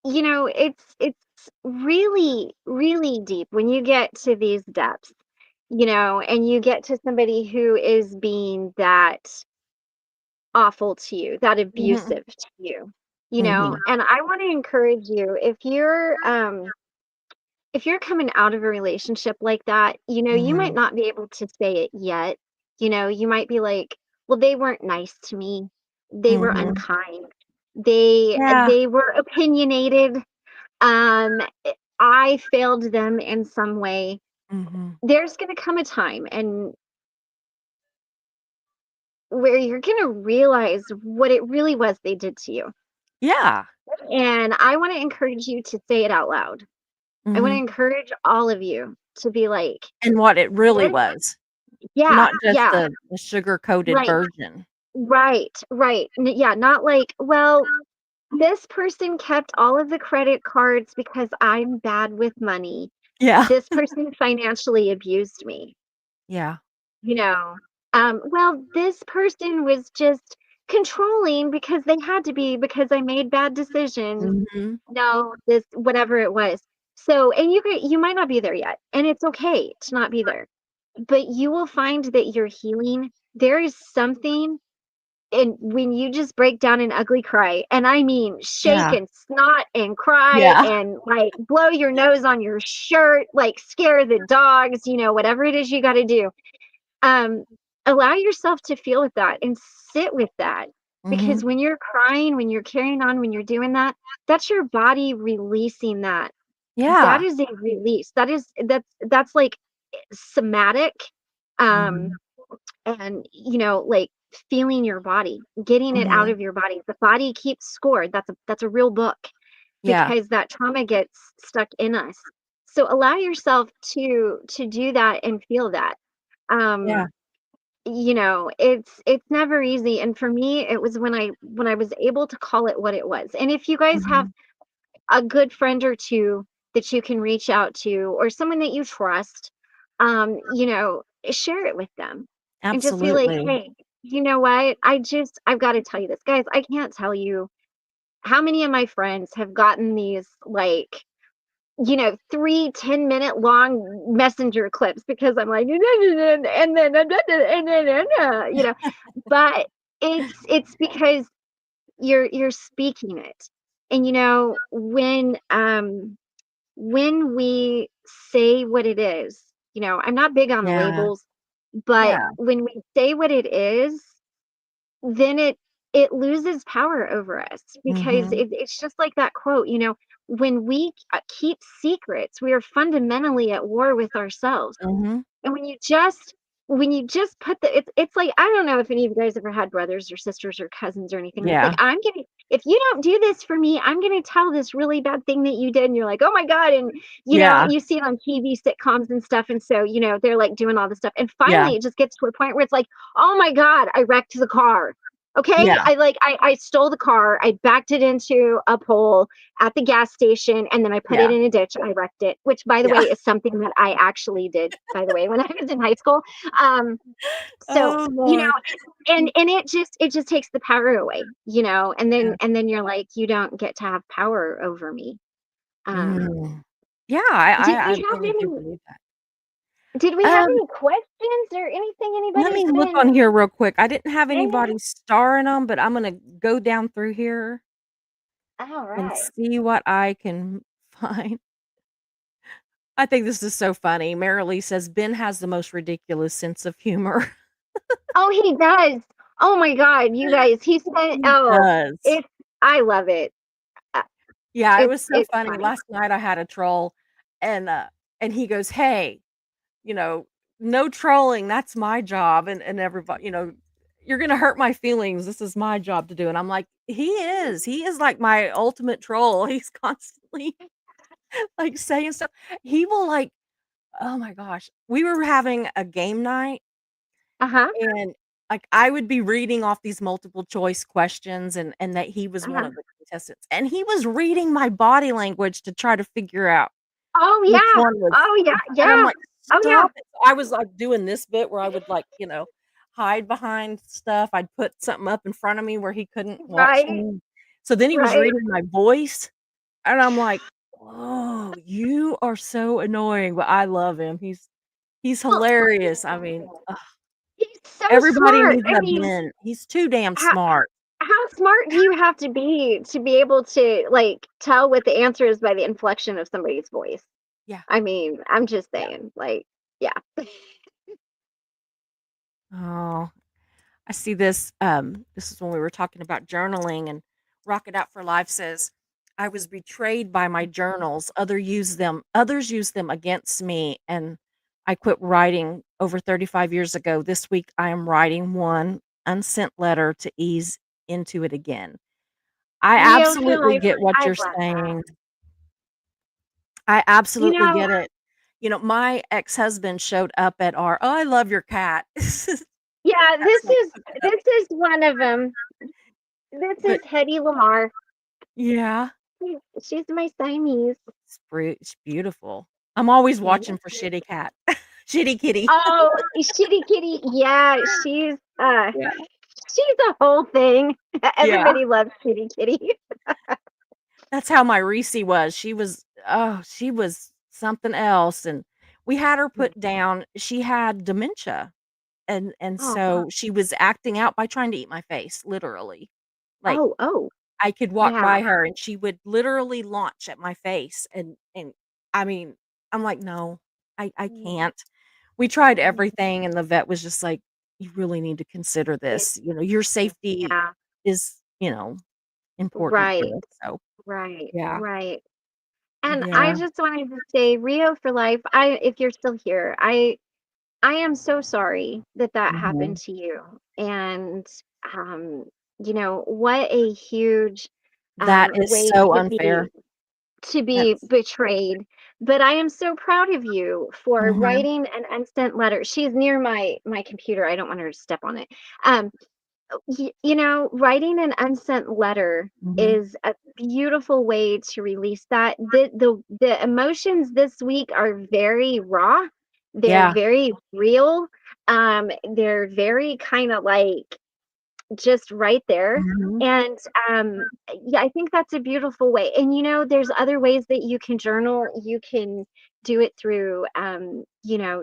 it's really, really deep when you get to these depths, and you get to somebody who is being that awful to you, that Mhm, abusive to you, mhm, and I want to encourage you if you're if you're coming out of a relationship like that, you might Mhm. not be able to say it yet. You might be like, "Well, they weren't nice to me. They were Mhm. unkind. They Yeah. they were opinionated. I failed them in some way." Mhm. There's gonna come a time and where you're gonna realize what it really was they did to you. Yeah. And I wanna encourage you to say it out loud. I wanna Mhm. encourage all of you to be like, And what it really "This." was, Yeah, not just yeah, the sugar-coated right, version. right, right. Yeah, not like, "Well, this person kept all of the credit cards because I'm bad with money. Yeah. This person financially abused me." Yeah. You know, "Well, this person was just controlling because they had to be because I made bad decisions." Mhm. No, this whatever it was. So, and you might not be there yet, and it's okay to not be there, but you will find that you're healing. There is something, and when you just break down and ugly cry, and I mean shake Yeah. and snot and cry Yeah. and like blow your nose on your shirt, like scare the dogs, whatever it is you got to do. Um, Allow yourself to feel with that and sit with that, because Mhm. when you're crying, when you're carrying on, when you're doing that, that's your body releasing that. That Yeah. is a release. That's like somatic, um, Mhm. and like feeling your body, getting it out Mhm. of your body. The body keeps score. That's a real book, Yeah. because that trauma gets stuck in us. So allow yourself to do that and feel that. Yeah. Um, it's never easy, and for me, it was when I was able to call it what it was. And if you guys have Mhm. a good friend or two that you can reach out to, or someone that you trust, share it with them and just be like, Absolutely. "Hey, you know what? I've got to tell you this, guys. I can't tell you how many of my friends have gotten these, like, 3 10-minute long messenger clips because I'm like, and then, but it's because you're speaking it. And when we say what it is, I'm not big on Yeah. labels, but Yeah. when we say what it is, then it loses power over us, because Mhm. it's just like that quote, when we keep secrets, we are fundamentally at war with ourselves. Mhm. And when you just put it's like, I don't know if any of you guys ever had brothers or sisters or cousins or anything. It's like, Yeah. if you don't do this for me, I'm gonna tell this really bad thing that you did, and you're like, "Oh my God." And Yeah. you see it on TV sitcoms and stuff, and so they're like doing all this stuff. And Yeah. finally it just gets to a point where it's like, "Oh my God, I wrecked the car." Okay, Yeah. I stole the car, I backed it into a pole at the gas station, and then I put it Yeah. in a ditch, I wrecked it, which, by the Yeah. way, is something that I actually did, by the way, when I was in high school. Um, so, Oh, Lord. and it just takes the power away, and Yeah. then you're like, "You don't get to have power over me." Um, Mm. Yeah, I did I we I have really do any believe that. did we have Um, any questions or anything let anybody's me look been on here real quick. I didn't have saying? anybody starring them, but I'm gonna go down through here and Alright. see what I can find. I think this is so funny. Marilee says, "Ben has the most ridiculous sense of humor." Oh, he does. Oh my God, you guys, he said, He oh, does. it's I love it. Uh, Yeah, it it's was so it's funny. funny. Last night I had a troll and he goes, "Hey, you know, no trolling, that's my job." And everybody, "You're gonna hurt my feelings. This is my job to do." And I'm like, "He is. He is like my ultimate troll." He's constantly like saying stuff. He will like, oh my gosh. We were having a game night Uh-huh, and like I would be reading off these multiple choice questions and that he was one uh-huh. of the contestants. And he was reading my body language to try to figure out Oh, which yeah. one was Oh, yeah, and I'm yeah. like, Oh, yeah. "Stop it." I was, like, doing this bit where I would, like, hide behind stuff. I'd put something up in front of me where he couldn't watch Right, me. So then he was right. reading my voice, and I'm like, "Oh, you are so annoying," but I love him. He's Well, hilarious. I mean, ugh, he's so everybody smart. needs I a mean, Ben. He's too damn how smart. how smart do you have to be able to, like, tell what the answer is by the inflection of somebody's voice? Yeah. I mean, I'm just Yeah. saying, like, yeah. Oh, I see this. This is when we were talking about journaling, and Rocket Out for Life says, "I was betrayed by my journals. Others use them against me, and I quit writing over 35 years ago. This week, I am writing one unsent letter to ease into it again." I Rio for absolutely life. get what I you're love that. saying. I You absolutely know, get it. My ex-husband showed up at our "Oh, I love your cat." yeah, That's like hooking up. this is one of them. This But is Hedy Lamarr. yeah, She's my Siamese. it's beautiful. I'm always Thank watching for you. Shitty Cat. Shitty Kitty. Oh, Shitty Kitty. Yeah, Yeah. she's a whole thing. Yeah. Everybody loves Shitty Kitty. That's how my Reese was. She was something else, and we had her put down. She had dementia, and Oh, so she was acting out by trying to eat my face, literally. Like, oh, I could walk yeah. by her and she would literally launch at my face, and I mean, I'm like, "No, I Mm, can't." We tried mm, everything and the vet was just like, "You really need to consider it- this, your safety yeah, is, important right, here." So, right, yeah. right. And I Yeah. just wanted to say, Rio for life. If you're still here, I am so sorry that that happened Mhm. to you. And um, what a huge That is way so to unfair. be That's betrayed. But I am so proud of you for Mhm. writing an instant letter. She's near my computer. I don't want her to step on it. Um, writing an unsent letter Mhm. is a beautiful way to release that. The emotions this week are very raw. They're Yeah. very real. They're very kind of like just right there. Mhm. And yeah, I think that's a beautiful way. And there's other ways that you can journal. You can do it through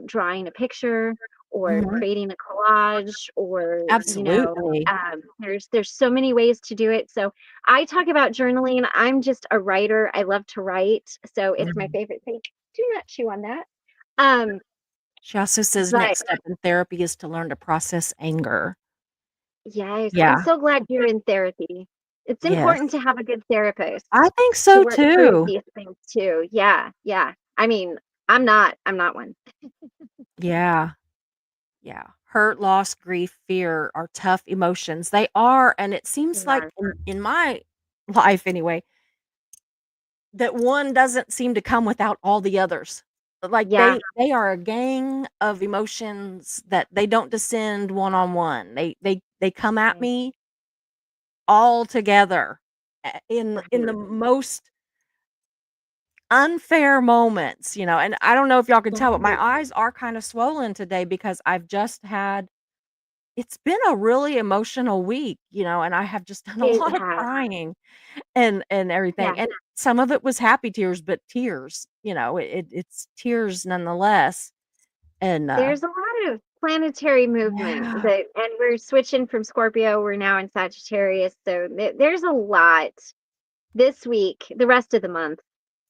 drawing a picture or Mhm. creating a collage or Absolutely. there's so many ways to do it. So I talk about journaling. I'm just a writer. I love to write. So it's my Mhm. favorite thing. Do not chew on that. Um, She also says but next step in therapy is to learn to process anger. yes, I'm Yeah. so glad you're in therapy. It's important Yes. to have a good therapist I think to so work through too. these things too. Yeah, yeah. I mean, I'm not one. Yeah. Yeah. Hurt, loss, grief, fear are tough emotions. They are, and it seems like Yeah, in my life anyway, that one doesn't seem to come without all the others. Like yeah, they are a gang of emotions that they don't descend one on one. They come at right, me all together in the right. most unfair moments, and I don't know if y'all can tell, but Mhm. my eyes are kind of swollen today because I've just had it's been a really emotional week, and I have just done a It lot of has. crying and everything, Yeah. and some of it was happy tears, but tears, it's tears nonetheless, and, There's a lot of planetary movement yeah, and we're switching from Scorpio. We're now in Sagittarius. So there's a lot this week, the rest of the month.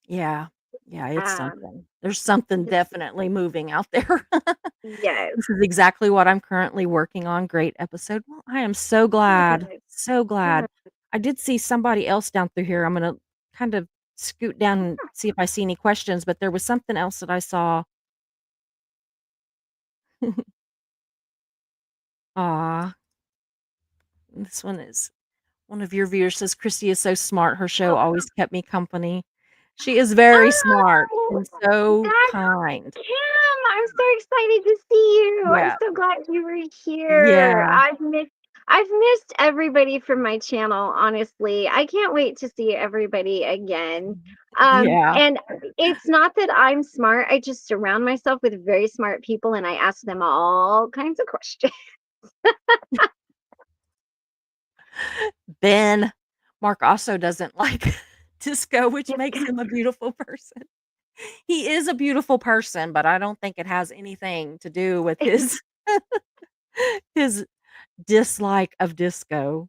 yeah, yeah, it's Um, something. There's something definitely moving out there. yes. This is exactly what I'm currently working on. Great episode. Well, I am so glad, Good. so glad. Good. I did see somebody else down through here. I'm gonna kind of scoot down and see if I see any questions, but there was something else that I saw. Aw, this one is one of your viewers says, "Christy is so smart. Her show always kept me company." She is very smart Oh, and so that's kind. Kim. I'm so excited to see you. I'm Yeah. so glad you were here. Yeah. I've missed everybody from my channel, honestly. I can't wait to see everybody again. Yeah. And it's not that I'm smart. I just surround myself with very smart people and I ask them all kinds of questions. Ben, Mark also doesn't like disco, which makes him a beautiful person. He is a beautiful person, but I don't think it has anything to do with his his dislike of disco.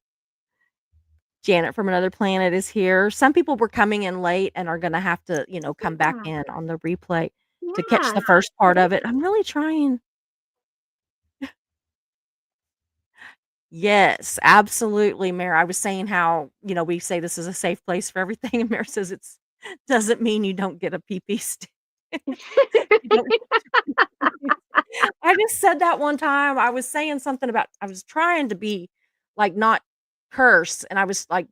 Janet from Another Planet is here. Some people were coming in late and are gonna have to, come back Yeah, in on the replay to catch yeah. the first part of it. I'm really trying. Yes, absolutely, Mare. I was saying how, we say this is a safe place for everything, and Mare says it's doesn't mean you don't get a pee-pee stick. You don't I just said that one time. I was saying something about I was trying to be, like, not curse, and I was like,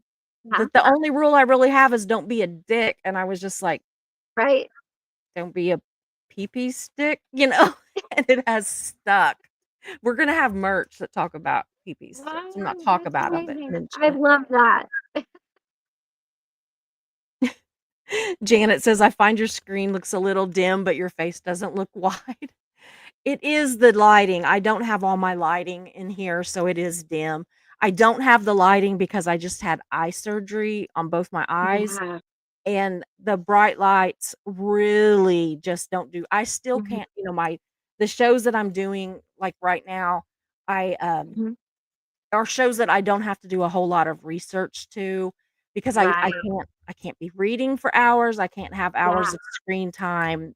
Yeah, the only rule I really have is don't be a dick, and I was just like, right. "Don't be a pee-pee stick," and it has stuck. We're gonna have merch that talk about pee-pee sticks. Not Wow, talk that's about them, but amazing. mention I it. love that. Janet says, "I find your screen looks a little dim, but your face doesn't look wide." It is the lighting. I don't have all my lighting in here, so it is dim. I don't have the lighting because I just had eye surgery on both my eyes, Yeah. and the bright lights really just don't do I still Mhm, can't, the shows that I'm doing, like, right now, I, mhm. are shows that I don't have to do a whole lot of research to because Right. I can't be reading for hours, I can't have Yeah. hours of screen time.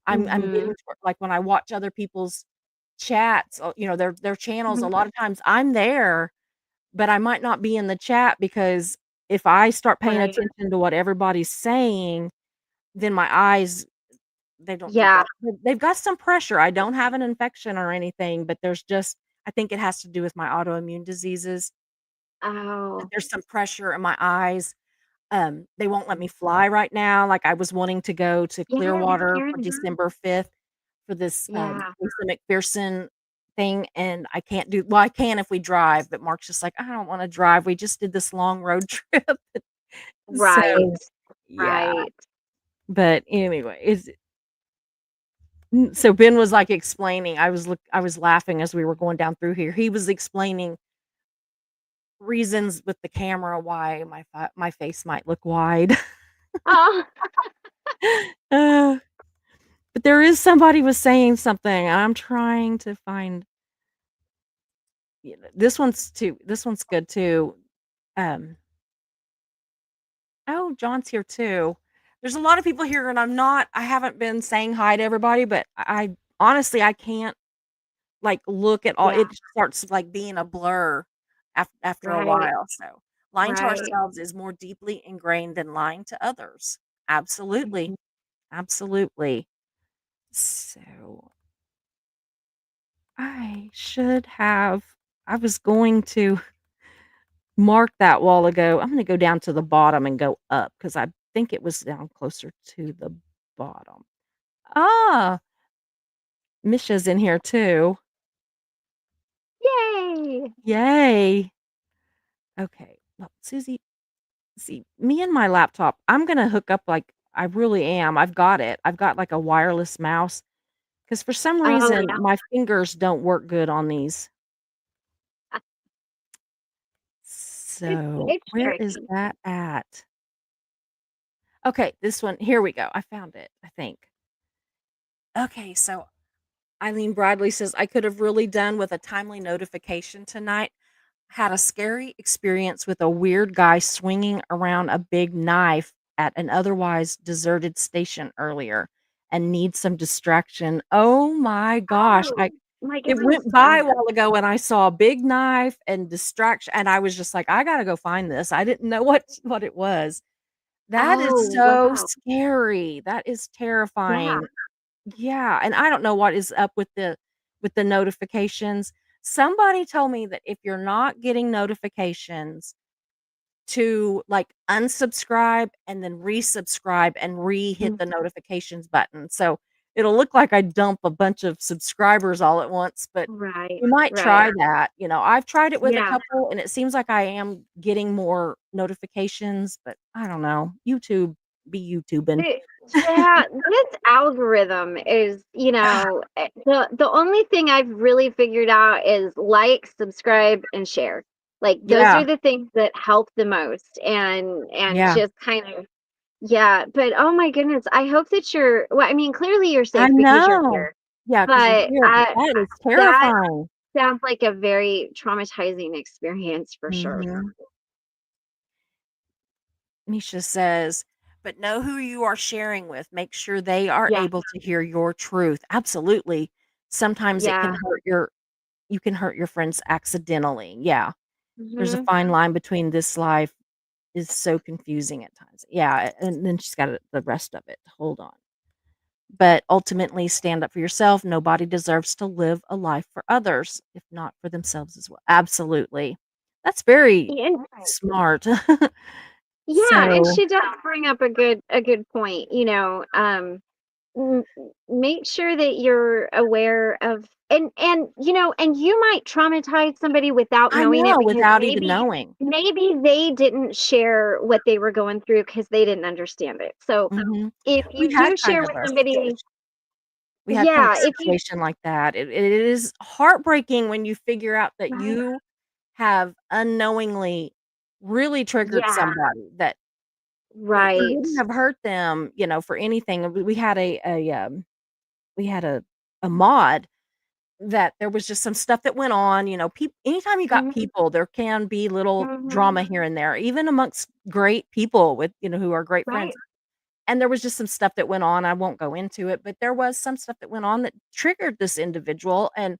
I'm getting Mhm. to like, when I watch other people's chats, their channels, a Mhm. lot of times I'm there, but I might not be in the chat because if I start paying Right. attention to what everybody's saying, then my eyes, they don't do Yeah. well. They've got some pressure. I don't have an infection or anything, but there's just I think it has to do with my autoimmune diseases. That Oh. there's some pressure in my eyes. They won't let me Mhm. fly right now, like, I was wanting to go to Yeah, I was Clearwater for hearing that. December 5th for this, Yeah. Lisa McPherson thing, and I can't do well, I can if we drive, but Mark's just like, "I don't wanna drive, we just did this long road trip." So, Right. yeah, Right. but anyway, so Ben was, like, explaining I was laughing as we were going down through here. He was explaining reasons with the camera why my face might look wide. Oh. Uh, but there is somebody was saying something. I'm trying to find this one's good too. Um, oh, John's here too. There's a lot of people here and I haven't been saying hi to everybody, but I honestly I can't like look at all Yeah. it starts like being a blur after a Right. while. So lying to Right. ourselves is more deeply ingrained than lying to others. Absolutely. Mhm. Absolutely. So I was going to mark that while ago. I'm gonna go down to the bottom and go up because I think it was down closer to the bottom. Ah, Misha's in here too. Yay. Yay. Okay. Well, Susie, see, me and my laptop, I'm gonna hook up like I really am. I've got it. I've got like a wireless mouse because for some Oh, reason yeah. my fingers don't work good on these. So It's where is tricky. that at? Okay, this one. Here we go. I found it, I think. Okay, so Eileen Bradley says, I could have really done with a timely notification tonight. Had a scary experience with a weird guy swinging around a big knife at an otherwise deserted station earlier and need some distraction. Oh my gosh. Oh, my It goodness. went by a while ago and I saw a big knife and distraction and I was just like, I gotta go find this. I didn't know what it was. That is Oh, so wow. scary. That is Yeah. terrifying. Yeah, and I don't know what is up with the notifications. Somebody told me that if you're not getting notifications to, like, unsubscribe and then resubscribe and re-hit Mm. the notifications button. So, it'll look like I dump a bunch of subscribers all at once, but Right. you might Right. try that. I've tried it with a Yeah. couple, and it seems like I am getting more notifications, but I don't know. YouTube be YouTubing. The Yeah, this algorithm is, the only thing I've really figured out is like, subscribe, and share. Like, those Yeah, are the things that help the most, and yeah. just kind of yeah, but, oh my goodness, I hope that I mean, clearly you're I safe because you're know. here, Yeah, because 'cause you're but, here, but that is that terrifying. sounds like a very traumatizing experience for sure. Mhm. Misha says, but know who you are sharing with. Make sure they are Yeah. able to hear your truth. Absolutely. Sometimes it can Yeah. hurt you can hurt your friends accidentally. Yeah. There's a Mhm. fine line between this life is so confusing at times. Yeah, and then she's got the rest of it. Hold on. But ultimately, stand up for yourself. Nobody deserves to live a life for others, if not for themselves as well. Absolutely. That's very And smart. yeah, and So, she does bring up a good point, make sure that you're aware of, and you might traumatize somebody without I knowing it, know because without even maybe knowing. maybe they didn't share what they were going through because they didn't understand it. So Mhm. if We you had do kind share of with a somebody, situation. We had kind of yeah, a if you situation like that. It is heartbreaking when you figure out that right, you have unknowingly really triggered yeah, somebody that you right, wouldn't have hurt them, for anything. We had we had a mod that there was just some stuff that went on, anytime you got mhm, people, there can be little mhm, drama here and there, even amongst great people with, who are great friends. right, And there was just some stuff that went on. I won't go into it, but there was some stuff that went on that triggered this individual, and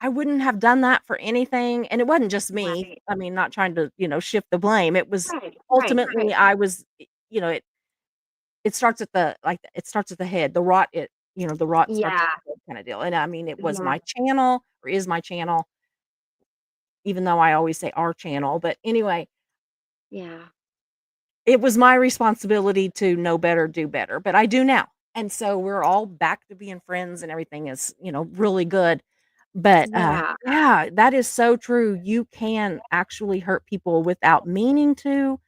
I wouldn't have done that for anything. And it wasn't just me. right, I mean, not trying to, shift the blame. It was right, right, ultimately I was, it starts at it starts at the head. The rot starts at yeah, the head kind of deal. And I mean, it was yeah, my channel or is my channel, even though I always say our channel. But anyway, yeah, it was my responsibility to know better, do better, but I do now. And so we're all back to being friends and everything is, really good. But yeah, yeah, that is so true. You can actually hurt people without meaning to.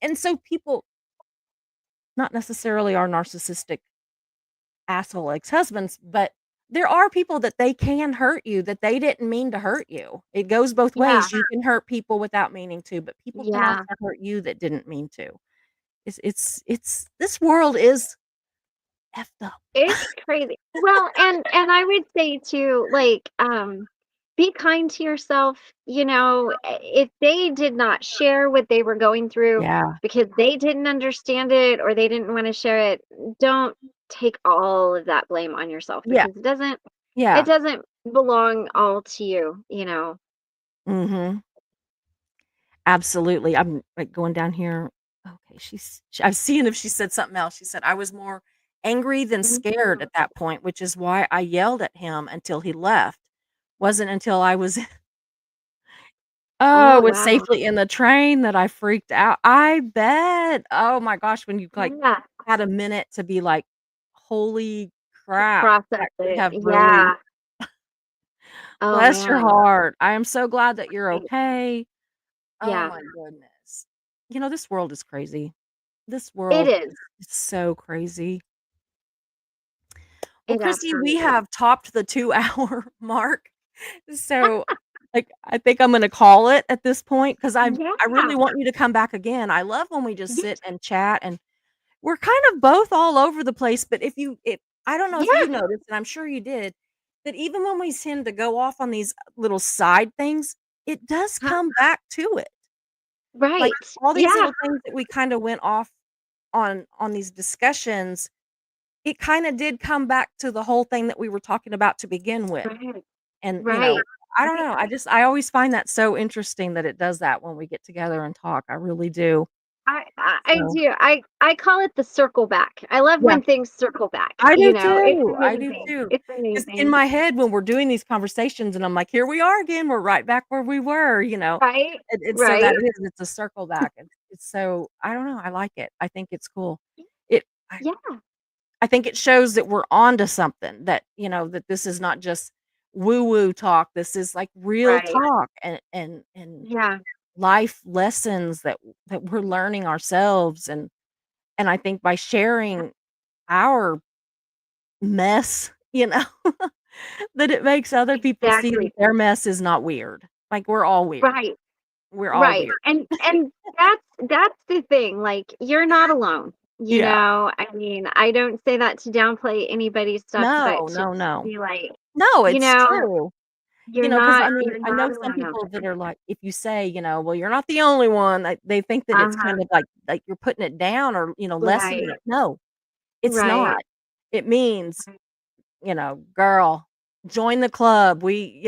And so people not necessarily are narcissistic asshole ex-husbands, but there are people that they can hurt you that they didn't mean to hurt you. It goes both yeah, ways. You can hurt people without meaning to, but people can also yeah. hurt you that didn't mean to. It's this world is effed up. It's crazy. Well, and I would say too, like, be kind to yourself. If they did not share what they were going through Yeah. because they didn't understand it or they didn't want to share it, don't take all of that blame on yourself, Yeah. because it Yeah. doesn't belong all to you. Mhm. Absolutely. I'm, like, going down here. Okay, I'm seeing if she said something else. She said, "I was more angry than scared Mhm. at that point, which is why I yelled at him until he left. Wasn't until I was Oh, was wow. safely in the train that I freaked out." I bet. Oh my gosh, when you, like, Yeah. had a minute to be like, "Holy To crap, process that could it. have really." Yeah. Oh, Bless your man. heart. I am so glad that you're Right. okay. Oh Yeah. my goodness. This world is crazy. This It world is. is so crazy. Well, It Christy, we absolutely is. have topped the 2-hour mark. So, like, I think I'm gonna call it at this point because I Yeah. really want you to come back again. I love when we just Yes. sit and chat, and we're kind of both all over the place, but if I don't know if you Yeah. noticed, and I'm sure you did, that even when we tend to go off on these little side things, it does Huh. come back to it. Like, Right. all these Yeah. little things that we kinda went off on these discussions, it kinda did come back to the whole thing that we were talking about to begin with, Right. and, Right. I don't know, I always find that so interesting that it does that when we get together and talk, I really do. I So, do. I call it the circle back. I love yeah, when things circle back. I do It's too, I do amazing. too. It's 'Cause in amazing. my head, when we're doing these conversations and I'm like, "Here we are again, we're right back where we were," Right? and so that Right? it's a circle back, it's so I don't know, I like it, I think it's cool. It Yeah. I think it shows that we're onto something, that, that this is not just woo-woo talk, this is, like, real Right. talk and Yeah. life lessons that we're learning ourselves, and I think by sharing our mess, that it makes other people see that Exactly. their mess is not weird. Like, we're all weird. Right. We're all Right. weird. And that's the thing. Like, you're not alone. Yeah. I mean, I don't say that to downplay anybody's stuff, No, but to no, no. be like, No, you it's know, true. You're Because not you're I not know some alone out people that there. are like, if you say, well, you're not the only one, they think that it's Uh-huh. kind of like you're putting it down or, lessening Right. it. No, it's not. Right. It means, Right. girl, join the club. We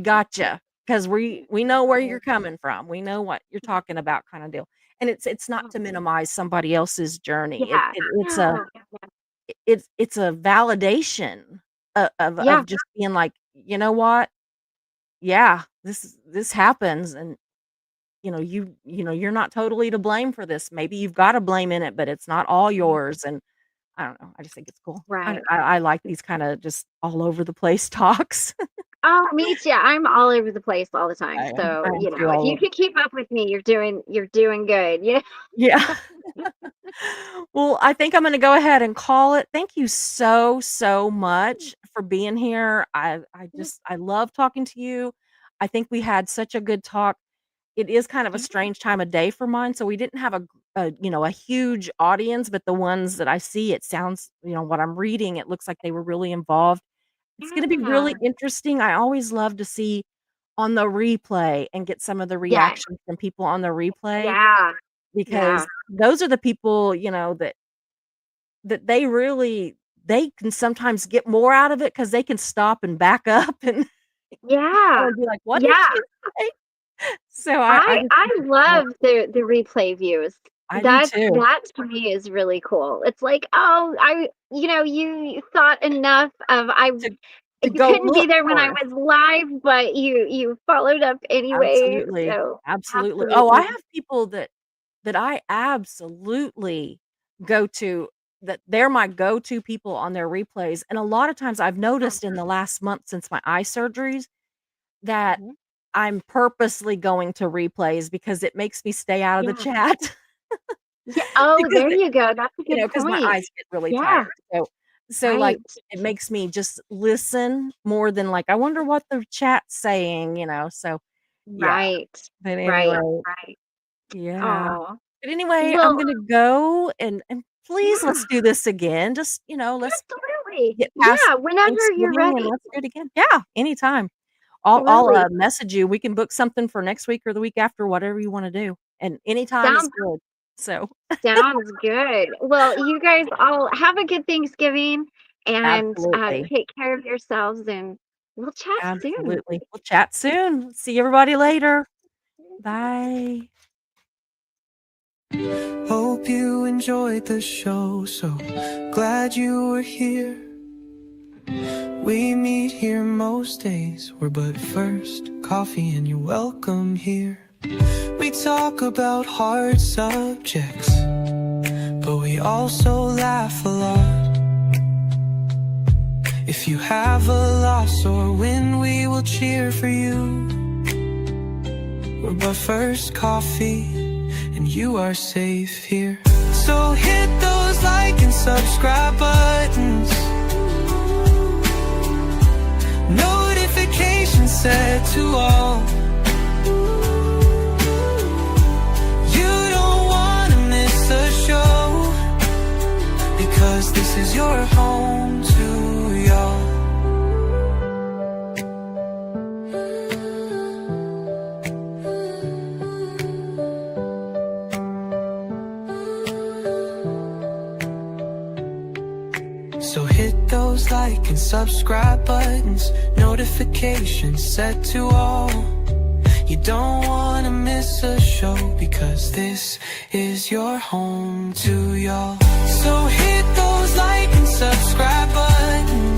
got you because we know where Right. you're coming from. We know what you're talking about, kind of deal. And it's not to Mhm. minimize somebody else's journey. Yeah. No. It's a validation Yeah. of just being like, you know what? Yeah, this happens, and you're not totally to blame for this. Maybe you've got a blame in it, but it's not all yours. And I don't know. I just think it's cool. I Right. I, I like these kind of just all over the place talks. Oh, me too. I'm all over the place all the time. I So, am too if all you over. could keep up with me, you're doing good. Yeah. Yeah. Well, I think I'm gonna go ahead and call it. Thank you so, so much for being here. I love talking to you. I think we had such a good talk. It is kind of a strange time of day for mine, so we didn't have a huge audience, but the ones that I see, it sounds, what I'm reading, it looks like they were really involved. It's gonna be Yeah. really interesting. I always love to see on the replay and get some of the Yes. reactions from people on the replay Yeah. Yeah. because those are the people, that they can sometimes get more out of it because they can stop and back up and Yeah. kinda be like, "What did Yeah. she say?" So I I just I think it's cool. love the replay views. I do That too. that to me is really cool. It's like, oh, you thought enough of I To to you go couldn't be look there when for I it. was live, but you followed up anyway. Absolutely, So absolutely. Oh, I absolutely. have people that I absolutely go to, that they're my go-to people on their replays, and a lot of times I've noticed in the last month since my eye surgeries that Mhm. I'm purposely going to replays because it makes me stay out of the Yeah. chat Yeah. Oh, because there you go. That's a good because my point. eyes get really Yeah. tired. So, like, Right. it makes me just listen more than, like, I wonder what the chat's saying, so, yeah. Right. But Right. anyway, Right. yeah. Oh. But anyway, I'm Well, gonna go and please let's yeah. do this again. Just, let's Absolutely. get past Yeah, whenever you're Thanksgiving and ready. let's do it again. Yeah, anytime. I'll Absolutely. message you. We can book something for next week or the week after, whatever you wanna do, and anytime is Sounds good. So, sounds good. Well, you guys all have a good Thanksgiving and absolutely. take care of yourselves and we'll chat soon. Absolutely. We'll chat soon. See everybody later. Bye. Hope you enjoyed the show. So glad you were here. We meet here most days. We're but first coffee and you're welcome here. We talk about hard subjects, but we also laugh a lot. If you have a loss or win, we will cheer for you. We're but first coffee and you are safe here. So hit those like and subscribe buttons, notifications set to all. You don't wanna miss a show, because this is your home to y'all. So hit those like and subscribe buttons, notifications set to all. You don't wanna miss a show, because this is your home to y'all. So hit those like and subscribe buttons,